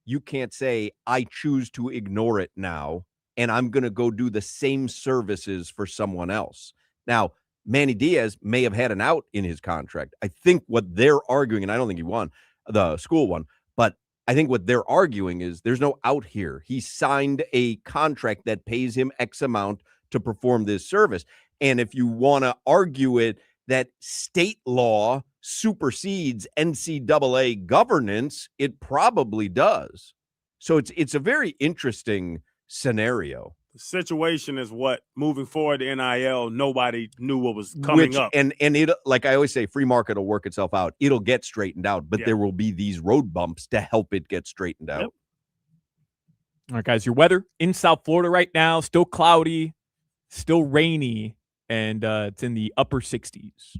you can't say, I choose to ignore it now, and I'm going to go do the same services for someone else. Now, Manny Diaz may have had an out in his contract. I think what they're arguing, and I don't think he won, the school one, but I think what they're arguing is there's no out here. He signed a contract that pays him X amount to perform this service. And if you want to argue it, that state law supersedes NCAA governance, it probably does. So it's a very interesting scenario. The situation is what moving forward to NIL, nobody knew what was coming up. And it, like I always say, free market will work itself out. It'll get straightened out, but there will be these road bumps to help it get straightened out. All right, guys, your weather in South Florida right now, still cloudy, still rainy, and it's in the upper 60s.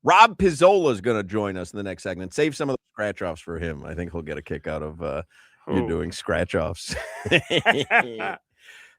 Rob Pizzola is going to join us in the next segment. Save some of the scratch-offs for him. I think he'll get a kick out of you doing scratch-offs.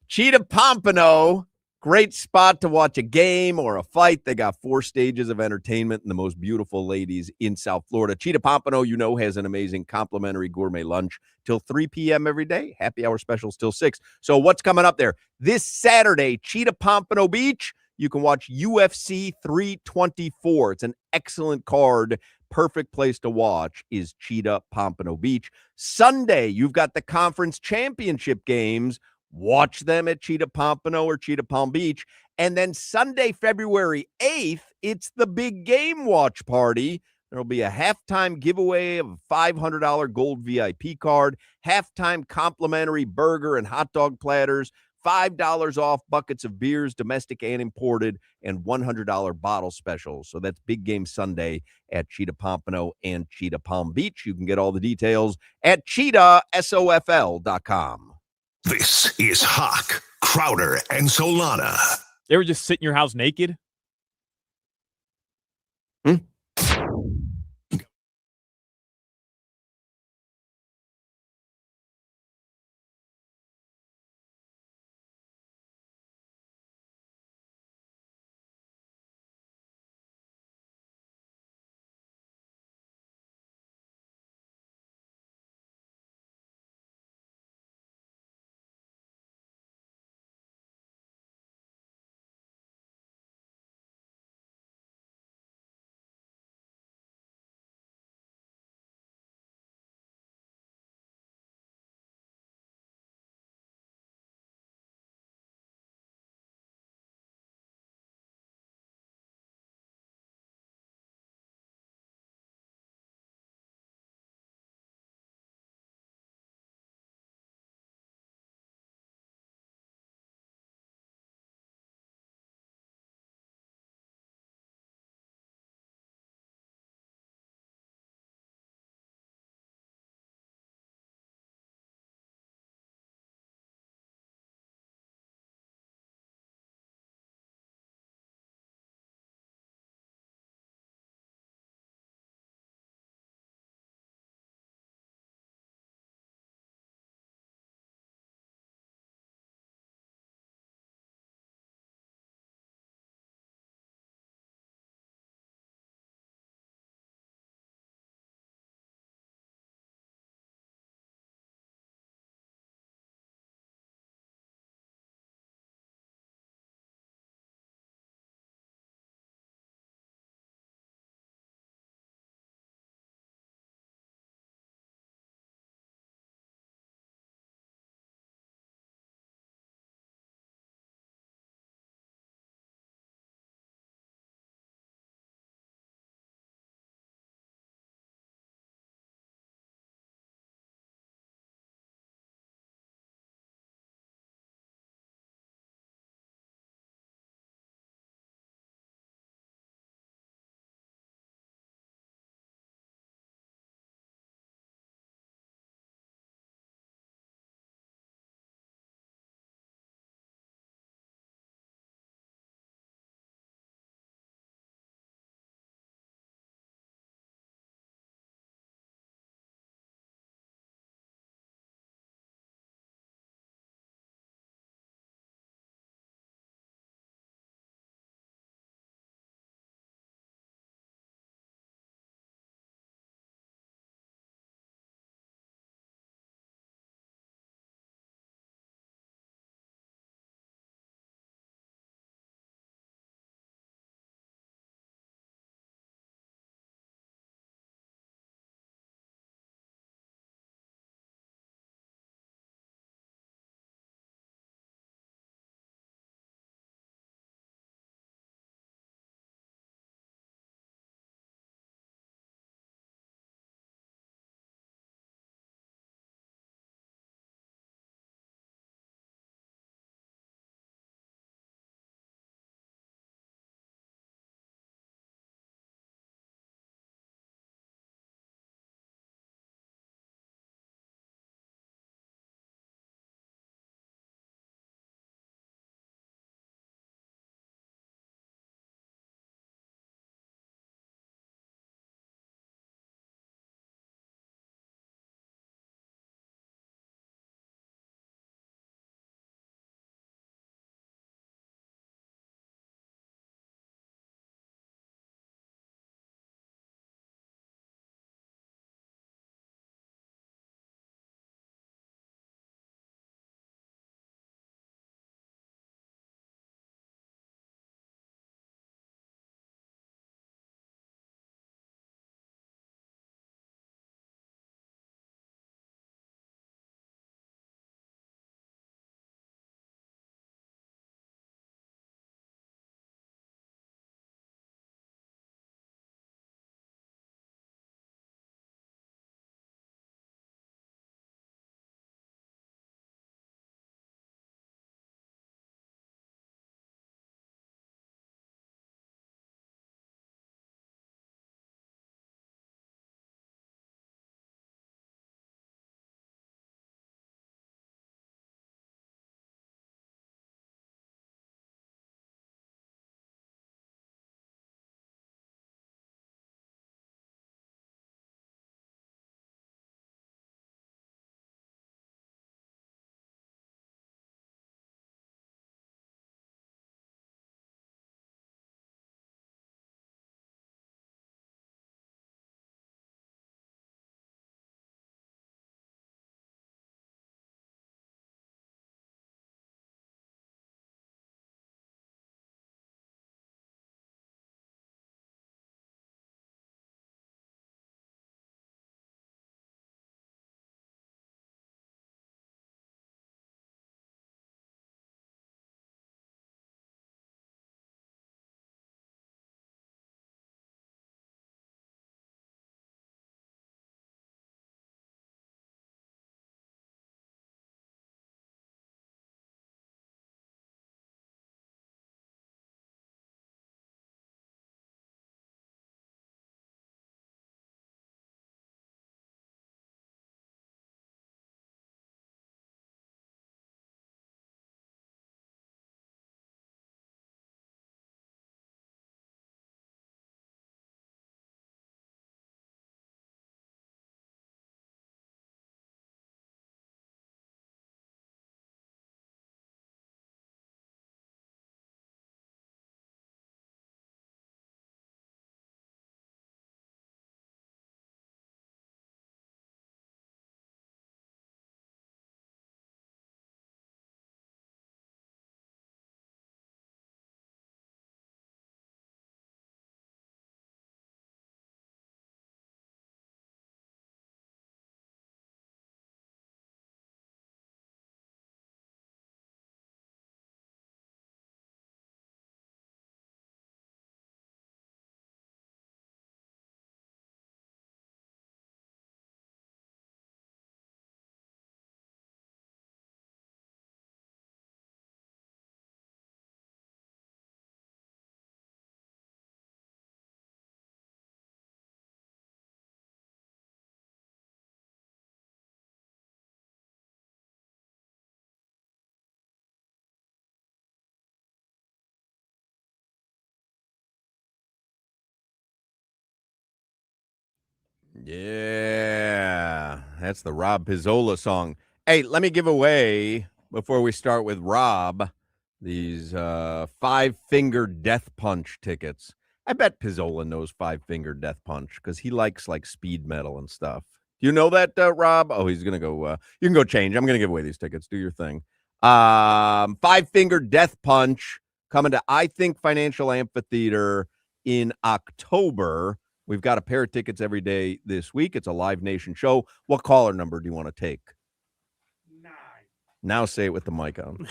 Cheetah Pompano, great spot to watch a game or a fight. They got 4 stages of entertainment and the most beautiful ladies in South Florida. Cheetah Pompano, has an amazing complimentary gourmet lunch till 3 p.m. every day. Happy hour specials till 6. So what's coming up there? This Saturday, Cheetah Pompano Beach, you can watch UFC 324. It's an excellent card. Perfect place to watch is Cheetah Pompano Beach. Sunday, you've got the conference championship games. Watch them at Cheetah Pompano or Cheetah Palm Beach. And then Sunday, February 8th, it's the big game watch party. There'll be a halftime giveaway of a $500 gold VIP card, halftime complimentary burger and hot dog platters, $5 off buckets of beers, domestic and imported, and $100 bottle specials. So that's big game Sunday at Cheetah Pompano and Cheetah Palm Beach. You can get all the details at cheetahsofl.com. This is Hoch, Crowder, and Solana. You ever just sit in your house naked? Yeah, that's the Rob Pizzola song. Hey, let me give away, before we start with Rob, these Five-Finger Death Punch tickets. I bet Pizzola knows Five-Finger Death Punch because he likes like speed metal and stuff. Do you know that, Rob? Oh, he's gonna go. You can go change. I'm gonna give away these tickets. Do your thing. Five-Finger Death Punch coming to I Think Financial Amphitheater in October. We've got a pair of tickets every day this week. It's a Live Nation show. What caller number do you want to take? 9. Now say it with the mic on.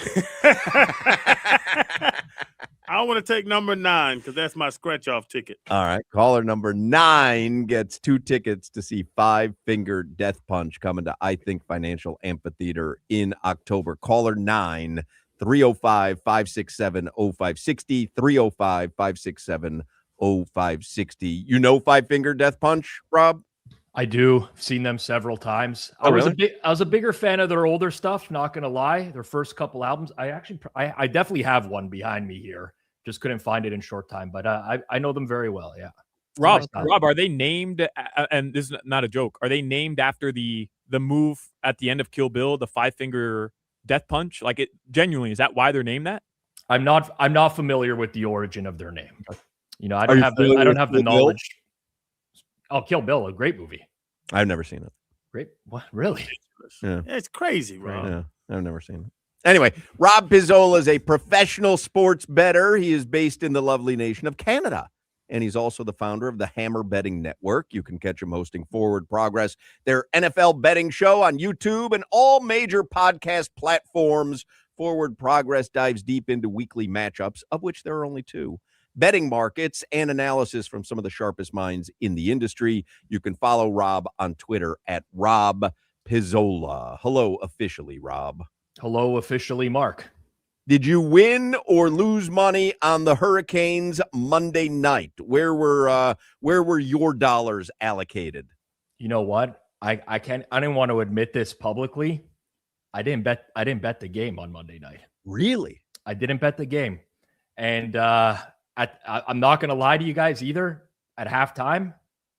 I want to take number 9 because that's my scratch-off ticket. All right. Caller number 9 gets 2 tickets to see Five-Finger Death Punch coming to I Think Financial Amphitheater in October. Caller 9, 305-567-0560, 305-567-0560. You know Five-Finger Death Punch, Rob? I do. I've seen them several times. Oh, really? I was a bigger fan of their older stuff, not gonna lie. Their first couple albums. I definitely have one behind me here. Just couldn't find it in short time, but I know them very well. Yeah. Rob, are they named? And this is not a joke. Are they named after the move at the end of Kill Bill, the Five-Finger Death Punch? Like, it genuinely, is that why they're named that? I'm not familiar with the origin of their name. But, I don't have the knowledge. Oh, Kill Bill, a great movie. I've never seen it. Great. What? Really? Yeah. It's crazy, Rob. Yeah, I've never seen it. Anyway, Rob Pizzola is a professional sports bettor. He is based in the lovely nation of Canada, and he's also the founder of the Hammer Betting Network. You can catch him hosting Forward Progress, their NFL betting show on YouTube and all major podcast platforms. Forward Progress dives deep into weekly matchups, of which there are only 2. Betting markets and analysis from some of the sharpest minds in the industry. You can follow Rob on Twitter at Rob Pizzola. Hello, officially, Rob. Hello, officially, Mark. Did you win or lose money on the Hurricanes Monday night? Where were your dollars allocated? You know what? I didn't want to admit this publicly. I didn't bet the game on Monday night. Really? I didn't bet the game. And I'm not going to lie to you guys either. At halftime,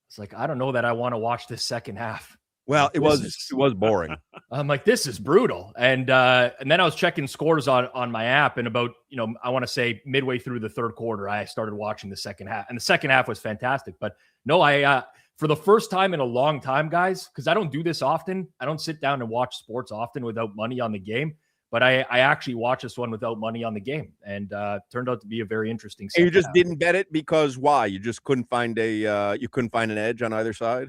it's like, I don't know that I want to watch this second half. Well, it was boring. I'm like, this is brutal. And then I was checking scores on my app, and about, I want to say midway through the third quarter, I started watching the second half, and the second half was fantastic. But no, I for the first time in a long time, guys, because I don't do this often. I don't sit down and watch sports often without money on the game. But I actually watched this one without money on the game, and turned out to be a very interesting. And you just didn't bet it because why? You just couldn't find an edge on either side?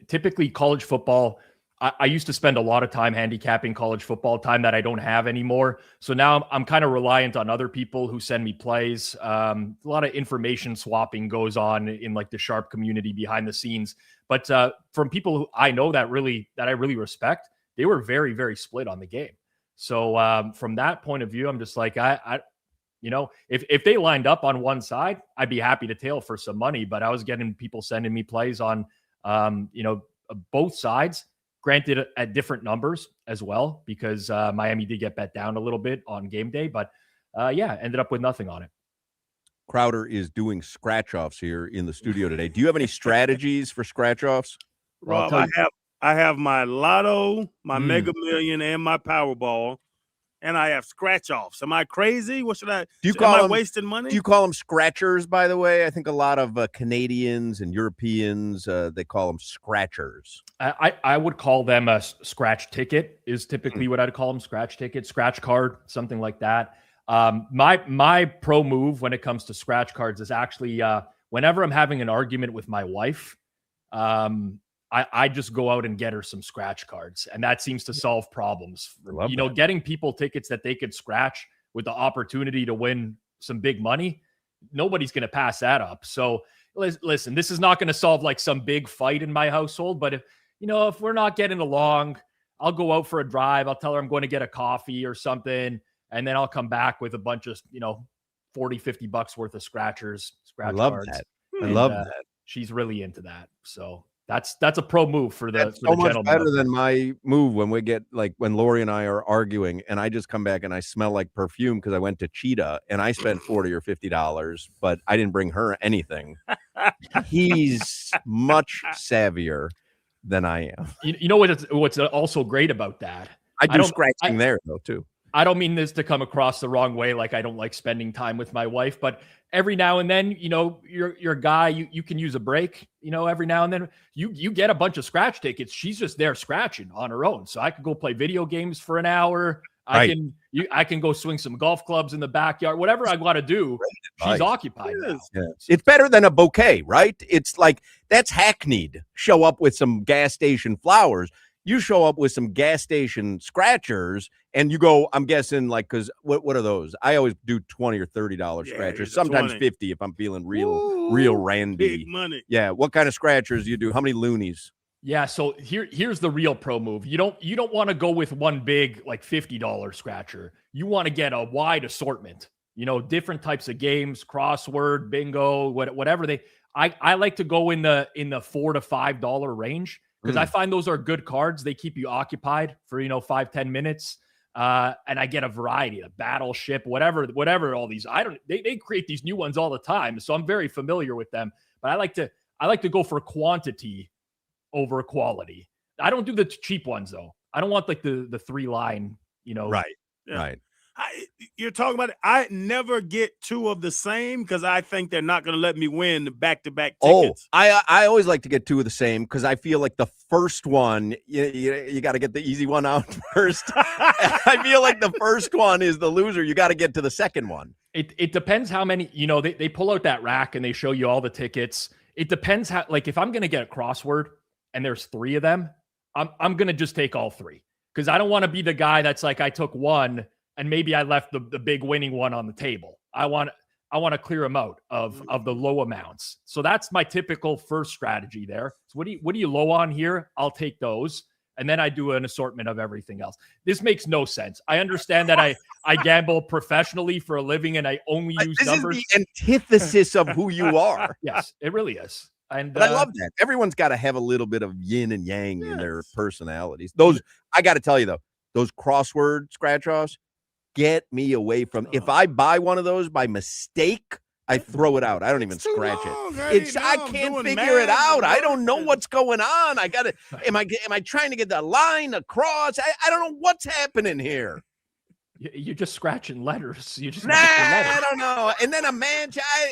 Typically college football, I used to spend a lot of time handicapping college football, time that I don't have anymore. So now I'm kind of reliant on other people who send me plays. A lot of information swapping goes on in like the Sharp community behind the scenes. But from people who I know that I really respect, they were very, very split on the game. So from that point of view, I'm just like, if they lined up on one side, I'd be happy to tail for some money. But I was getting people sending me plays on, both sides, granted at different numbers as well, because Miami did get bet down a little bit on game day. But ended up with nothing on it. Crowder is doing scratch offs here in the studio today. Do you have any strategies for scratch offs? Rob, I have my Lotto, my Mega Million, and my Powerball, and I have scratch offs. Am I crazy? What should I? Am I wasting money? Do you call them scratchers? By the way, I think a lot of Canadians and Europeans they call them scratchers. I would call them a scratch ticket. Is typically what I'd call them. Scratch ticket, scratch card, something like that. My pro move when it comes to scratch cards is actually whenever I'm having an argument with my wife. I just go out and get her some scratch cards, and that seems to solve problems. Getting people tickets that they could scratch with the opportunity to win some big money. Nobody's going to pass that up. So listen, this is not going to solve like some big fight in my household, but if we're not getting along, I'll go out for a drive. I'll tell her I'm going to get a coffee or something, and then I'll come back with a bunch of, $40-$50 worth of scratch cards. I love that. She's really into that. So that's a pro move for the much better than my move when we get when Lori and I are arguing and I just come back and I smell like perfume because I went to Cheetah and I spent $40 or $50, but I didn't bring her anything. He's much savvier than I am. You know what's also great about that? I do scratching there though too. I don't mean this to come across the wrong way, like I don't like spending time with my wife, but every now and then, you're a guy, you can use a break, every now and then you get a bunch of scratch tickets. She's just there scratching on her own. So I could go play video games for an hour. Right. I can go swing some golf clubs in the backyard, whatever I got to do. She's occupied now. Yeah. It's better than a bouquet, right? It's like that's hackneyed. Show up with some gas station flowers. You show up with some gas station scratchers and you go, I'm guessing like, cause what are those? I always do $20 or $30 scratchers, sometimes 20. 50 if I'm feeling real randy. Big money. Yeah. What kind of scratchers do you do? How many loonies? Yeah, so here's the real pro move. You don't want to go with one big like $50 scratcher. You want to get a wide assortment. Different types of games, crossword, bingo, whatever I like to go in the $4 to $5 range because I find those are good cards. They keep you occupied for 5-10 minutes. And I get a variety of Battleship, whatever all these. They create these new ones all the time, so I'm very familiar with them. But I like to go for quantity over quality. I don't do the cheap ones though. I don't want like the 3-line, Right. Yeah. Right. You're talking about it. I never get two of the same because I think they're not going to let me win back-to-back tickets. I always like to get two of the same because I feel like the first one, you got to get the easy one out first. I feel like the first one is the loser. You got to get to the second one. It depends how many, they pull out that rack and they show you all the tickets. It depends how, like if I'm going to get a crossword and there's 3 of them, I'm going to just take all 3 because I don't want to be the guy that's like, I took one and maybe I left the big winning one on the table. I want to clear them out of the low amounts. So that's my typical first strategy there. So what do you low on here? I'll take those. And then I do an assortment of everything else. This makes no sense. I understand that I gamble professionally for a living and I only use numbers. This is the antithesis of who you are. Yes, it really is. But I love that. Everyone's got to have a little bit of yin and yang in their personalities. Those, I got to tell you though, those crossword scratch-offs, get me away from. If I buy one of those by mistake, I throw it out. I don't even scratch it. I can't figure it out. I don't know what's going on. I gotta. Am I trying to get the line across? I don't know what's happening here. You're just scratching letters. You just I don't know. And then a man,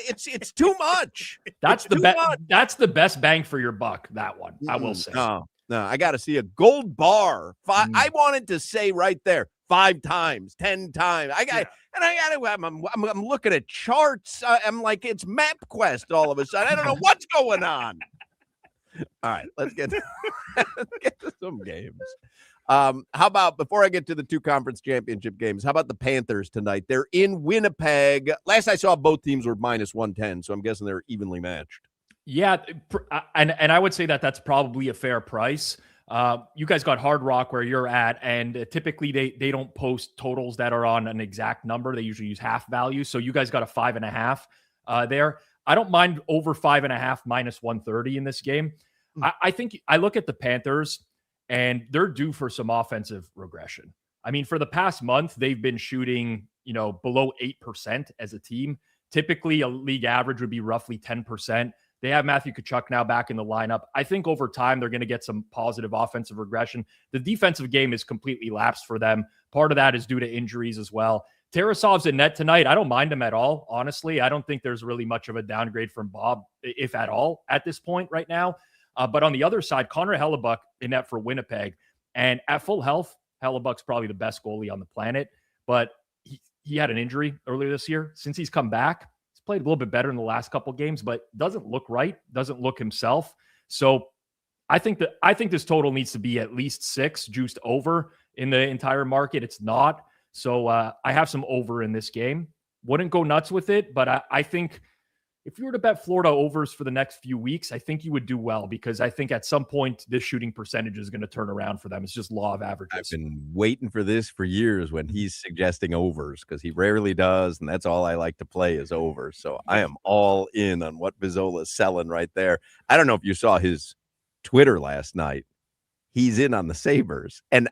it's too much. That's the best bang for your buck. That one, I will say. No, I got to see a gold bar. I wanted to say right there 5 times, 10 times. I'm looking at charts. I'm like, it's MapQuest all of a sudden. I don't know what's going on. All right, let's get to some games. How about, before I get to the 2 conference championship games, how about the Panthers tonight? They're in Winnipeg. Last I saw, both teams were minus 110, so I'm guessing they're evenly matched. Yeah, and I would say that's probably a fair price. You guys got Hard Rock where you're at, and typically they don't post totals that are on an exact number. They usually use half value. So you guys got a 5.5 there. I don't mind over 5.5 minus 130 in this game. I think I look at the Panthers and they're due for some offensive regression. I mean, for the past month, they've been shooting, below 8% as a team. Typically a league average would be roughly 10%. They have Matthew Tkachuk now back in the lineup. I think over time, they're going to get some positive offensive regression. The defensive game is completely lapsed for them. Part of that is due to injuries as well. Tarasov's in net tonight. I don't mind him at all. Honestly, I don't think there's really much of a downgrade from Bob, if at all, at this point right now. But on the other side, Connor Hellebuck in net for Winnipeg. And at full health, Hellebuck's probably the best goalie on the planet. But he had an injury earlier this year. Since he's come back, he's played a little bit better in the last couple games, but doesn't look right, doesn't look himself. So I think this total needs to be at least 6 juiced over in the entire market. It's not. So I have some over in this game. Wouldn't go nuts with it, but I think if you were to bet Florida overs for the next few weeks, I think you would do well because I think at some point this shooting percentage is going to turn around for them. It's just law of averages. I've been waiting for this for years when he's suggesting overs because he rarely does, and that's all I like to play is overs. So I am all in on what Vizzola is selling right there. I don't know if you saw his Twitter last night. He's in on the Sabres, and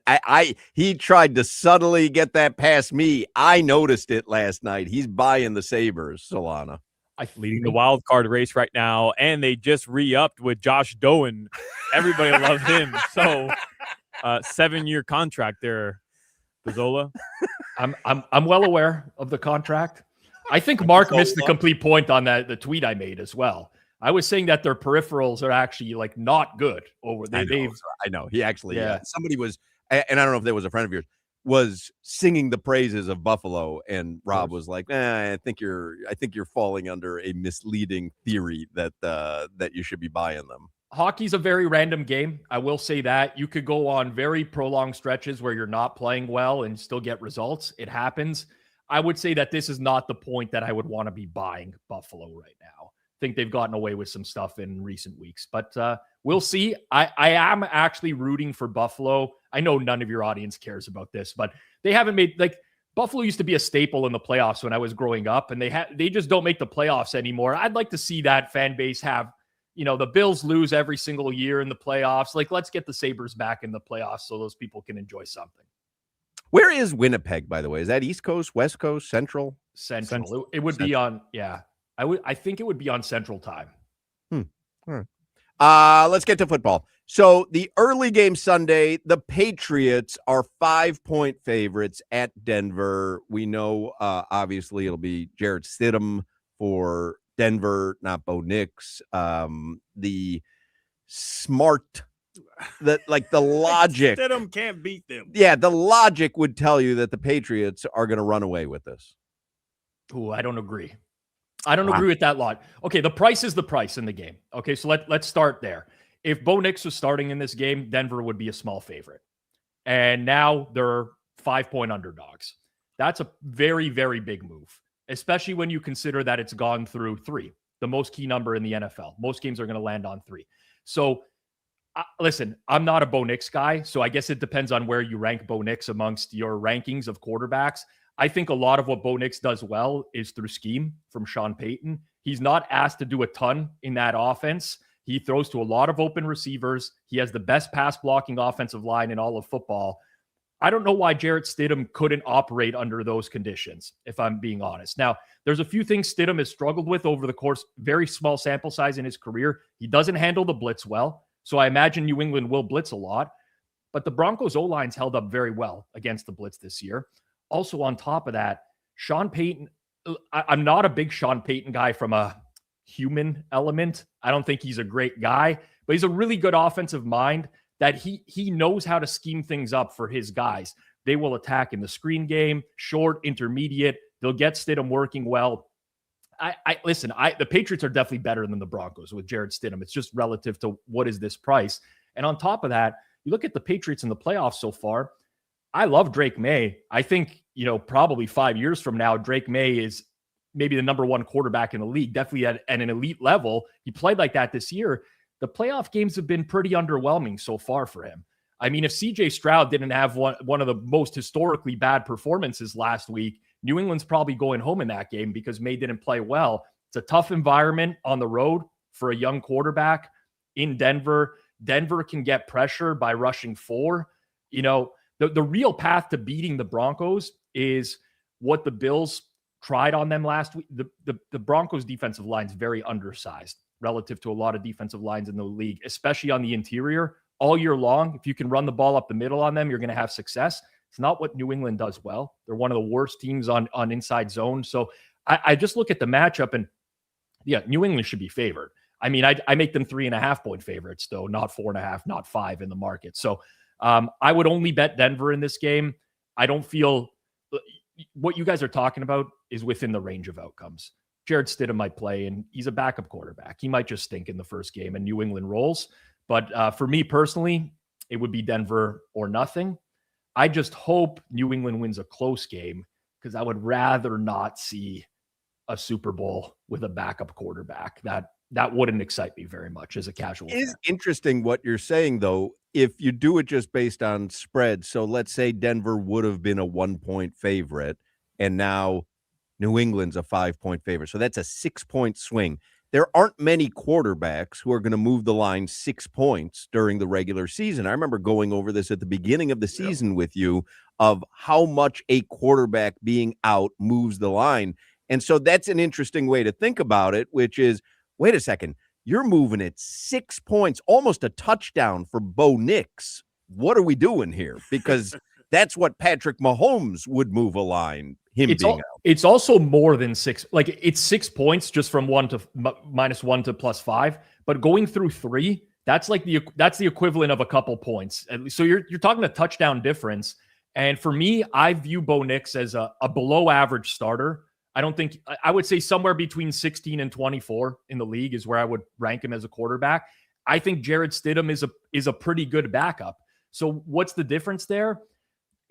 he tried to subtly get that past me. I noticed it last night. He's buying the Sabres, Solana. leading the wild card race right now, and they just re-upped with Josh Doan. Everybody loves him. So 7-year contract there, Pizzola. I'm well aware of the contract. I think Mark missed the complete point on the tweet I made as well. I was saying that their peripherals are actually like not good over there. I know. He actually, somebody was, and I don't know if there was a friend of yours, was singing the praises of Buffalo, and Rob was like, I think you're falling under a misleading theory that you should be buying them. Hockey's a very random game. I will say that. You could go on very prolonged stretches where you're not playing well and still get results. It happens. I would say that this is not the point that I would want to be buying Buffalo right now. I think they've gotten away with some stuff in recent weeks, but we'll see. I am actually rooting for Buffalo. I know none of your audience cares about this, but they haven't made, like, Buffalo used to be a staple in the playoffs when I was growing up, and they just don't make the playoffs anymore. I'd like to see that fan base have, the Bills lose every single year in the playoffs. Like, let's get the Sabres back in the playoffs so those people can enjoy something. Where is Winnipeg, by the way? Is that East Coast, West Coast, Central? Central. It would be on, I think it would be on Central time. All right. Let's get to football. So the early game Sunday, the Patriots are 5-point favorites at Denver. We know, obviously, it'll be Jarrett Stidham for Denver, not Bo Nix. The smart, the logic. Stidham can't beat them. Yeah, the logic would tell you that the Patriots are going to run away with this. Ooh, I don't agree. I don't agree with that lot. Okay, the price is the price in the game. Okay, so let's start there. If Bo Nix was starting in this game, Denver would be a small favorite. And now they're 5-point underdogs. That's a very, very big move, especially when you consider that it's gone through 3, the most key number in the NFL. Most games are going to land on 3. So, listen, I'm not a Bo Nix guy, so I guess it depends on where you rank Bo Nix amongst your rankings of quarterbacks. I think a lot of what Bo Nix does well is through scheme from Sean Payton. He's not asked to do a ton in that offense. He throws to a lot of open receivers. He has the best pass blocking offensive line in all of football. I don't know why Jarrett Stidham couldn't operate under those conditions, if I'm being honest. Now, there's a few things Stidham has struggled with over the course, very small sample size in his career. He doesn't handle the blitz well, so I imagine New England will blitz a lot. But the Broncos' O-line's held up very well against the blitz this year. Also, on top of that, Sean Payton, I'm not a big Sean Payton guy from a human element. I don't think he's a great guy, but he's a really good offensive mind that he knows how to scheme things up for his guys. They will attack in the screen game, short, intermediate. They'll get Stidham working well. Listen, the Patriots are definitely better than the Broncos with Jarrett Stidham. It's just relative to what is this price. And on top of that, you look at the Patriots in the playoffs so far. I love Drake May. I think, probably 5 years from now, Drake May is maybe the number 1 quarterback in the league, definitely at an elite level. He played like that this year. The playoff games have been pretty underwhelming so far for him. I mean, if CJ Stroud didn't have one of the most historically bad performances last week, New England's probably going home in that game because May didn't play well. It's a tough environment on the road for a young quarterback in Denver. Denver can get pressure by rushing 4. The real path to beating the Broncos is what the Bills tried on them last week. The Broncos defensive line is very undersized relative to a lot of defensive lines in the league, especially on the interior. All year long, if you can run the ball up the middle on them, you're going to have success. It's not what New England does well. They're one of the worst teams on inside zone. So I just look at the matchup and, New England should be favored. I mean, I make them 3.5-point favorites, though, not 4.5, not 5 in the market. So I would only bet Denver in this game. I don't feel what you guys are talking about is within the range of outcomes. Jarrett Stidham might play, and he's a backup quarterback. He might just stink in the first game, and New England rolls. But for me personally, it would be Denver or nothing. I just hope New England wins a close game because I would rather not see a Super Bowl with a backup quarterback. That wouldn't excite me very much as a casual fan. It is interesting what you're saying, though, if you do it just based on spread. So let's say Denver would have been a 1-point favorite, and now New England's a 5-point favorite. So that's a 6-point swing. There aren't many quarterbacks who are going to move the line 6 points during the regular season. I remember going over this at the beginning of the season with you of how much a quarterback being out moves the line. And so that's an interesting way to think about it, which is, wait a second, you're moving it 6 points, almost a touchdown for Bo Nix. What are we doing here? Because that's what Patrick Mahomes would move a line, out. It's also more than 6. Like, it's 6 points just from -1 to +5. But going through 3, that's the equivalent of a couple points. So you're talking a touchdown difference. And for me, I view Bo Nix as a below average starter. I would say somewhere between 16 and 24 in the league is where I would rank him as a quarterback. I think Jarrett Stidham is a pretty good backup. So what's the difference there?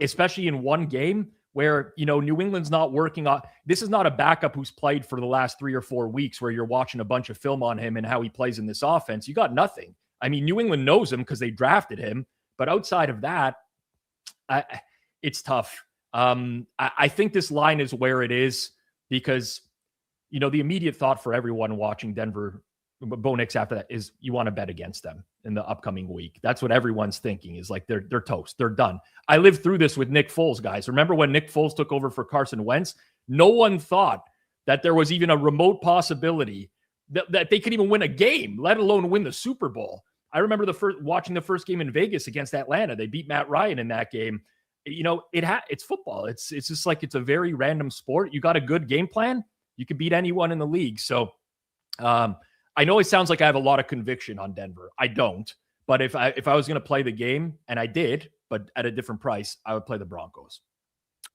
Especially in one game where, New England's not working on. This is not a backup who's played for the last 3 or 4 weeks where you're watching a bunch of film on him and how he plays in this offense. You got nothing. I mean, New England knows him because they drafted him. But outside of that, it's tough. I think this line is where it is because, the immediate thought for everyone watching Denver, Bo Nix after that, is you want to bet against them in the upcoming week. That's what everyone's thinking, is like they're toast. They're done. I lived through this with Nick Foles, guys. Remember when Nick Foles took over for Carson Wentz? No one thought that there was even a remote possibility that they could even win a game, let alone win the Super Bowl. I remember watching the first game in Vegas against Atlanta. They beat Matt Ryan in that game. It's football. It's just like, it's a very random sport. You got a good game plan, you can beat anyone in the league. So I know it sounds like I have a lot of conviction on Denver. I don't. But if I was going to play the game, and I did, but at a different price, I would play the Broncos.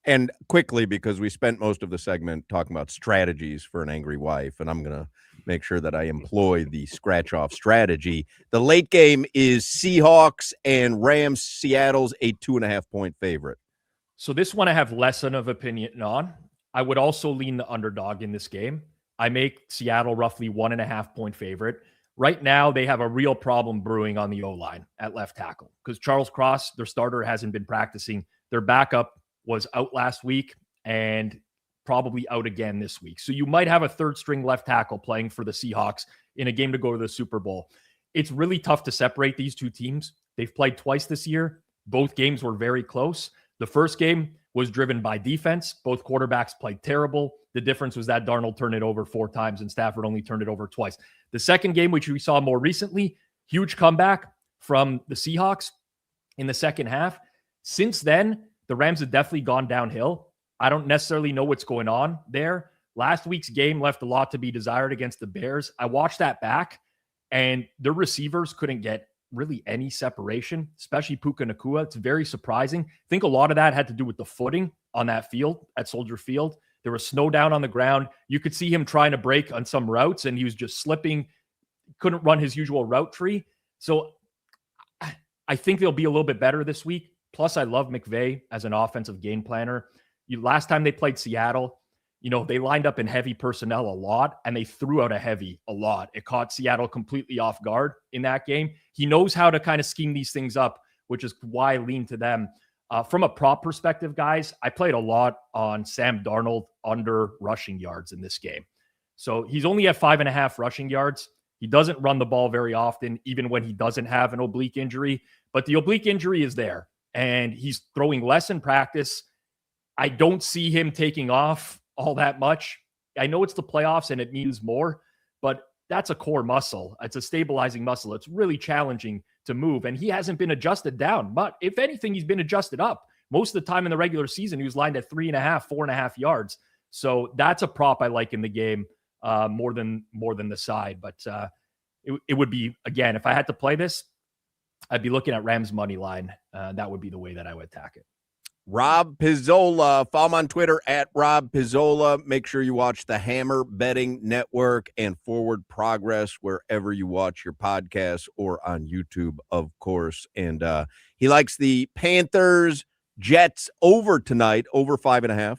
And quickly, because we spent most of the segment talking about strategies for an angry wife, and I'm going to make sure that I employ the scratch-off strategy. The late game is Seahawks and Rams. Seattle's a 2.5-point favorite. So this one I have less of opinion on. I would also lean the underdog in this game. I make Seattle roughly 1.5-point favorite. Right now, they have a real problem brewing on the O-line at left tackle because Charles Cross, their starter, hasn't been practicing. Their backup was out last week and probably out again this week. So you might have a third-string left tackle playing for the Seahawks in a game to go to the Super Bowl. It's really tough to separate these two teams. They've played twice this year. Both games were very close. The first game was driven by defense. Both quarterbacks played terrible. The difference was that Darnold turned it over 4 times and Stafford only turned it over twice. The second game, which we saw more recently, huge comeback from the Seahawks in the second half. Since then, the Rams have definitely gone downhill. I don't necessarily know what's going on there. Last week's game left a lot to be desired against the Bears. I watched that back, and their receivers couldn't get really any separation, especially Puka Nacua. It's very surprising. I think a lot of that had to do with the footing on that field at Soldier Field. There was snow down on the ground. You could see him trying to break on some routes, and he was just slipping. Couldn't run his usual route tree. So I think they'll be a little bit better this week. Plus, I love McVay as an offensive game planner. Last time they played Seattle, they lined up in heavy personnel a lot, and they threw out a heavy a lot. It caught Seattle completely off guard in that game. He knows how to kind of scheme these things up, which is why I lean to them. From a prop perspective, guys, I played a lot on Sam Darnold under rushing yards in this game. So he's only at 5.5 rushing yards. He doesn't run the ball very often, even when he doesn't have an oblique injury. But the oblique injury is there, and he's throwing less in practice. I don't see him taking off all that much. I know it's the playoffs and it means more, but that's a core muscle. It's a stabilizing muscle. It's really challenging to move, and he hasn't been adjusted down. But if anything, he's been adjusted up. Most of the time in the regular season, he was lined at 3.5, 4.5 yards. So that's a prop I like in the game more than the side. But it would be, again, if I had to play this, I'd be looking at Rams money line. That would be the way that I would attack it. Rob Pizzola. Follow him on Twitter at Rob Pizzola. Make sure you watch the Hammer Betting Network and Forward Progress wherever you watch your podcasts, or on YouTube, of course. And he likes the Panthers Jets over tonight, over 5.5.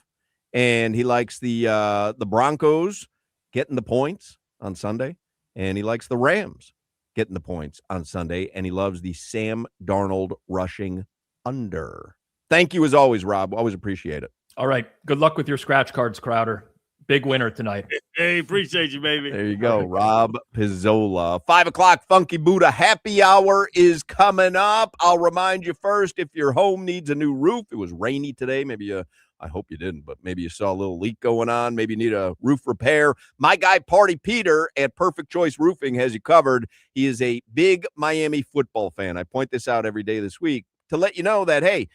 And he likes the Broncos getting the points on Sunday. And he likes the Rams getting the points on Sunday. And he loves the Sam Darnold rushing under. Thank you as always, Rob. Always appreciate it. All right. Good luck with your scratch cards, Crowder. Big winner tonight. Hey, appreciate you, baby. There you go. Rob Pizzola. 5 o'clock Funky Buddha happy hour is coming up. I'll remind you first, if your home needs a new roof, it was rainy today. Maybe you I hope you didn't, but maybe you saw a little leak going on. Maybe you need a roof repair. My guy, Party Peter at Perfect Choice Roofing, has you covered. He is a big Miami football fan. I point this out every day this week to let you know that, hey,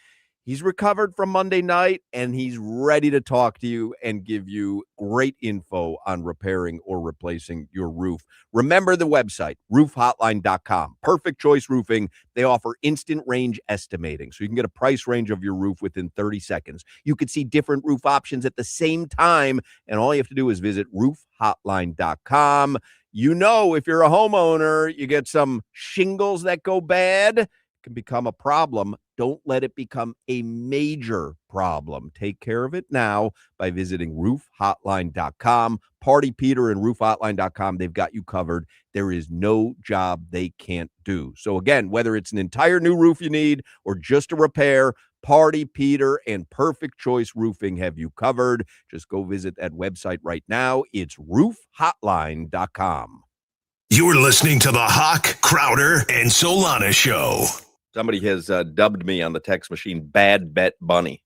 he's recovered from Monday night, and he's ready to talk to you and give you great info on repairing or replacing your roof. Remember the website, roofhotline.com. Perfect Choice Roofing. They offer instant range estimating, so you can get a price range of your roof within 30 seconds. You could see different roof options at the same time, and all you have to do is visit roofhotline.com. You know, if you're a homeowner, you get some shingles that go bad, can become a problem. Don't let it become a major problem. Take care of it now by visiting roofhotline.com. Party Peter and roofhotline.com, they've got you covered. There is no job they can't do. So again, whether it's an entire new roof you need or just a repair, Party Peter and Perfect Choice Roofing have you covered. Just go visit that website right now. It's roofhotline.com. You're listening to the Hoch, Crowder, and Solana Show. Somebody has dubbed me on the text machine Bad Bet Bunny.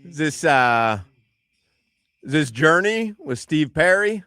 Is this Journey with Steve Perry?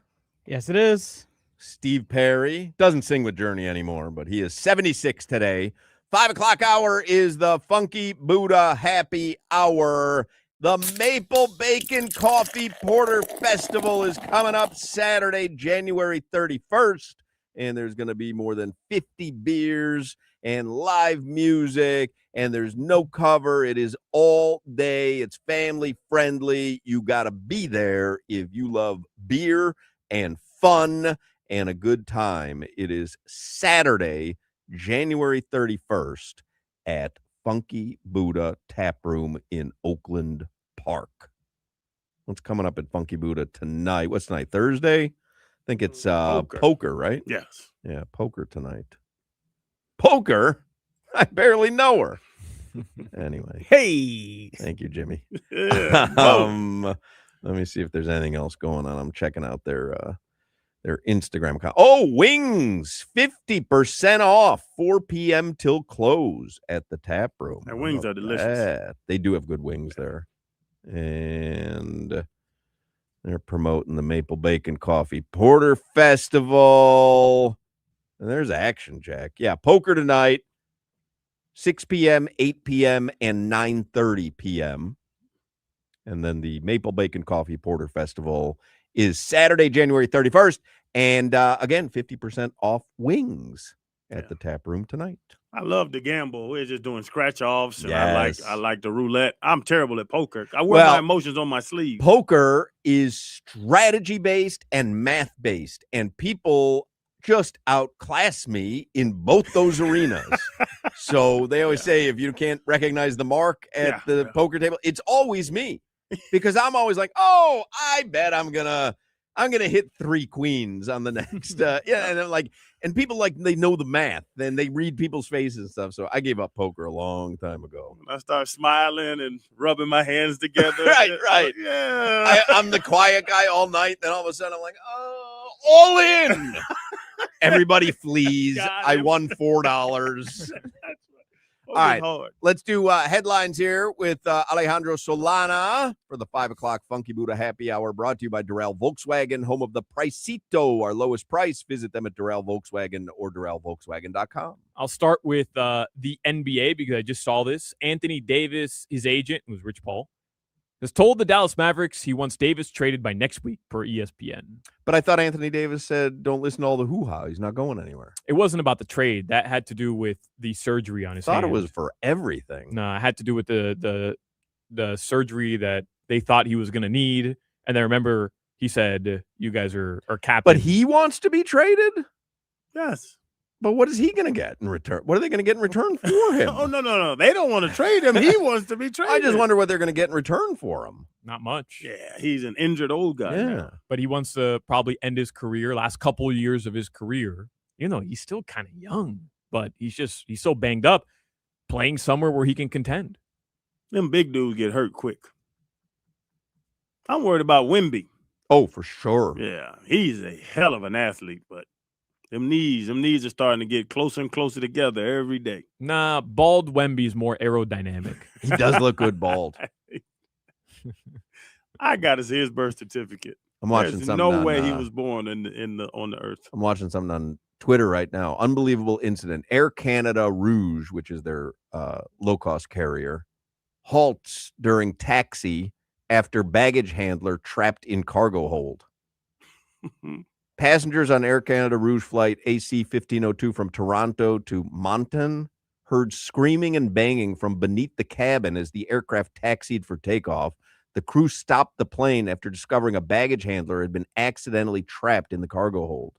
Yes, it is. Steve Perry doesn't sing with Journey anymore, but he is 76 today. 5 o'clock hour is the Funky Buddha Happy Hour. The Maple Bacon Coffee Porter Festival is coming up Saturday, January 31st, and there's going to be more than 50 beers and live music, and there's no cover. It is all day. It's family friendly. You got to be there if you love beer and fun and a good time. It is Saturday, January 31st at Funky Buddha Tap Room in Oakland Park. What's coming up at Funky Buddha tonight? What's tonight? Thursday? I think it's poker, right? Yes. Yeah, poker tonight. Poker? I barely know her. Anyway. Hey. Thank you, Jimmy. Yeah. Let me see if there's anything else going on. I'm checking out their Instagram account. Oh, wings, 50% off, 4 p.m. till close at the tap room. Their wings are delicious. They do have good wings there. And they're promoting the Maple Bacon Coffee Porter Festival. And there's action, Jack. Yeah, poker tonight, 6 p.m., 8 p.m., and 9:30 p.m. And then the Maple Bacon Coffee Porter Festival is Saturday, January 31st. And again, 50% off wings at the tap room tonight. I love to gamble. We're just doing scratch offs. And Yes. I like the roulette. I'm terrible at poker. I wear my emotions on my sleeve. Poker is strategy based and math based, and people just outclass me in both those arenas. So they always say if you can't recognize the mark at the poker table, it's always me. Because I'm always like, oh, I bet I'm gonna hit 3 queens on the next. And I'm like, and people they know the math, then they read people's faces and stuff. So I gave up poker a long time ago. I start smiling and rubbing my hands together. right. Yeah. I'm the quiet guy all night. Then all of a sudden I'm like, oh, all in. Everybody flees. I won $4. All right, let's do headlines here with Alejandro Solana for the 5 o'clock Funky Buddha Happy Hour, brought to you by Doral Volkswagen, home of the Pricito, our lowest price. Visit them at Doral Volkswagen or DoralVolkswagen.com. I'll start with the NBA because I just saw this. Anthony Davis, his agent, who's Rich Paul, has told the Dallas Mavericks he wants Davis traded by next week per ESPN. But I thought Anthony Davis said, don't listen to all the hoo-ha. He's not going anywhere. It wasn't about the trade. That had to do with the surgery on his hand. I thought it was for everything. No, it had to do with the surgery that they thought he was going to need. And I remember he said, you guys are capping. But he wants to be traded? Yes. But what is he going to get in return? What are they going to get in return for him? Oh, no. They don't want to trade him. He wants to be traded. I just wonder what they're going to get in return for him. Not much. Yeah, he's an injured old guy now. But he wants to probably end his career, last couple of years of his career. He's still kind of young, but he's so banged up, playing somewhere where he can contend. Them big dudes get hurt quick. I'm worried about Wemby. Oh, for sure. Yeah, he's a hell of an athlete, but them knees are starting to get closer and closer together every day. Nah, bald Wemby's more aerodynamic. He does look good bald. I got to see his birth certificate. I'm watching There's something. No way he was born on the earth. I'm watching something on Twitter right now. Unbelievable incident. Air Canada Rouge, which is their low-cost carrier, halts during taxi after baggage handler trapped in cargo hold. Passengers on Air Canada Rouge flight AC 1502 from Toronto to Moncton heard screaming and banging from beneath the cabin as the aircraft taxied for takeoff. The crew stopped the plane after discovering a baggage handler had been accidentally trapped in the cargo hold.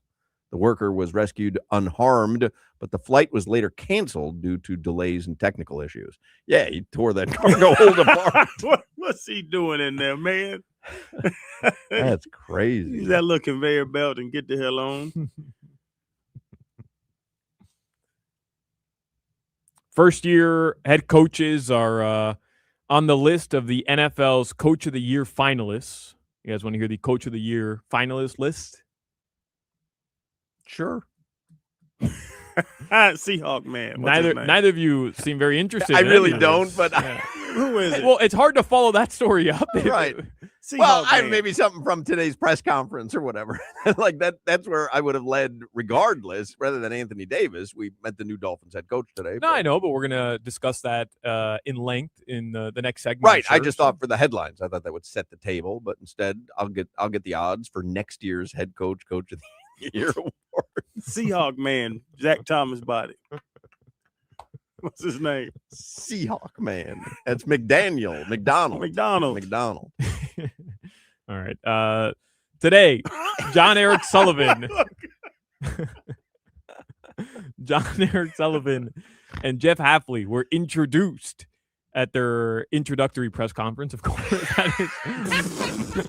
The worker was rescued unharmed, but the flight was later canceled due to delays and technical issues. Yeah, he tore that cargo hold apart. What's he doing in there, man? That's crazy. Use that little conveyor belt and get the hell on. First-year head coaches are on the list of the NFL's Coach of the Year finalists. You guys want to hear the Coach of the Year finalist list? Sure. Seahawk man. Neither of you seem very interested. I in really any of don't, this. but Yeah. Who is it? Well, it's hard to follow that story up. Right. Well, maybe something from today's press conference or whatever. Like that's where I would have led regardless, rather than Anthony Davis. We met the new Dolphins head coach today. No, I know, but we're going to discuss that in length in the next segment. Right. Sure. I just thought for the headlines, I thought that would set the table, but instead I'll get the odds for next year's head coach of the year award. Seahawk man, Zach Thomas body. What's his name? Seahawk man. That's McDonald. All right. Today, John Eric Sullivan. John Eric Sullivan and Jeff Hafley were introduced at their introductory press conference. Of course, that is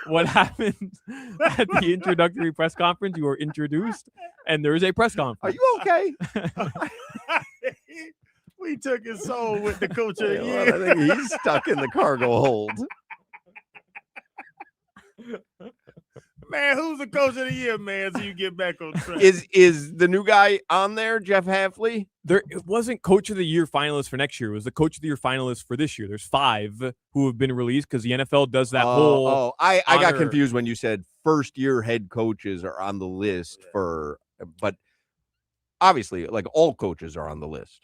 what happens at the introductory press conference. You are introduced, and there is a press conference. Are you okay? We took his soul with the coach of the Well, year. I think he's stuck in the cargo hold. Man, who's the coach of the year, man? So you get back on track. Is the new guy on there, Jeff Hafley? It wasn't coach of the year finalist for next year. It was the coach of the year finalist for this year. There's 5 who have been released because the NFL does that whole. I got confused when you said first year head coaches are on the list but obviously, like all coaches are on the list.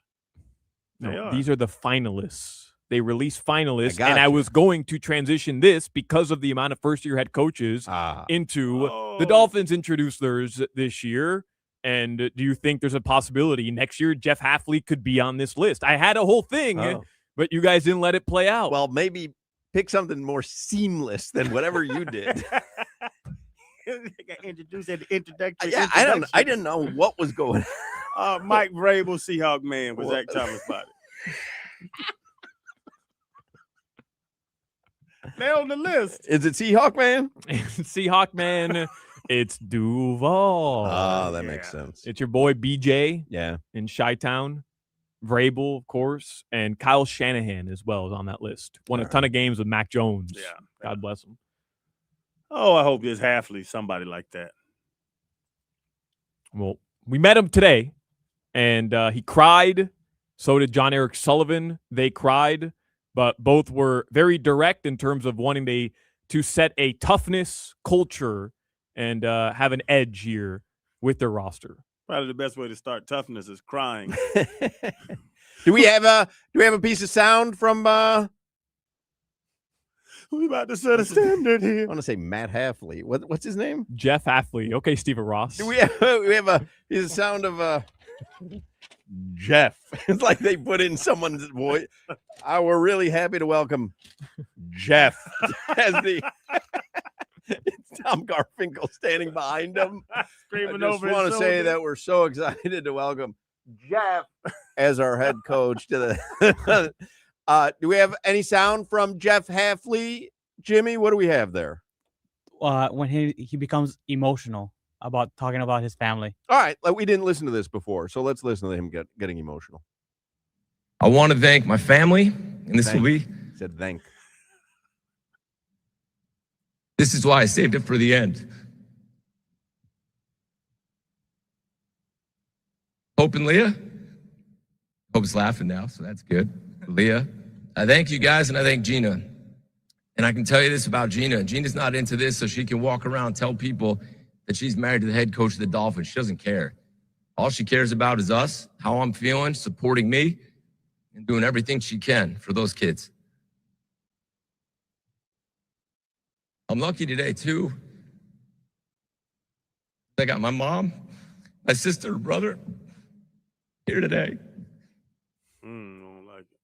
No, these are the finalists. They release finalists, I and I was going to transition this because of the amount of first-year head coaches into the Dolphins introduced theirs this year. And do you think there's a possibility next year Jeff Hafley could be on this list? I had a whole thing, but you guys didn't let it play out. Well, maybe pick something more seamless than whatever you did. Got introduced at the introductory. Yeah, I didn't know what was going on. Mike Vrabel, Seahawk man, was Zach Thomas body. They're on the list. Is it Seahawk man? Seahawk man, it's Duval. Oh, that makes sense. It's your boy BJ. Yeah. In Chi-Town. Vrabel, of course, and Kyle Shanahan as well is on that list. Won a ton of games with Mac Jones. Yeah. God bless him. Oh, I hope there's Hafley, somebody like that. Well, we met him today, and he cried. So did John Eric Sullivan. They cried, but both were very direct in terms of wanting to set a toughness culture and have an edge here with their roster. Probably the best way to start toughness is crying. Do we have a piece of sound from we about to set a standard here. I want to say Matt Hafley. What's his name? Jeff Hafley. Okay, Stephen Ross. Do we have a piece of sound of Jeff? It's like they put in someone's voice. We're really happy to welcome Jeff as the it's Tom Garfinkel standing behind him. Screaming I over just want his to say shoulder. that we're so excited to welcome Jeff as our head coach to the do we have any sound from Jeff Hafley? Jimmy, what do we have there? When he becomes emotional about talking about his family. All right, we didn't listen to this before, so let's listen to him getting emotional. I want to thank my family, and this will be. He said thank. This is why I saved it for the end. Hope and Leah. Hope's laughing now, so that's good. Leah, I thank you guys, and I thank Gina. And I can tell you this about Gina. Gina's not into this, so she can walk around and tell people that she's married to the head coach of the Dolphins. She doesn't care. All she cares about is us, how I'm feeling, supporting me, and doing everything she can for those kids. I'm lucky today, too. I got my mom, my sister, brother here today. I don't like it.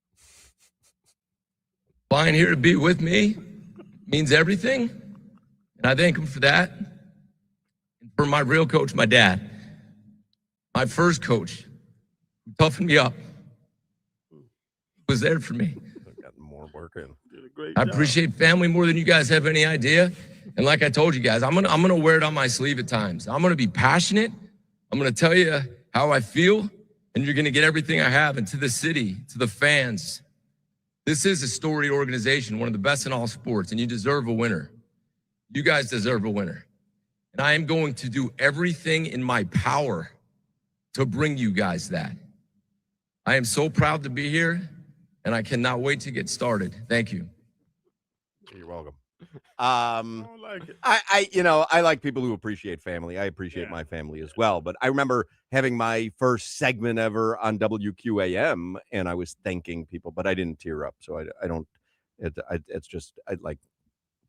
Flying here to be with me means everything, and I thank him for that. And for my real coach, my dad, my first coach, who toughened me up, was there for me. Got more work in. Did a great I job. appreciate family more than you guys have any idea. And like I told you guys, I'm gonna wear it on my sleeve at times. I'm gonna be passionate. I'm gonna tell you how I feel, and you're gonna get everything I have. And to the city, to the fans, this is a storied organization, one of the best in all sports, and you deserve a winner. You guys deserve a winner. And I am going to do everything in my power to bring you guys that. I am so proud to be here, and I cannot wait to get started. Thank you. You're welcome. I don't like it. I like people who appreciate family. I appreciate my family as well. But I remember having my first segment ever on WQAM, and I was thanking people, but I didn't tear up. So I don't. It's just I like,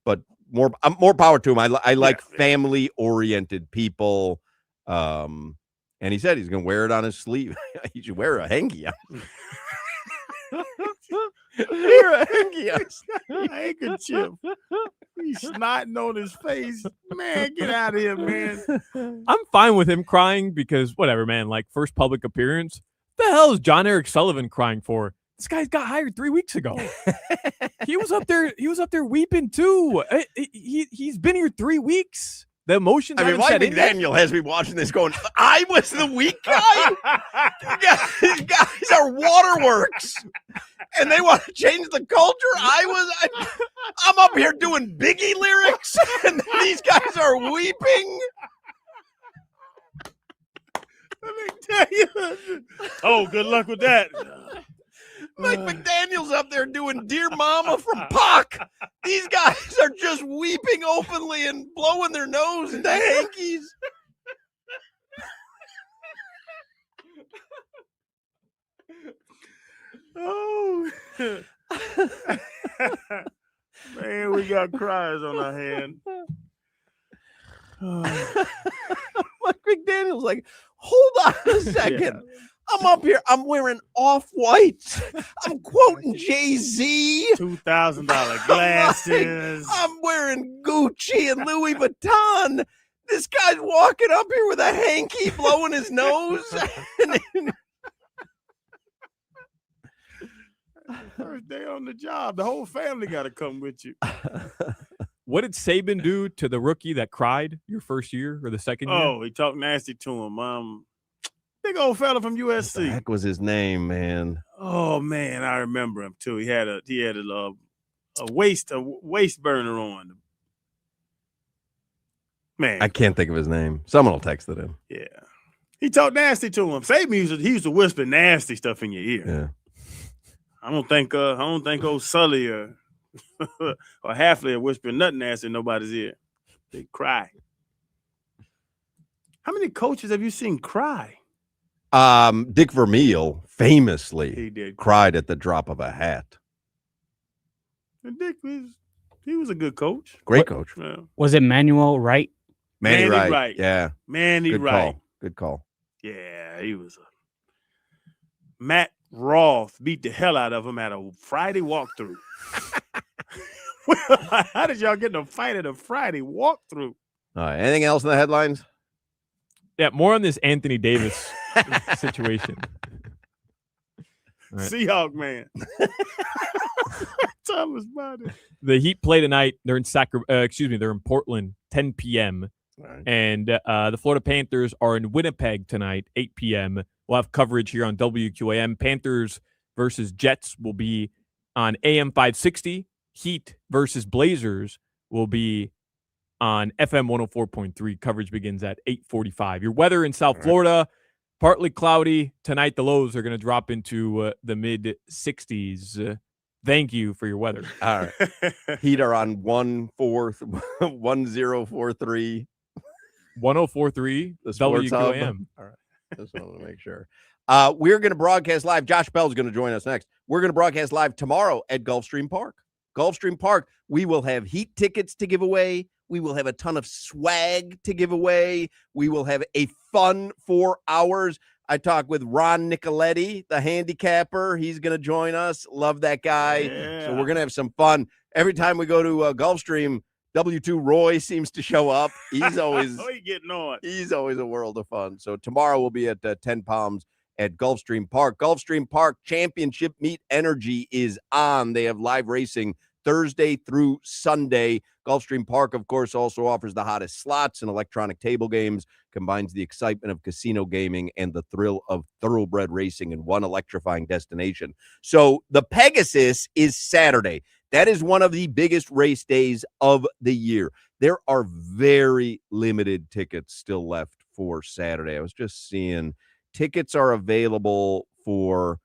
but more power to him. I like family oriented people. And he said he's gonna wear it on his sleeve. He should wear a hanky. Wear a hanky on handkerchief. He's snotting on his face. Man, get out of here, man. I'm fine with him crying because whatever, man. Like first public appearance. What the hell is John Eric Sullivan crying for? This guy's got hired 3 weeks ago. He was up there weeping too. He's been here 3 weeks. The emotions. I mean, Mike McDaniel has me watching this going, I was the weak guy? These guys are waterworks. And they want to change the culture? I'm up here doing Biggie lyrics, and these guys are weeping. Let me tell you. Oh, good luck with that. Mike McDaniel's up there doing Dear Mama from Pac. These guys are just weeping openly and blowing their nose into hankies. Oh. Man, we got cries on our hand. Mike McDaniel's like, hold on a second. Yeah. I'm up here. I'm wearing off-whites. I'm quoting Jay-Z. $2,000 glasses. I'm wearing Gucci and Louis Vuitton. This guy's walking up here with a hanky blowing his nose. First day on the job. The whole family got to come with you. What did Saban do to the rookie that cried your first year or the second year? Oh, he talked nasty to him. Big old fella from USC. What the heck was his name, man? Oh man, I remember him too. He had a waist burner on. Man, I can't think of his name. Someone will text it him. Yeah, he talked nasty to him. Saban he used to whisper nasty stuff in your ear. Yeah, I don't think old Sully or or Halfley are whispering nothing nasty in nobody's ear. They cry. How many coaches have you seen cry? Dick Vermeil famously did cried at the drop of a hat. And Dick was a good coach. Great coach. Yeah. Was it Manuel Wright? Manny Wright. Yeah. Manny Good Wright. Call. Good call. Yeah, he was Matt Roth beat the hell out of him at a Friday walkthrough. How did y'all get in a fight at a Friday walkthrough? All right. Anything else in the headlines? Yeah, more on this Anthony Davis situation. Right. Seahawk man. Thomas Body. The Heat play tonight. They're in they're in Portland, 10 p.m. Right. And the Florida Panthers are in Winnipeg tonight, 8 p.m. We'll have coverage here on WQAM. Panthers versus Jets will be on AM 560. Heat versus Blazers will be on FM 104.3. Coverage begins at 8:45. Your weather in South Florida, partly cloudy. Tonight, the lows are going to drop into the mid-60s. Thank you for your weather. All right. Heat are on 1043. 1043 The Sports Hub. WQAM. All right. Just wanted to make sure. We're going to broadcast live. Josh Bell is going to join us next. We're going to broadcast live tomorrow at Gulfstream Park. Gulfstream Park, we will have Heat tickets to give away. We will have a ton of swag to give away. We will have a fun 4 hours. I talked with Ron Nicoletti, the handicapper. He's going to join us. Love that guy. Yeah. So we're going to have some fun. Every time we go to Gulfstream, W2 Roy seems to show up. He's always getting on. He's always a world of fun. So tomorrow we'll be at 10 Palms at Gulfstream Park. Gulfstream Park Championship Meet Energy is on. They have live racing Thursday through Sunday. Gulfstream Park, of course, also offers the hottest slots and electronic table games, combines the excitement of casino gaming and the thrill of thoroughbred racing in one electrifying destination. So the Pegasus is Saturday. That is one of the biggest race days of the year. There are very limited tickets still left for Saturday. I was just seeing tickets are available for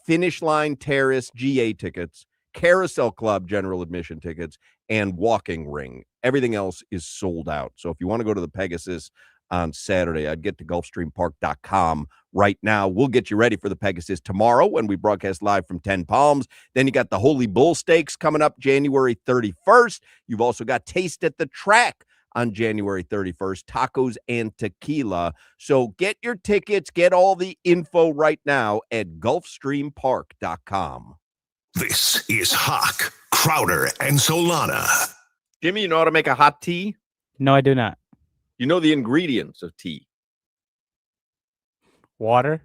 Finish Line Terrace GA tickets, Carousel Club general admission tickets, and Walking Ring. Everything else is sold out. So if you want to go to the Pegasus on Saturday, I'd get to gulfstreampark.com right now. We'll get you ready for the Pegasus tomorrow when we broadcast live from 10 Palms. Then you got the Holy Bull Stakes coming up January 31st. You've also got Taste at the Track on January 31st, tacos and tequila. So get your tickets, get all the info right now at gulfstreampark.com. This is Hoch, Crowder, and Solana. Jimmy, you know how to make a hot tea? No, I do not. You know the ingredients of tea? Water.